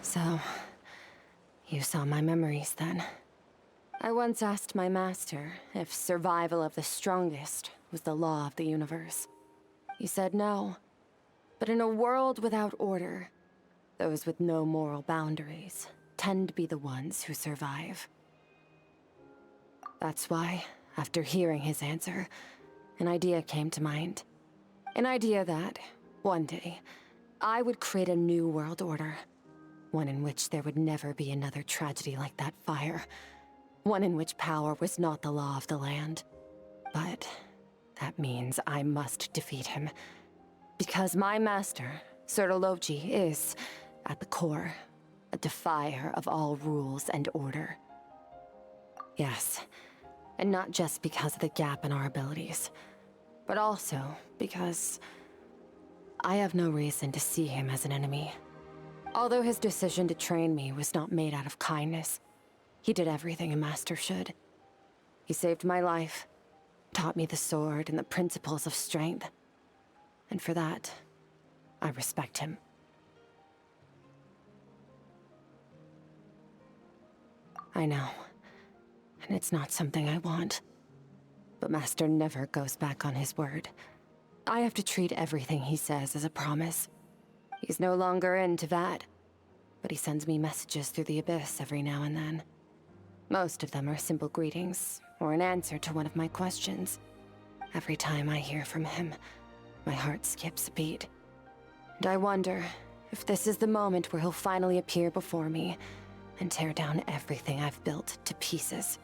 So, you saw my memories then. I once asked my master if survival of the strongest was the law of the universe. He said no. But in a world without order, those with no moral boundaries tend to be the ones who survive. That's why, after hearing his answer, an idea came to mind. An idea that, one day, I would create a new world order. One in which there would never be another tragedy like that fire. One in which power was not the law of the land. But that means I must defeat him. Because my master, Sertologi, is, at the core, a defier of all rules and order. Yes, and not just because of the gap in our abilities, but also because I have no reason to see him as an enemy. Although his decision to train me was not made out of kindness, he did everything a master should. He saved my life, taught me the sword and the principles of strength. And for that, I respect him. I know, and it's not something I want. But Master never goes back on his word. I have to treat everything he says as a promise. He's no longer into that, but he sends me messages through the abyss every now and then. Most of them are simple greetings, or an answer to one of my questions. Every time I hear from him, my heart skips a beat. And I wonder if this is the moment where he'll finally appear before me and tear down everything I've built to pieces.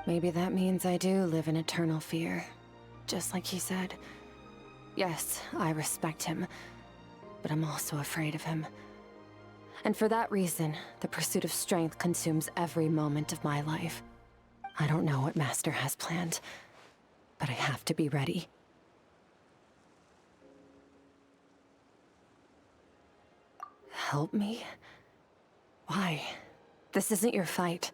Maybe that means I do live in eternal fear, just like he said. Yes, I respect him, but I'm also afraid of him. And for that reason, the pursuit of strength consumes every moment of my life. I don't know what Master has planned, but I have to be ready. Help me? Why? This isn't your fight.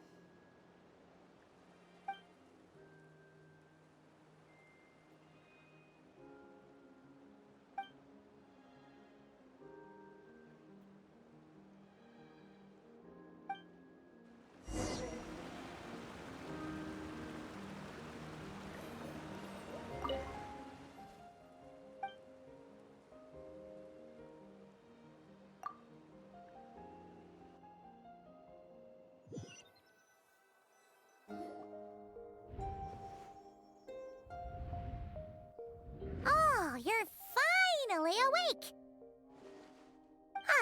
awake!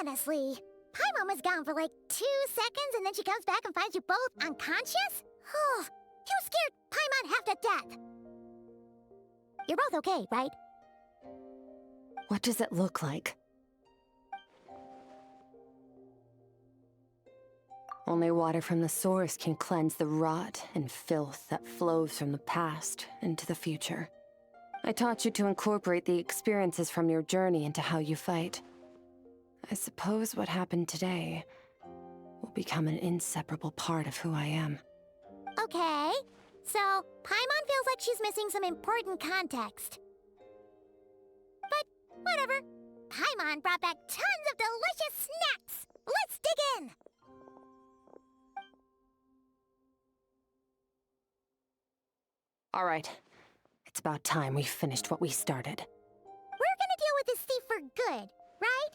Honestly, Paimon was gone for like 2 seconds and then she comes back and finds you both unconscious? Oh, you scared Paimon half to death! You're both okay, right? What does it look like? Only water from the source can cleanse the rot and filth that flows from the past into the future. I taught you to incorporate the experiences from your journey into how you fight. I suppose what happened today will become an inseparable part of who I am. Okay, so Paimon feels like she's missing some important context. But whatever. Paimon brought back tons of delicious snacks! Let's dig in! All right. It's about time we finished what we started. We're gonna deal with this thief for good, right?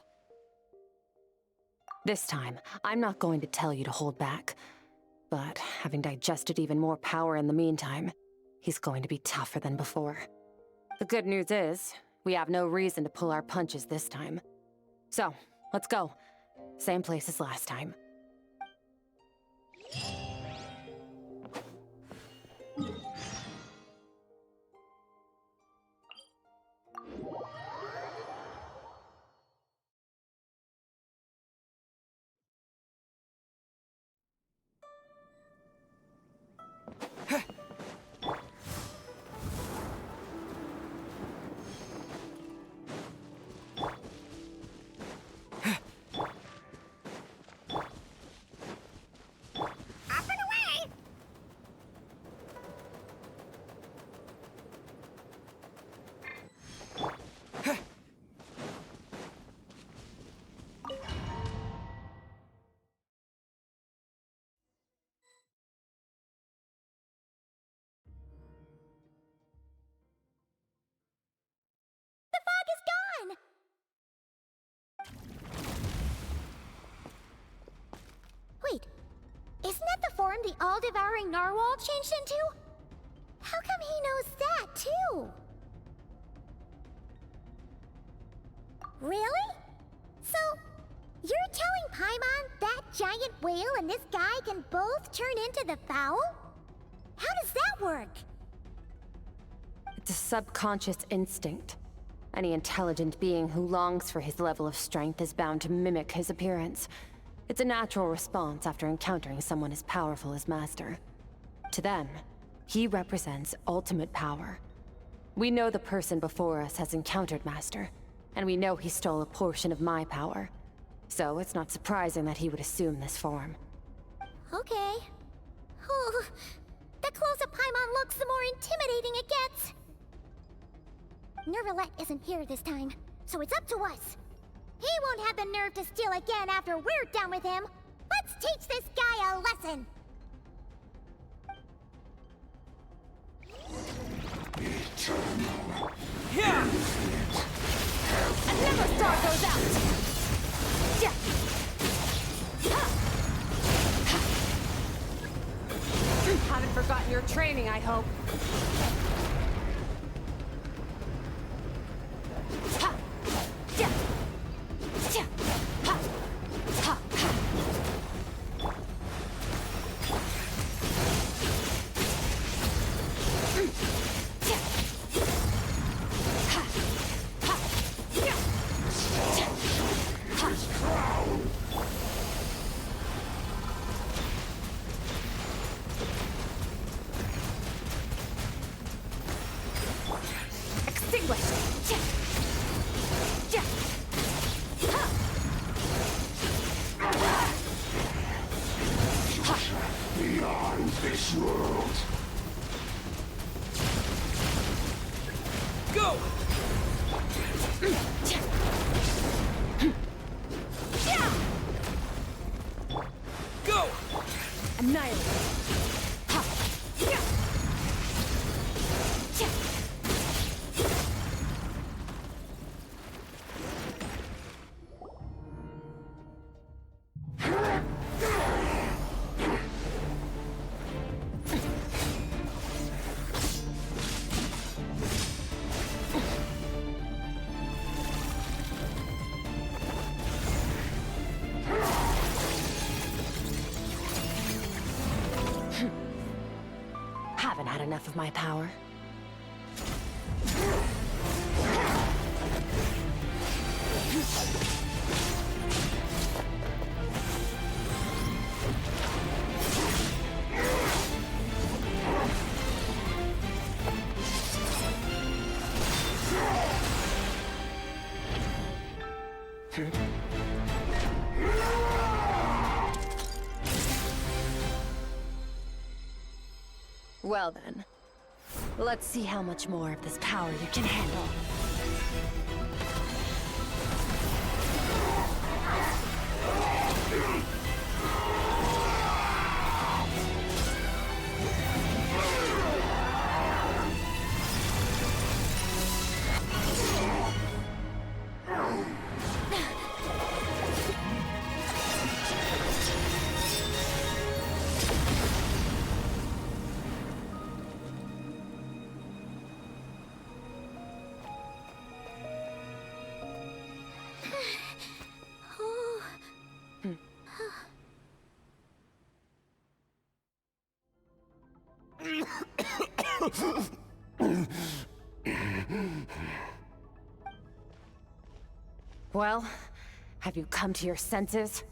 This time, I'm not going to tell you to hold back. But having digested even more power in the meantime, he's going to be tougher than before. The good news is, we have no reason to pull our punches this time. So, let's go. Same place as last time. Wait, isn't that the form the all-devouring narwhal changed into? How come he knows that, too? Really? So, you're telling Paimon that giant whale and this guy can both turn into the fowl? How does that work? It's a subconscious instinct. Any intelligent being who longs for his level of strength is bound to mimic his appearance. It's a natural response after encountering someone as powerful as Master. To them, he represents ultimate power. We know the person before us has encountered Master, and we know he stole a portion of my power. So it's not surprising that he would assume this form. Okay. Oh, the closer Paimon looks, the more intimidating it gets. Nervalette isn't here this time, so it's up to us. He won't have the nerve to steal again after we're done with him. Let's teach this guy a lesson. Yeah! And never star goes out! Yeah. Haven't forgotten your training, I hope. Ha! Yeah. Yeah. Ha! Ha! Ha! Beyond this world. Go! Go! Annihilate! Ha! Yeah! Yeah! enough of my power. Well then, let's see how much more of this power you can handle. Well, have you come to your senses?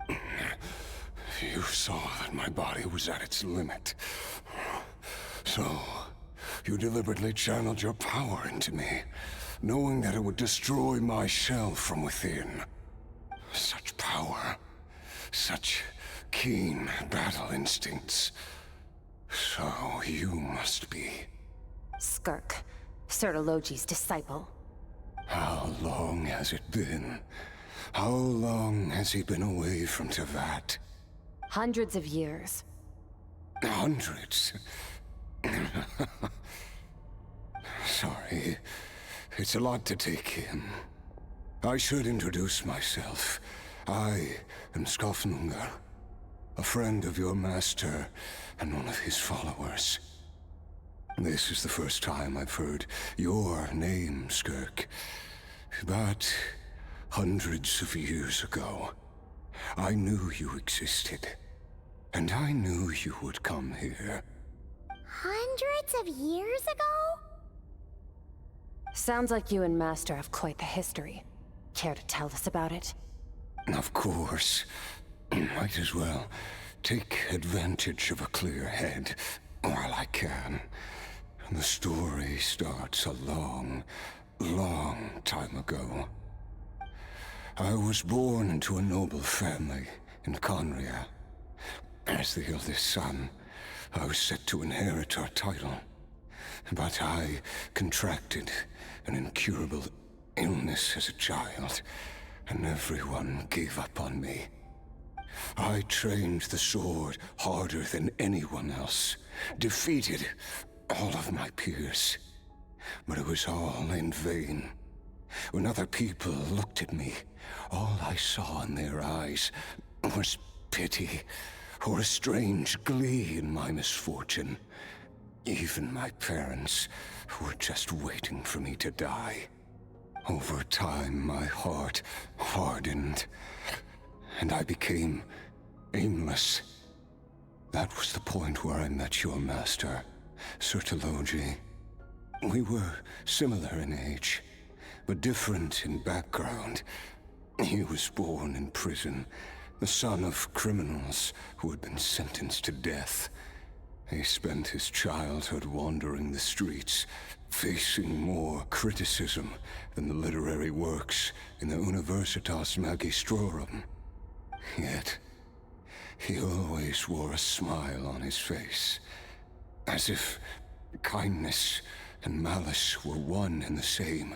You saw that my body was at its limit. So, you deliberately channeled your power into me, knowing that it would destroy my shell from within. Such power, such keen battle instincts. So you must be... Skirk, Sertologi's disciple. How long has it been? How long has he been away from Tevat? Hundreds of years. Hundreds? Sorry, it's a lot to take in. I should introduce myself. I am Skofnungar, a friend of your master and one of his followers. This is the first time I've heard your name, Skirk. But hundreds of years ago, I knew you existed. And I knew you would come here. Hundreds of years ago? Sounds like you and Master have quite the history. Care to tell us about it? Of course. Might as well take advantage of a clear head while I can. The story starts a long, long time ago. I was born into a noble family in Conria. As the eldest son, I was set to inherit our title. But I contracted an incurable illness as a child, and everyone gave up on me. I trained the sword harder than anyone else, defeated all of my peers. But it was all in vain. When other people looked at me, all I saw in their eyes was pity, or a strange glee in my misfortune. Even my parents were just waiting for me to die. Over time, my heart hardened, and I became aimless. That was the point where I met your master, Sertologi. We were similar in age, but different in background. He was born in prison, the son of criminals who had been sentenced to death. He spent his childhood wandering the streets, facing more criticism than the literary works in the Universitas Magistrorum. Yet, he always wore a smile on his face, as if kindness and malice were one and the same,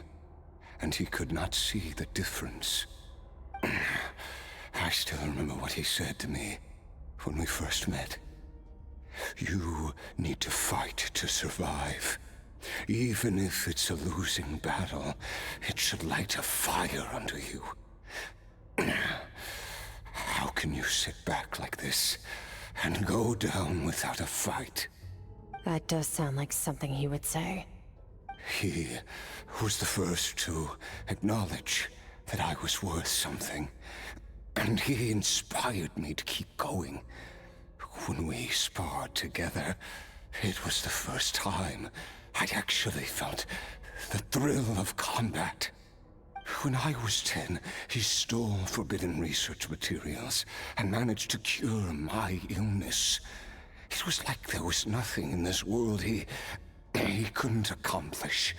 and he could not see the difference. I still remember what he said to me when we first met. You need to fight to survive. Even if it's a losing battle, it should light a fire under you. How can you sit back like this and go down without a fight? That does sound like something he would say. He was the first to acknowledge that I was worth something, and he inspired me to keep going. When we sparred together, It was the first time I'd actually felt the thrill of combat. When I was 10, he stole forbidden research materials and managed to cure my illness. It was like there was nothing in this world he couldn't accomplish.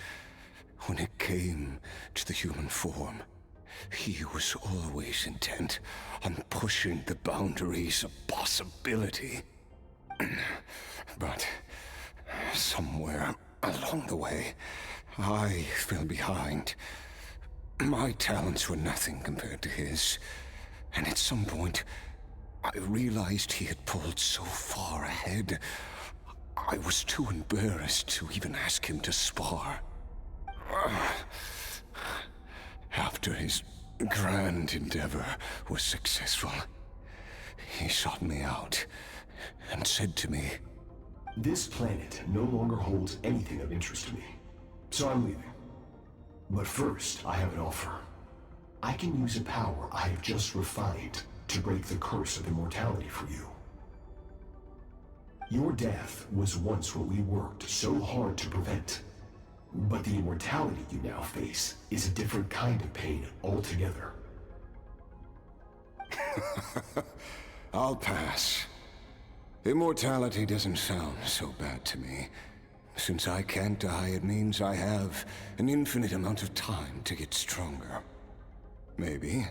When it came to the human form, he was always intent on pushing the boundaries of possibility. But somewhere along the way, I fell behind. My talents were nothing compared to his, and at some point, I realized he had pulled so far ahead, I was too embarrassed to even ask him to spar. After his grand endeavor was successful, he sought me out and said to me, "This planet no longer holds anything of interest to me, so I'm leaving. But first, I have an offer. I can use a power I have just refined to break the curse of immortality for you. Your death was once what we worked so hard to prevent. But the immortality you now face is a different kind of pain altogether." I'll pass. Immortality doesn't sound so bad to me. Since I can't die, it means I have an infinite amount of time to get stronger. Maybe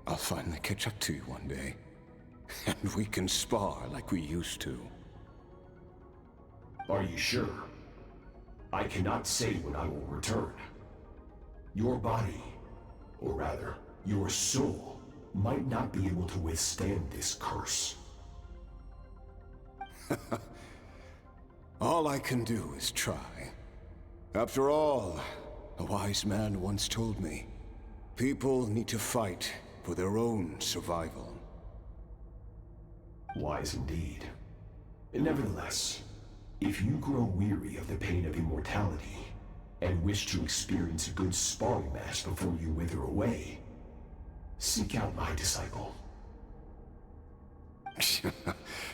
I'll finally catch up to you one day, and we can spar like we used to. Are you sure? I cannot say when I will return. Your body, or rather, your soul, might not be able to withstand this curse. All I can do is try. After all, a wise man once told me, people need to fight for their own survival. Wise indeed. Nevertheless, if you grow weary of the pain of immortality, and wish to experience a good sparring match before you wither away, seek out my disciple.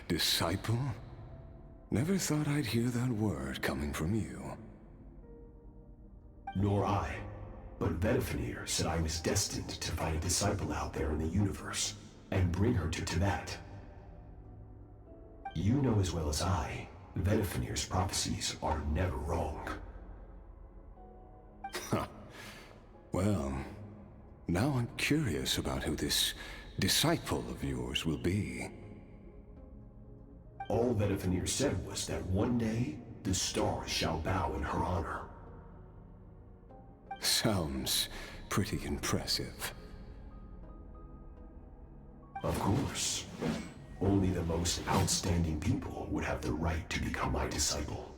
Disciple? Never thought I'd hear that word coming from you. Nor I. But Vedifenir said I was destined to find a disciple out there in the universe, and bring her to Tibet. You know as well as I, Vedifenir's prophecies are never wrong. Well, now I'm curious about who this disciple of yours will be. All Vedifenir said was that one day, the stars shall bow in her honor. Sounds pretty impressive. Of course. Only the most outstanding people would have the right to become my disciple.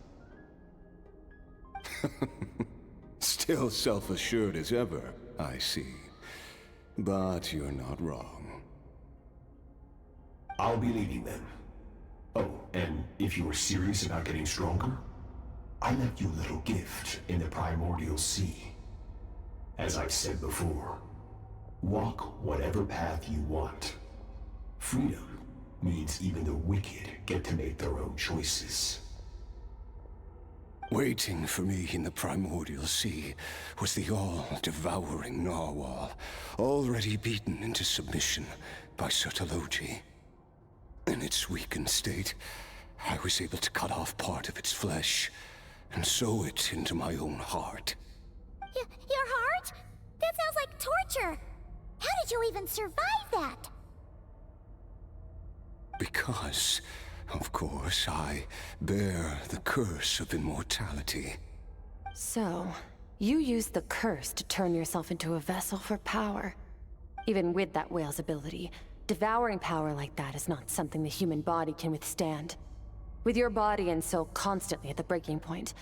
Still self-assured as ever, I see. But you're not wrong. I'll be leaving then. Oh, and if you are serious about getting stronger, I left you a little gift in the primordial sea. As I've said before, walk whatever path you want. Freedom means even the wicked get to make their own choices. Waiting for me in the primordial sea was the all-devouring narwhal, already beaten into submission by Sertologi. In its weakened state, I was able to cut off part of its flesh and sew it into my own heart. Your heart? That sounds like torture! How did you even survive that? Because, of course, I bear the curse of immortality. So, you used the curse to turn yourself into a vessel for power. Even with that whale's ability, devouring power like that is not something the human body can withstand. With your body and soul constantly at the breaking point,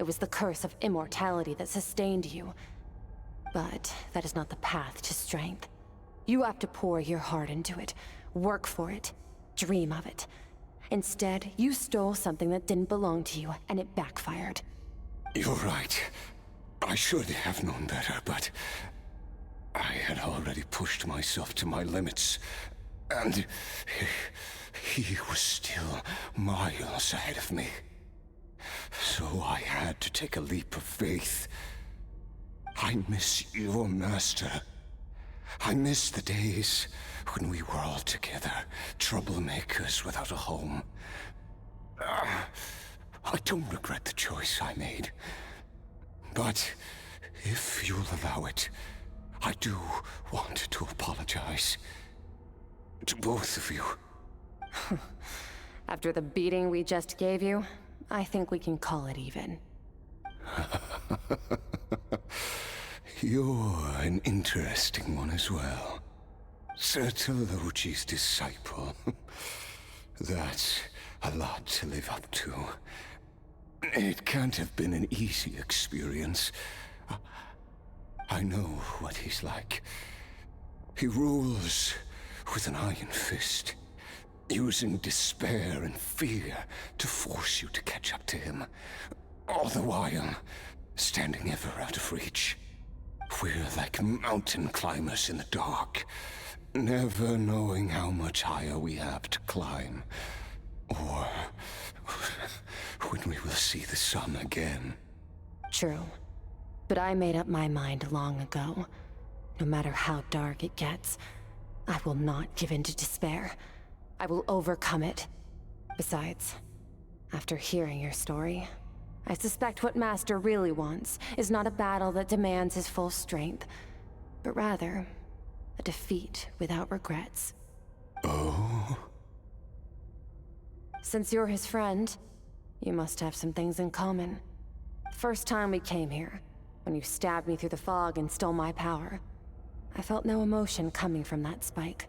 it was the curse of immortality that sustained you. But that is not the path to strength. You have to pour your heart into it, work for it, dream of it. Instead, you stole something that didn't belong to you, and it backfired. You're right. I should have known better, but I had already pushed myself to my limits, and he was still miles ahead of me. So I had to take a leap of faith. I miss your master. I miss the days when we were all together, troublemakers without a home. I don't regret the choice I made. But if you'll allow it, I do want to apologize. To both of you. After the beating we just gave you, I think we can call it even. You're an interesting one as well. Sertologi's disciple. That's a lot to live up to. It can't have been an easy experience. I know what he's like. He rules with an iron fist, using despair and fear to force you to catch up to him, all the while standing ever out of reach. We're like mountain climbers in the dark, never knowing how much higher we have to climb, or when we will see the sun again. True. But I made up my mind long ago. No matter how dark it gets, I will not give in to despair. I will overcome it. Besides, after hearing your story, I suspect what Master really wants is not a battle that demands his full strength, but rather a defeat without regrets. Oh? Since you're his friend, you must have some things in common. The first time we came here, when you stabbed me through the fog and stole my power, I felt no emotion coming from that spike.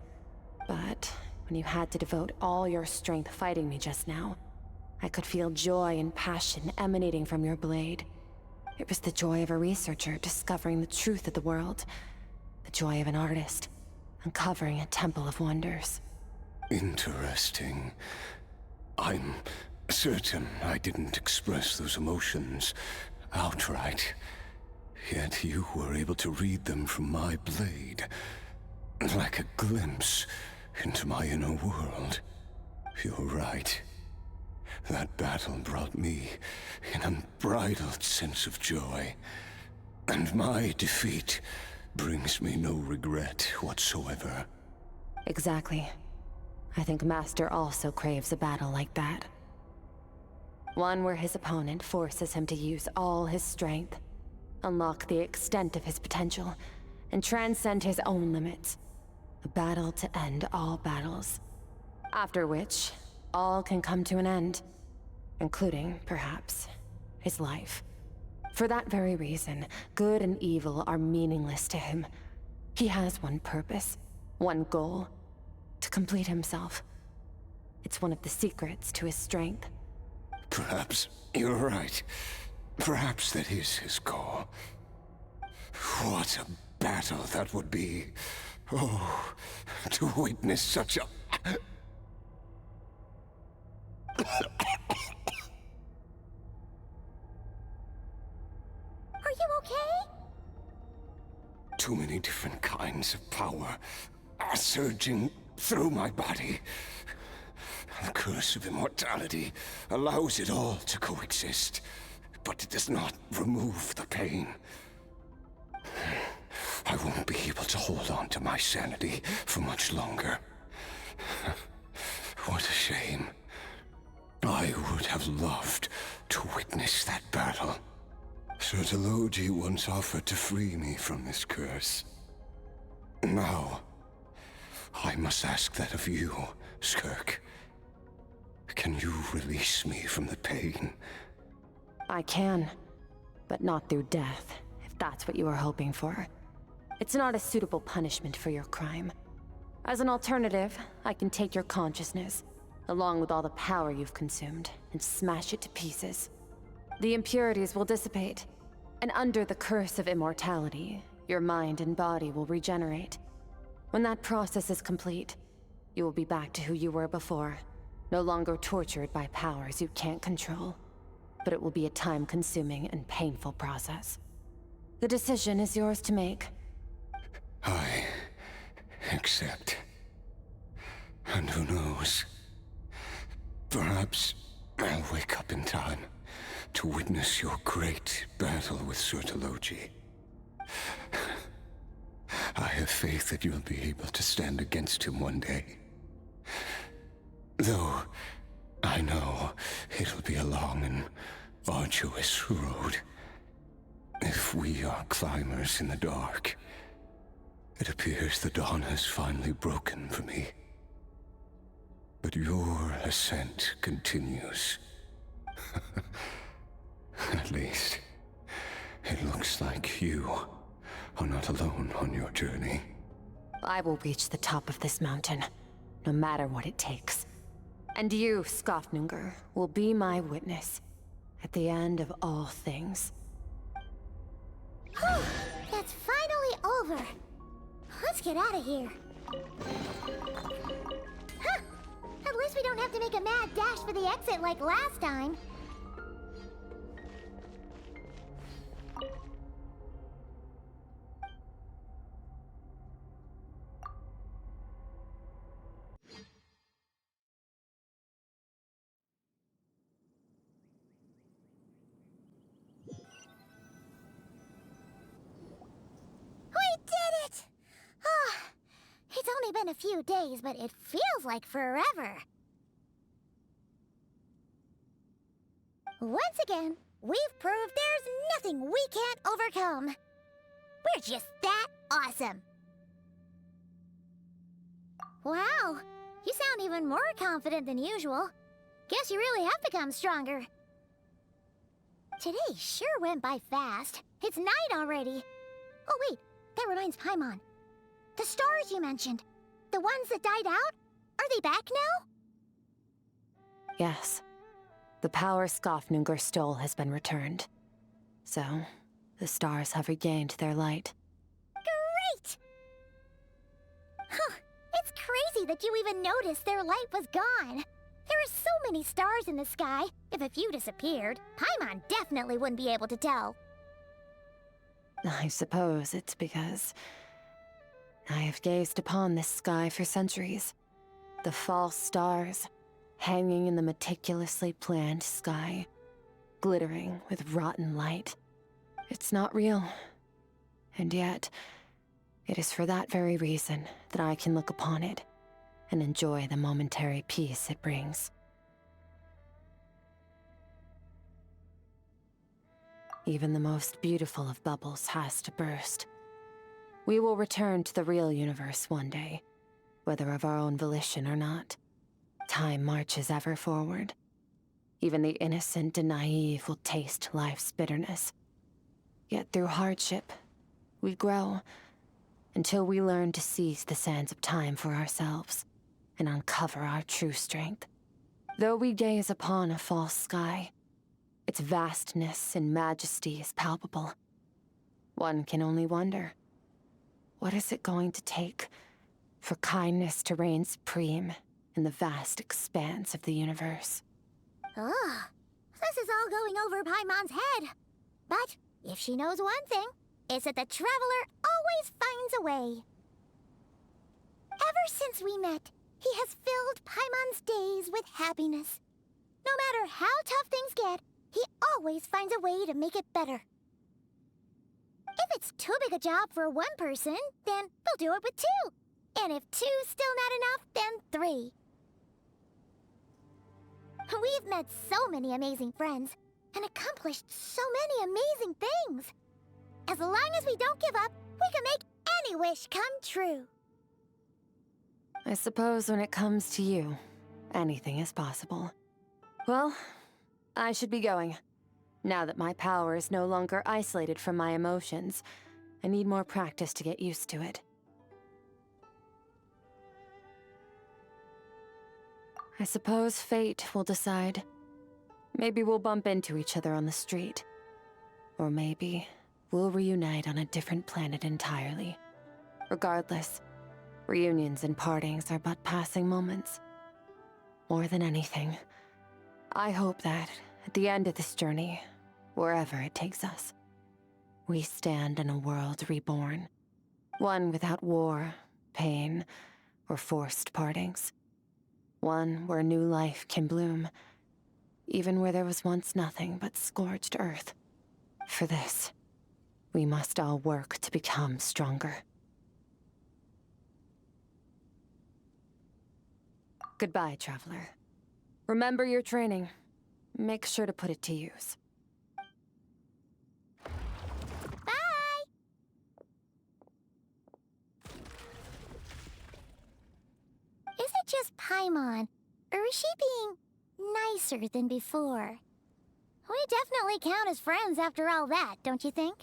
But when you had to devote all your strength fighting me just now, I could feel joy and passion emanating from your blade. It was the joy of a researcher discovering the truth of the world. The joy of an artist uncovering a temple of wonders. Interesting. I'm certain I didn't express those emotions outright. Yet you were able to read them from my blade, like a glimpse into my inner world. You're right. That battle brought me an unbridled sense of joy, and my defeat brings me no regret whatsoever. Exactly. I think Master also craves a battle like that. One where his opponent forces him to use all his strength, unlock the extent of his potential, and transcend his own limits. A battle to end all battles. After which, all can come to an end, including, perhaps, his life. For that very reason, good and evil are meaningless to him. He has one purpose, one goal: to complete himself. It's one of the secrets to his strength. Perhaps you're right. Perhaps that is his goal. What a battle that would be. Oh, to witness such a... Are you okay? Too many different kinds of power are surging through my body. The curse of immortality allows it all to coexist, but it does not remove the pain. I won't be able to hold on to my sanity for much longer. What a shame. I would have loved to witness that battle. Sertologi once offered to free me from this curse. Now, I must ask that of you, Skirk. Can you release me from the pain? I can, but not through death, if that's what you were hoping for. It's not a suitable punishment for your crime. As an alternative, I can take your consciousness, along with all the power you've consumed, and smash it to pieces. The impurities will dissipate, and under the curse of immortality, your mind and body will regenerate. When that process is complete, you will be back to who you were before, no longer tortured by powers you can't control. But it will be a time-consuming and painful process. The decision is yours to make. I accept. And who knows? Perhaps I'll wake up in time to witness your great battle with Surtologi. I have faith that you'll be able to stand against him one day. Though I know it'll be a long and arduous road. If we are climbers in the dark, it appears the dawn has finally broken for me. But your ascent continues. At least, it looks like you are not alone on your journey. I will reach the top of this mountain, no matter what it takes. And you, Skofnunger, will be my witness at the end of all things. Whew, that's finally over. Let's get out of here. Huh! At least we don't have to make a mad dash for the exit like last time. We did it! Ah, it's only been a few days, but it feels like forever. Once again, we've proved there's nothing we can't overcome. We're just that awesome. Wow, you sound even more confident than usual. Guess you really have become stronger. Today sure went by fast. It's night already. Oh wait, that reminds Paimon. The stars you mentioned, the ones that died out, are they back now? Yes. The power Skofnunger stole has been returned. So, the stars have regained their light. Great! Huh, it's crazy that you even noticed their light was gone. There are so many stars in the sky. If a few disappeared, Paimon definitely wouldn't be able to tell. I suppose it's because I have gazed upon this sky for centuries. The false stars, hanging in the meticulously planned sky, glittering with rotten light. It's not real. And yet, it is for that very reason that I can look upon it and enjoy the momentary peace it brings. Even the most beautiful of bubbles has to burst. We will return to the real universe one day, whether of our own volition or not. Time marches ever forward. Even the innocent and naive will taste life's bitterness. Yet through hardship, we grow, until we learn to seize the sands of time for ourselves and uncover our true strength. Though we gaze upon a false sky, its vastness and majesty is palpable. One can only wonder, what is it going to take for kindness to reign supreme in the vast expanse of the universe? Ugh, this is all going over Paimon's head. But if she knows one thing, it's that the Traveler always finds a way. Ever since we met, he has filled Paimon's days with happiness. No matter how tough things get, he always finds a way to make it better. If it's too big a job for one person, then we'll do it with two. And if two's still not enough, then three. We've met so many amazing friends, and accomplished so many amazing things. As long as we don't give up, we can make any wish come true. I suppose when it comes to you, anything is possible. Well, I should be going. Now that my power is no longer isolated from my emotions, I need more practice to get used to it. I suppose fate will decide. Maybe we'll bump into each other on the street. Or maybe we'll reunite on a different planet entirely. Regardless, reunions and partings are but passing moments. More than anything, I hope that, at the end of this journey, wherever it takes us, we stand in a world reborn. One without war, pain, or forced partings. One where new life can bloom, even where there was once nothing but scorched earth. For this, we must all work to become stronger. Goodbye, traveler. Remember your training. Make sure to put it to use. Bye! Is it just Paimon, or is she being nicer than before? We definitely count as friends after all that, don't you think?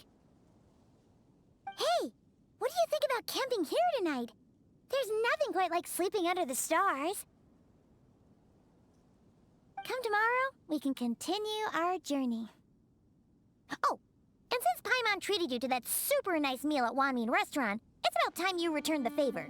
Hey, what do you think about camping here tonight? There's nothing quite like sleeping under the stars. Come tomorrow, we can continue our journey. Oh, and since Paimon treated you to that super nice meal at Wanmin Restaurant, it's about time you returned the favor.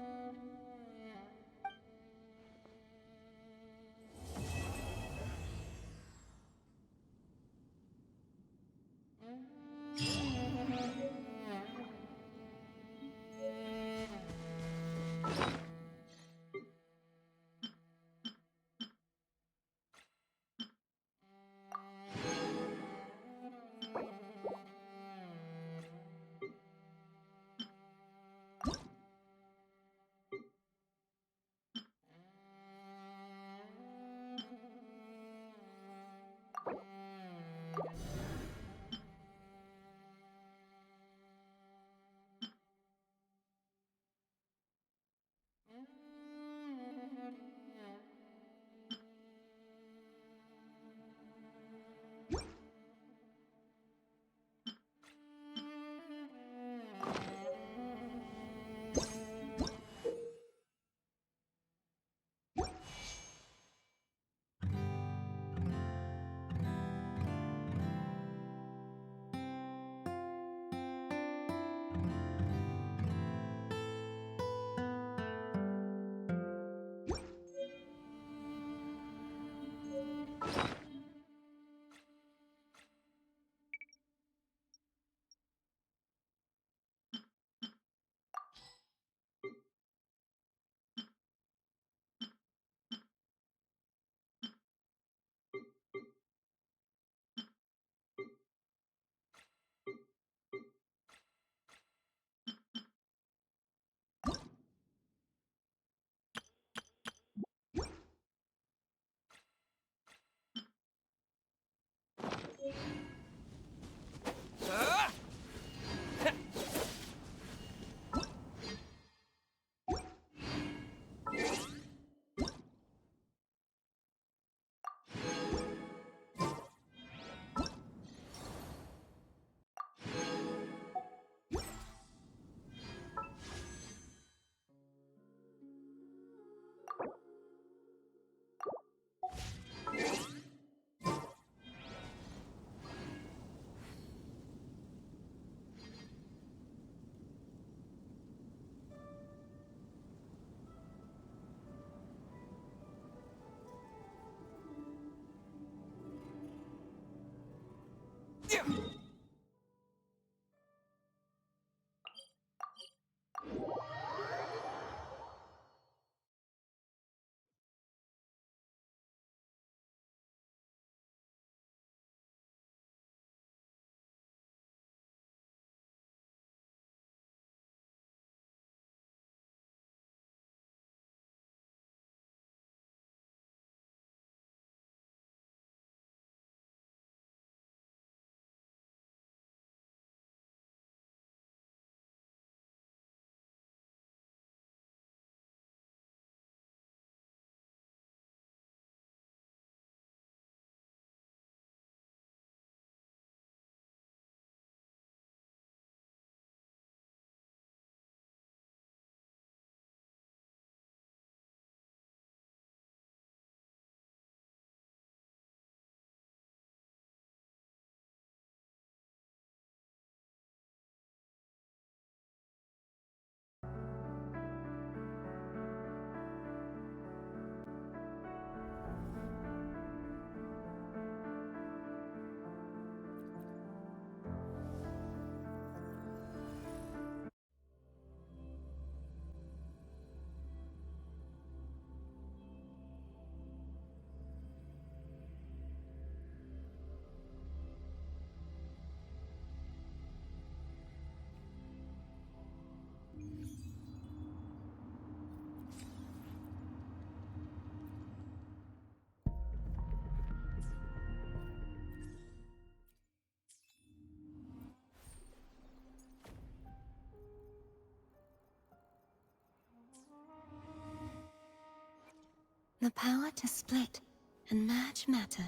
The power to split and merge matter.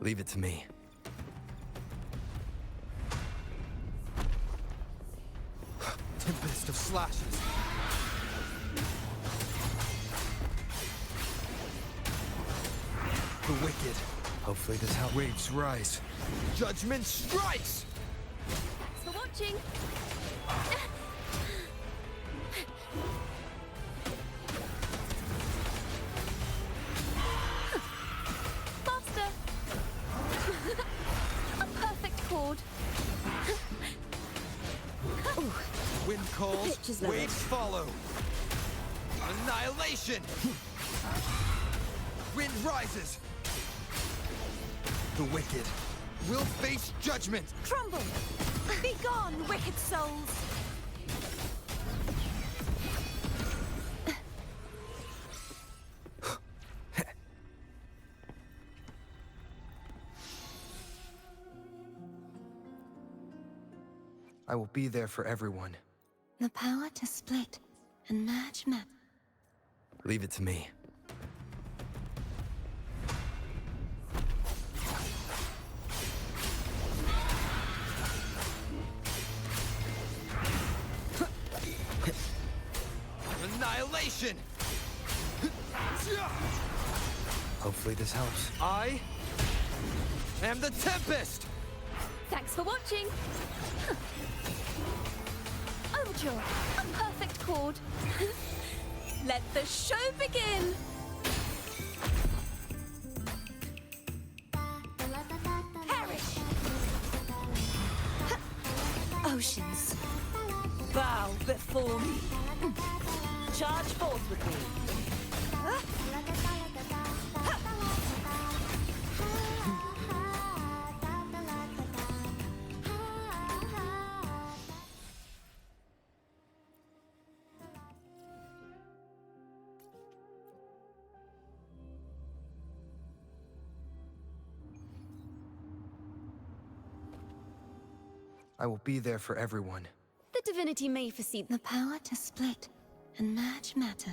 Leave it to me. Tempest of slashes. The wicked. Hopefully this helps. Waves rise. Judgment strikes! Thanks for watching. Faster. A perfect chord. Wind calls, waves follow. Annihilation! Wind rises. The wicked will face judgment. Crumble! Be gone, wicked souls! I will be there for everyone. The power to split and merge matter. Leave it to me. Annihilation! Hopefully this helps. I am the Tempest! Thanks for watching. Overture. A perfect chord. Let the show begin. Perish! Oceans, bow before me. Charge forth with me. I will be there for everyone. The divinity may foresee the power to split and merge matter.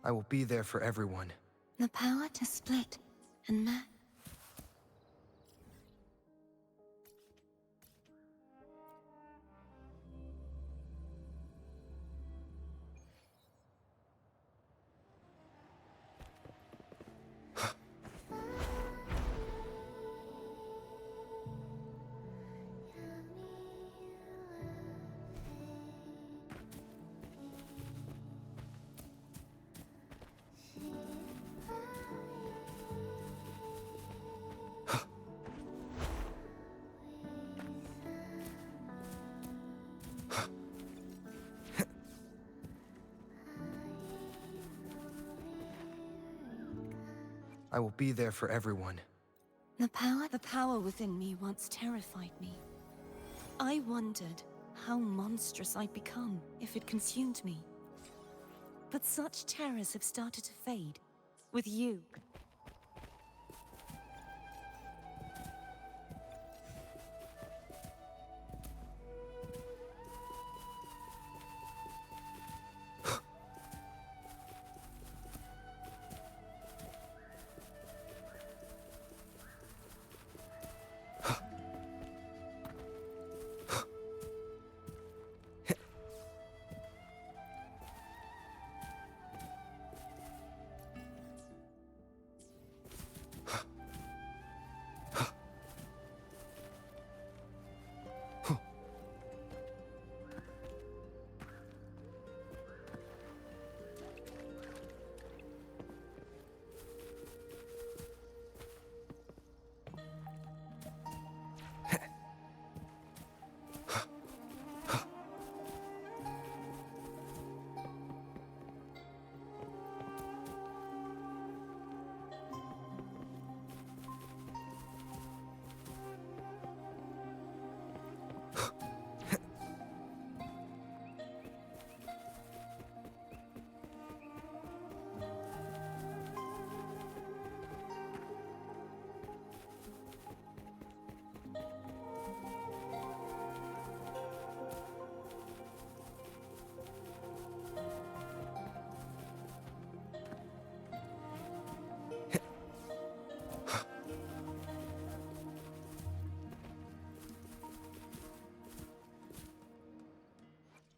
I will be there for everyone. The power to split and merge. I will be there for everyone. The power within me once terrified me. I wondered how monstrous I'd become if it consumed me. But such terrors have started to fade with you.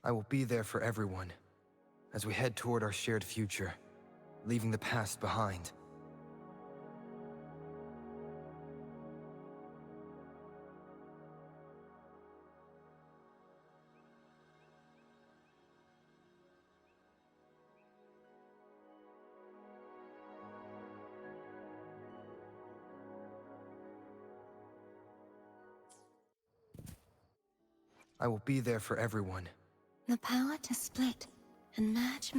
I will be there for everyone as we head toward our shared future, leaving the past behind. I will be there for everyone. The power to split and merge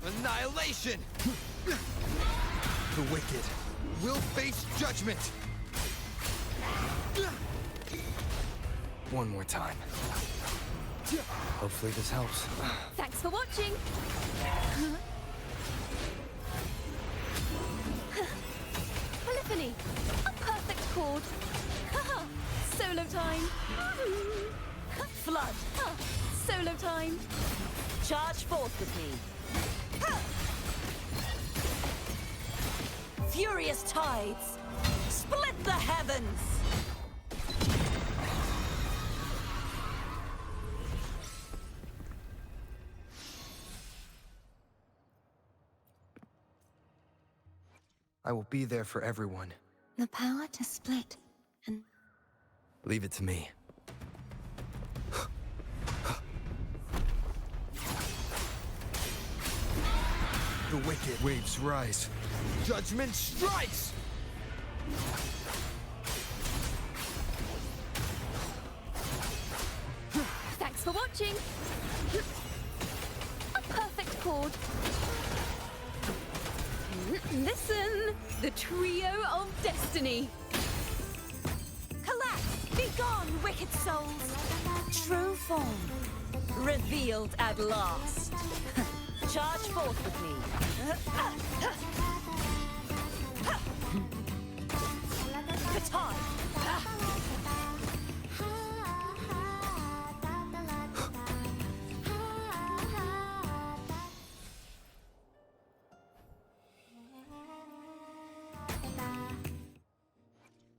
Annihilation! The wicked will face judgment! One more time. Hopefully this helps. Thanks for watching! Polyphony! A perfect chord! Solo time! Flood! Solo time! Charge forth with me. Furious tides! Split the heavens! I will be there for everyone. The power to split and... Leave it to me. The wicked waves rise. Judgment strikes! Thanks for watching! A perfect chord! Listen! The trio of destiny! Collapse! Be gone, wicked souls! True form, revealed at last. Charge forth with me. Baton!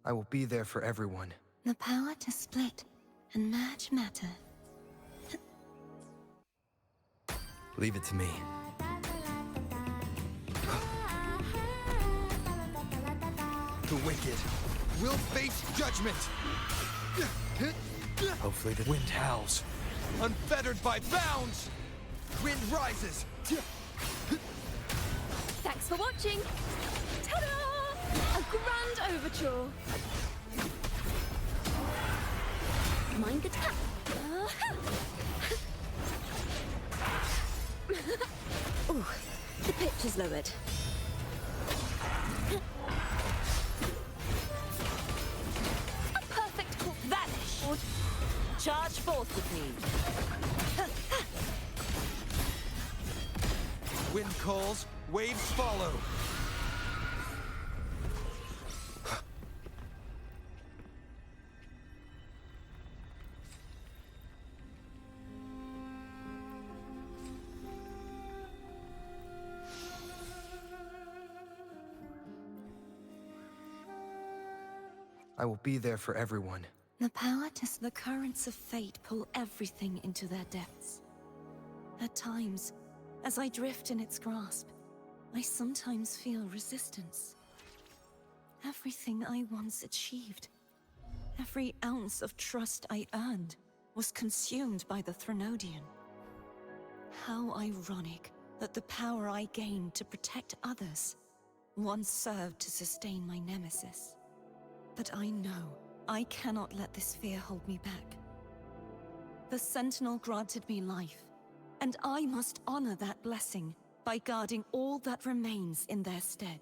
I will be there for everyone. The power to split and merge matter. Leave it to me. The wicked will face judgment! Hopefully the wind howls. Unfettered by bounds! Wind rises! Thanks for watching! Ta-da! A grand overture! Mind the tap! Ooh, the pitch is lowered. A perfect chord! Vanish! Charge forth with me. Wind calls, waves follow. I will be there for everyone. The power to... The currents of fate pull everything into their depths. At times, as I drift in its grasp, I sometimes feel resistance. Everything I once achieved, every ounce of trust I earned, was consumed by the Threnodian. How ironic that the power I gained to protect others once served to sustain my nemesis. But I know I cannot let this fear hold me back. The Sentinel granted me life, and I must honor that blessing by guarding all that remains in their stead.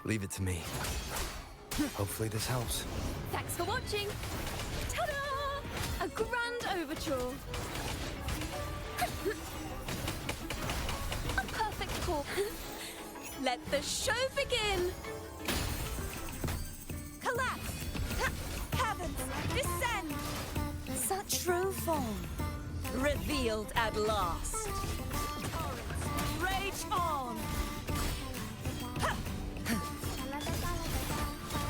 Leave it to me. Hopefully this helps. Thanks for watching. Ta-da! A grand overture. cool. Let the show begin! Collapse! Heavens, descend! Such true form, revealed at last. Rage on!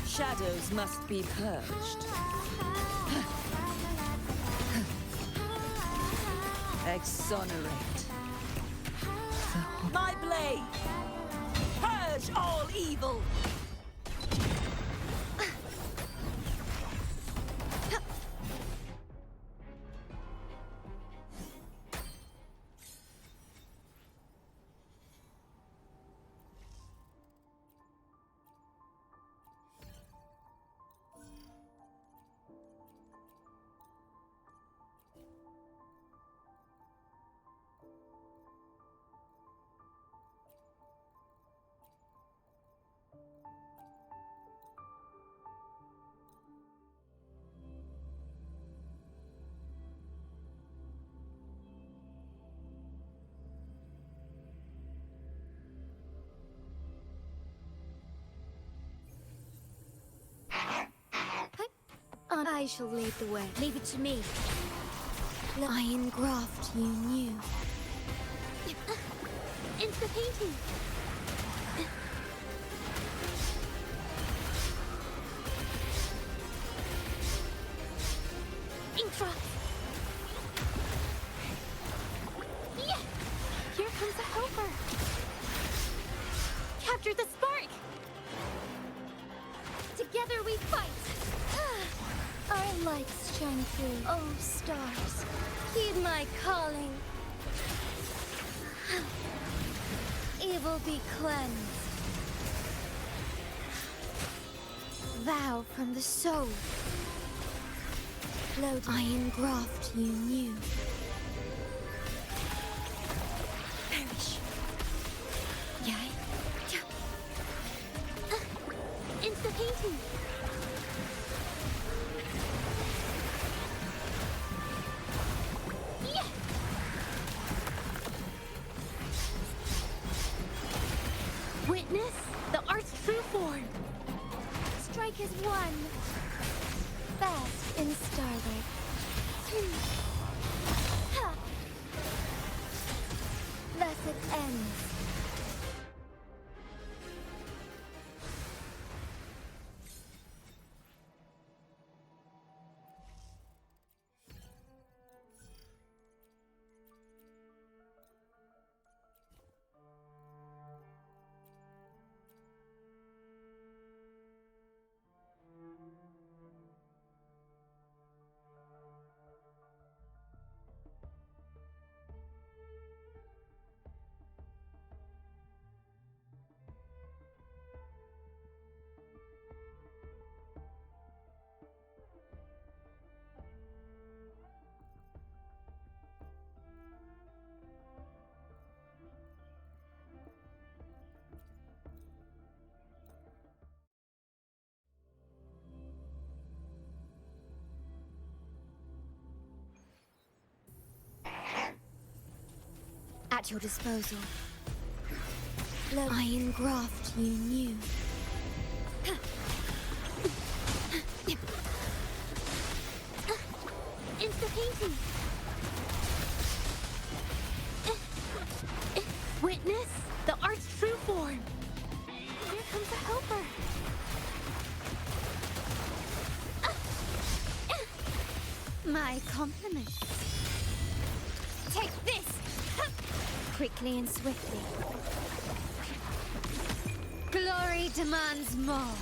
Shadows must be purged. Exonerate. My blade! Purge all evil! I shall lead the way. Leave it to me. The iron graft you knew. Into the painting. Inkdrop. Yeah! Here comes a helper. Capture the spark. Together we fight. Our lights shine through. Oh, stars, heed my calling. Evil be cleansed. Vow from the soul. Load iron graft you knew. Perish. Yay. Into the painting. Witness the art's true form. Strike as one. Fast in starlight. Ha! Thus it ends. At your disposal. Iron graft you knew. Into the painting. Witness the art's true form. Here comes a helper. My compliments. Take this! Quickly and swiftly. Glory demands more.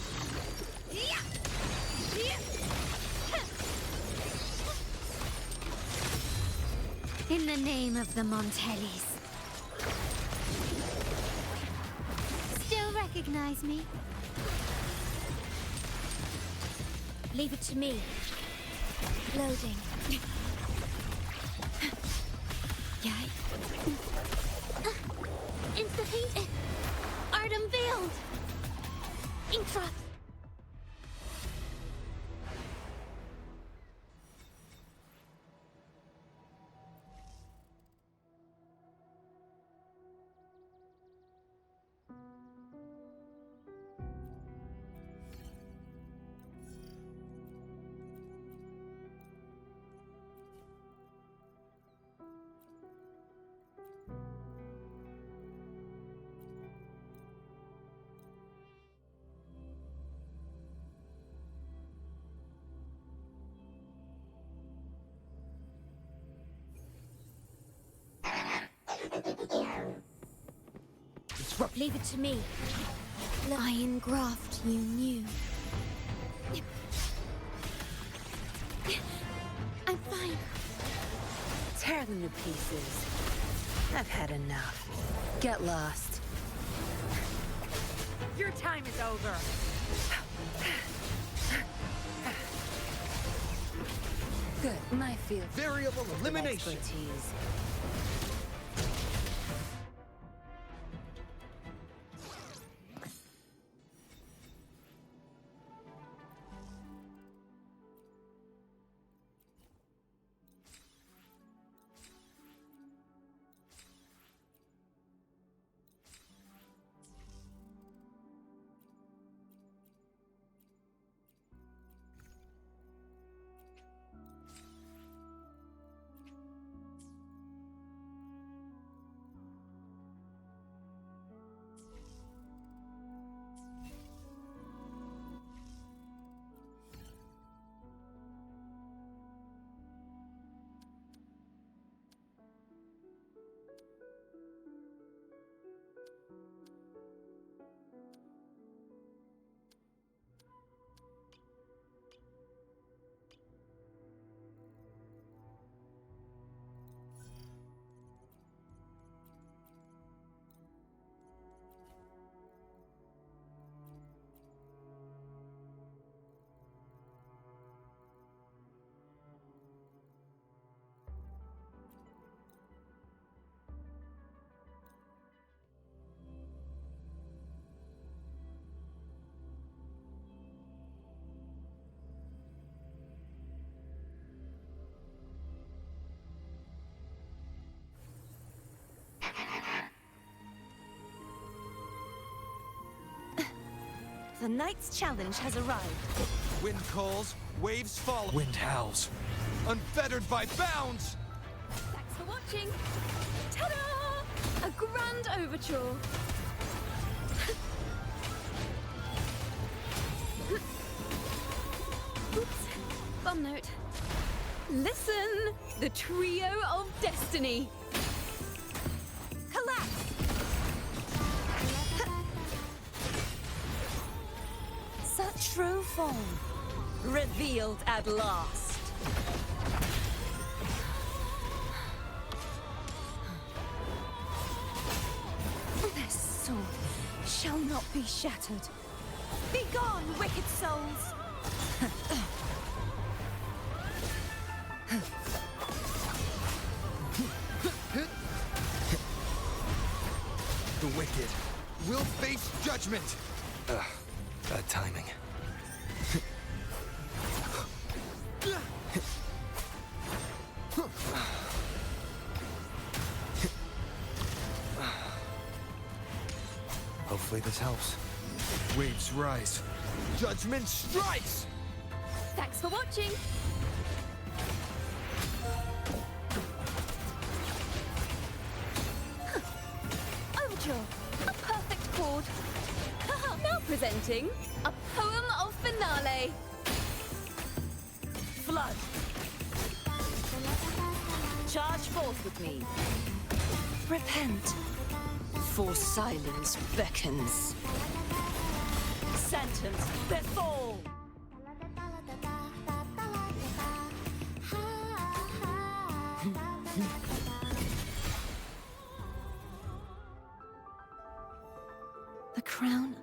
In the name of the Montellis. Still recognize me? Leave it to me. Loading. Yay. Into the paint. Art unveiled. Inkdrop. Leave it to me. The iron graft you knew. I'm fine. Tear them to pieces. I've had enough. Get lost. Your time is over. Good. My field. Variable elimination. Expertise. The Knight's challenge has arrived. Wind calls, waves follow. Wind howls. Unfettered by bounds! Thanks for watching. Ta-da! A grand overture. Oops. Bum note. Listen, the trio of destiny. Collapse. Such true form. Revealed at last. Their sword shall not be shattered. Begone, wicked souls! The wicked will face judgment! Ugh, bad timing. Hopefully this helps. Waves rise. Judgment strikes! Thanks for watching. Overture, a perfect chord. Now presenting a poem of finale. Flood. Charge forth with me. Repent, for silence beckons. Sentence befall. The crown.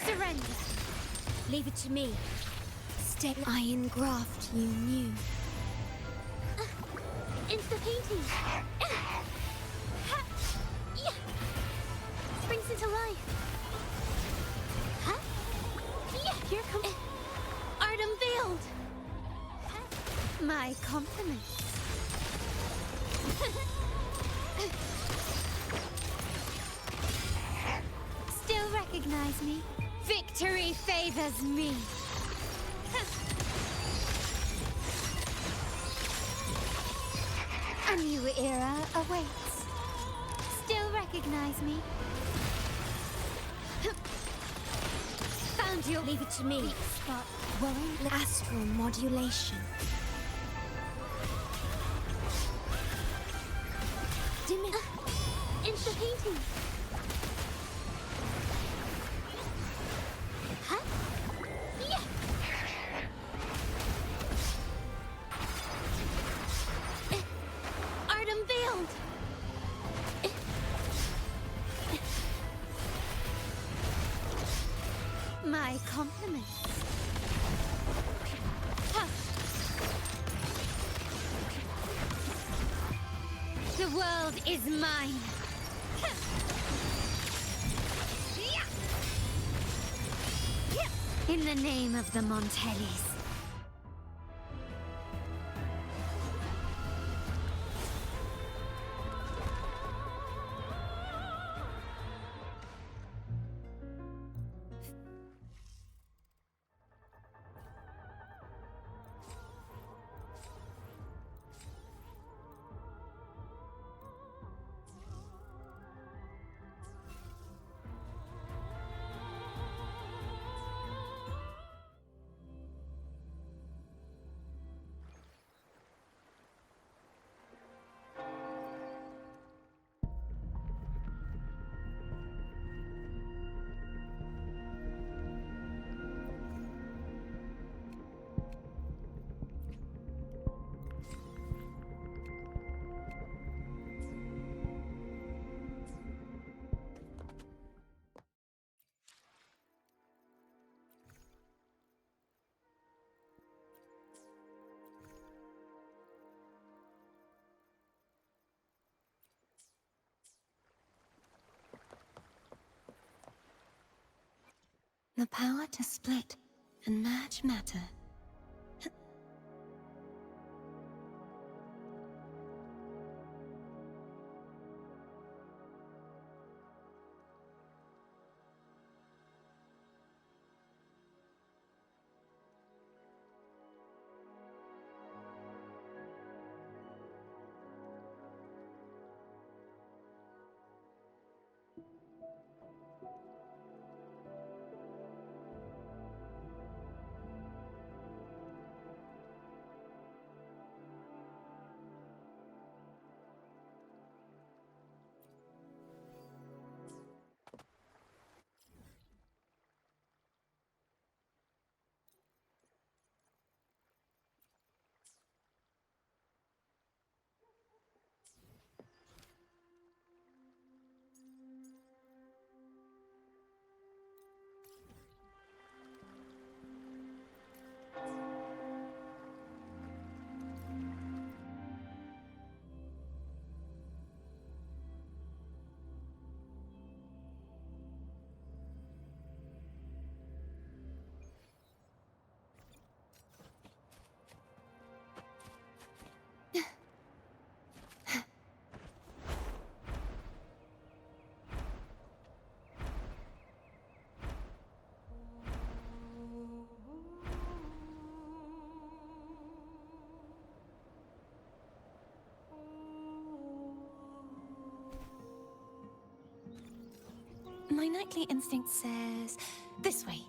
Surrender. Leave it to me. Stay iron graft you knew. It's the painting. comes into life. Huh? Yeah, here comes... Art unveiled! My compliments. Still recognize me? Victory favors me. A new era awaits. Still recognize me? Found you. Leave it to me. Weak spot. Worry. Astral modulation. Dim it. Into the painting. Huh? Yeah. Art unveiled. My compliments. Huh. The world is mine. In the name of the Montellis. The power to split and merge matter. My nightly instinct says this way.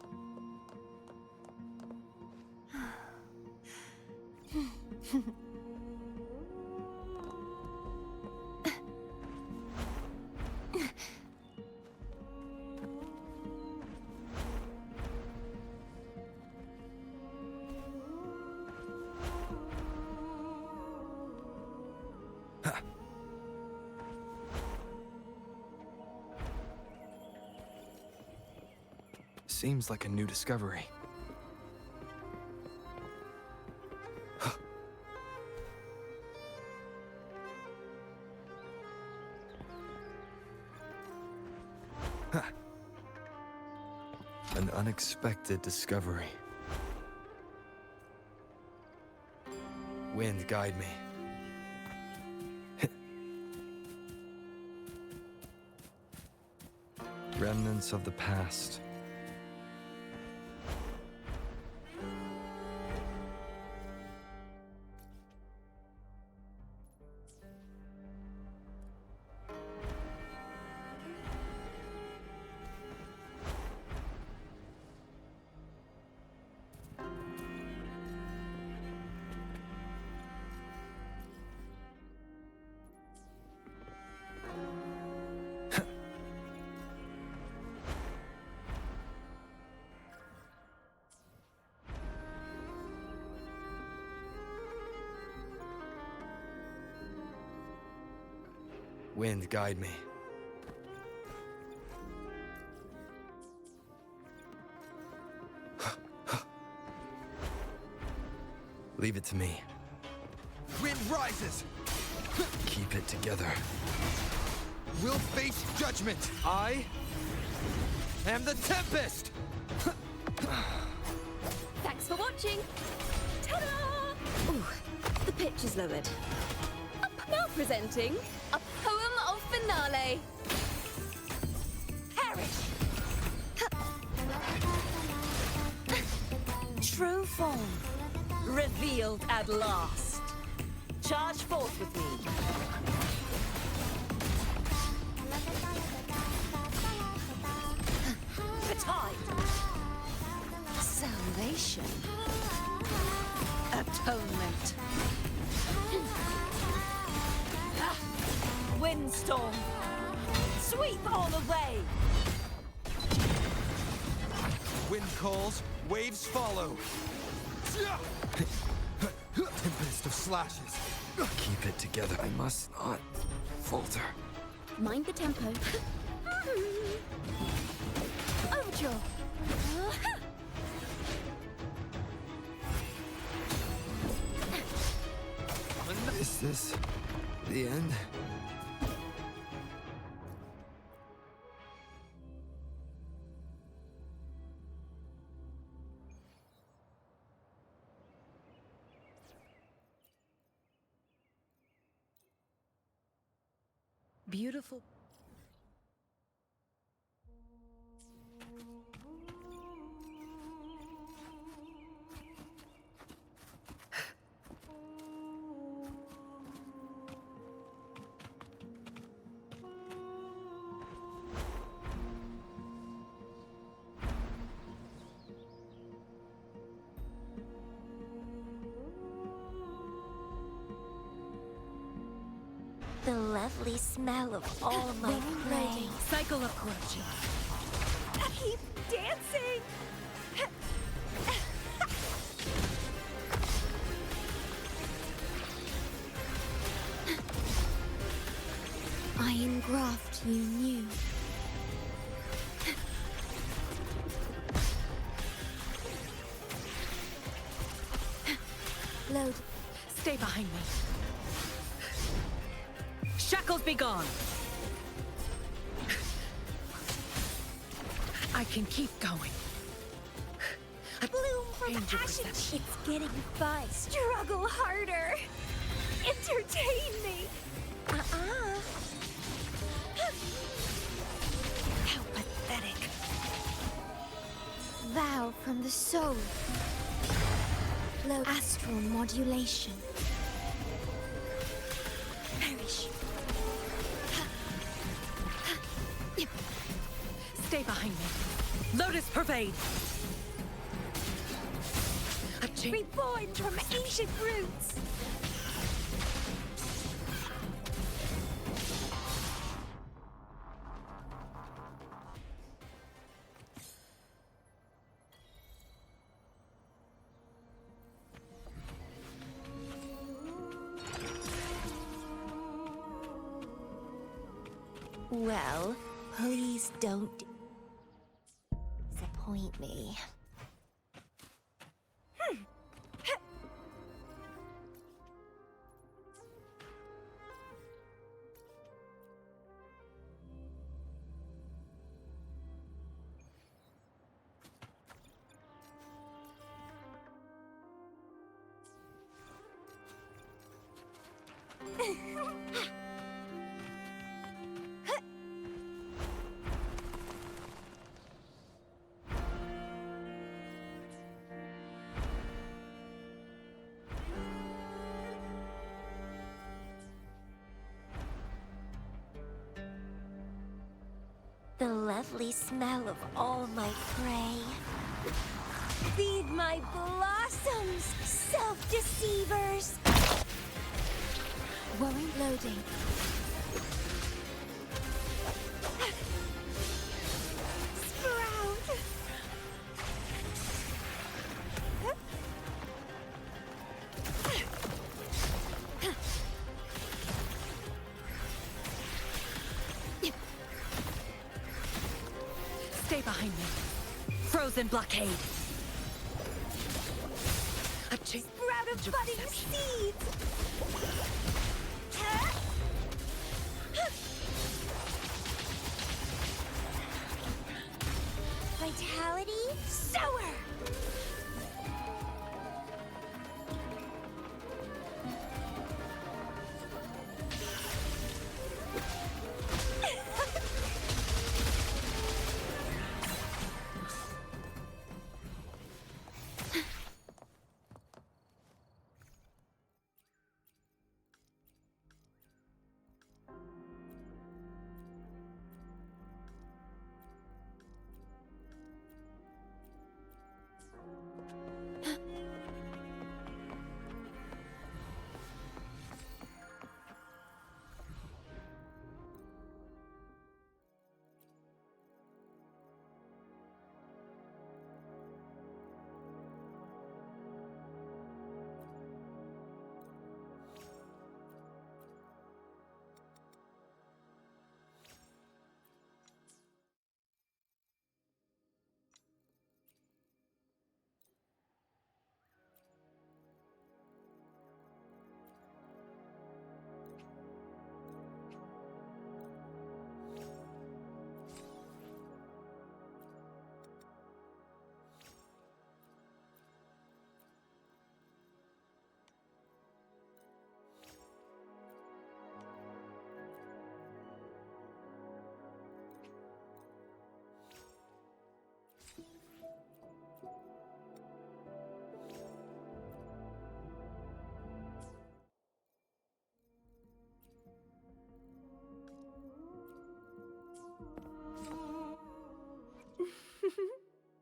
Seems like a new discovery. unexpected discovery. Wind, guide me. Remnants of the past. Wind, guide me. Leave it to me. Wind rises! Keep it together. We'll face judgment! I am the Tempest! Thanks for watching! Ta-da! Ooh, the pitch is lowered. Now presenting a poem of finale. Perish! True form, revealed at last. Charge forth with me. Petite. Salvation. Atonement. Windstorm. Sweep all away. Wind calls, waves follow. Tempest of slashes. Keep it together. I must not falter. Mind the tempo. Overture. Is this the end? Beautiful. The lovely smell of all my prey. Cycle of corruption. Keep dancing! I engraft you new. Load. Stay behind me. Shackles be gone. I can keep going. Bloom for Danger passion. perception. It's getting fun. Struggle harder. Entertain me. How pathetic. Vow from the soul. Low astral modulation. Perish. Stay behind me. Lotus pervade. Reborn from ancient roots. Well, please don't disappoint me. The lovely smell of all my prey. Feed my blossoms, self-deceivers! Warrant loading. Sprout! Stay behind me. Frozen blockade. A sprout of budding seeds! Vitality? Sour!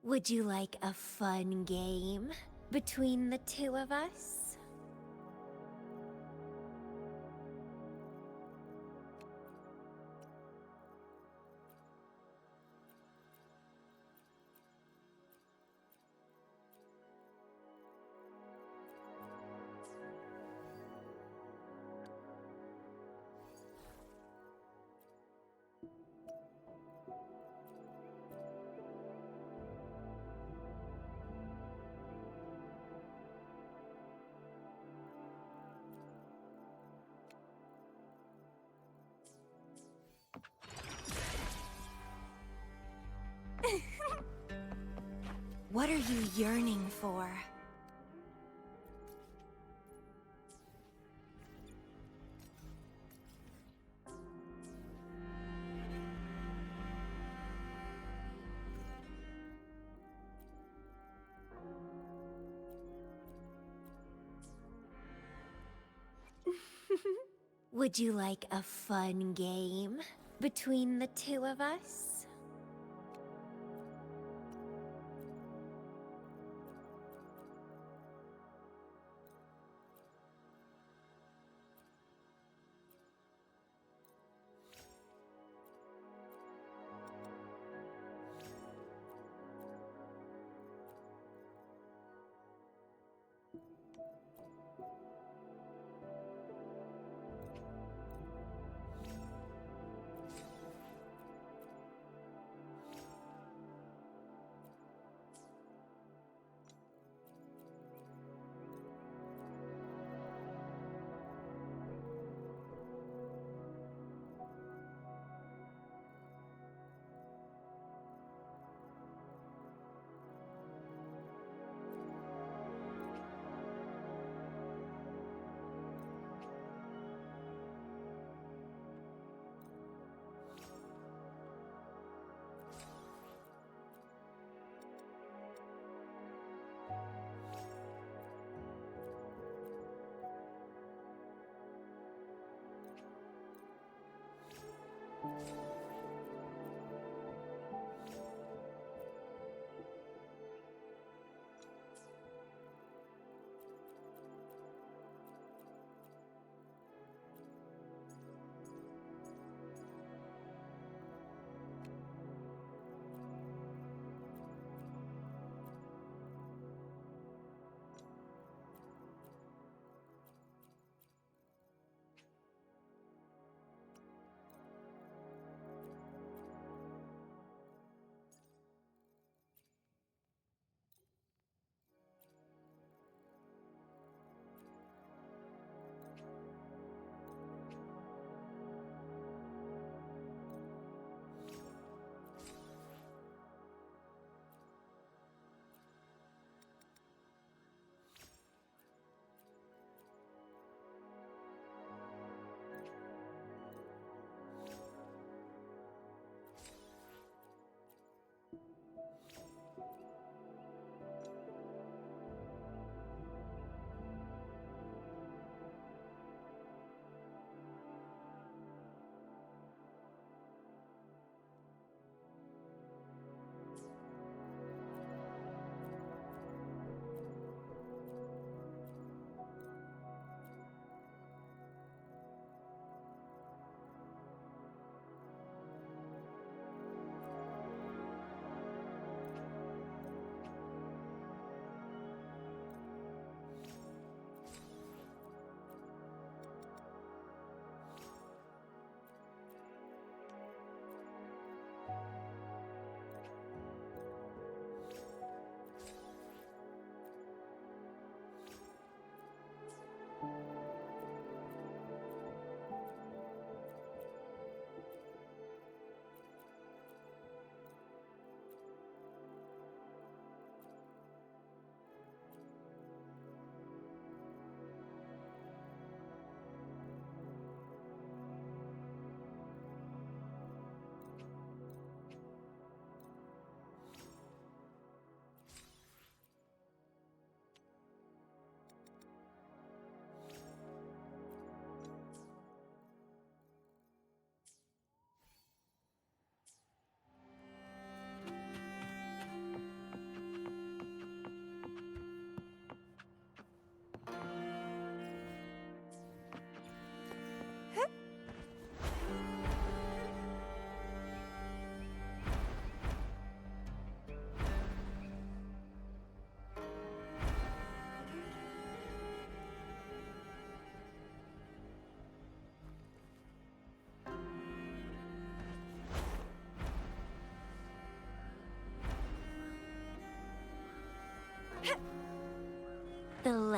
Would you like a fun game between the two of us? What are you yearning for? Would you like a fun game between the two of us?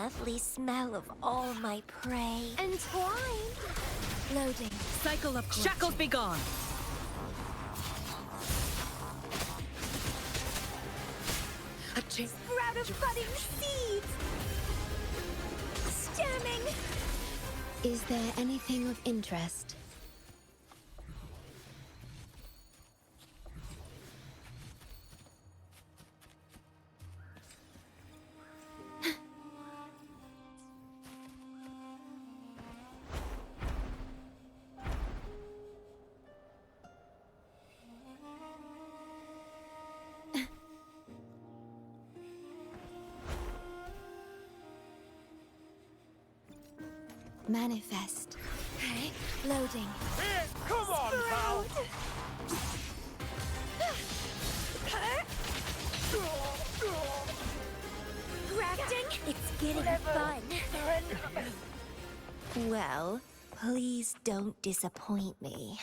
lovely smell of all my prey. And twine. Loading. Cycle of shackles be gone. A Sprout of budding seeds. Stemming. Is there anything of interest? Manifest. Okay, loading. Come on, pal! Grafting? It's getting fun. Well, please don't disappoint me.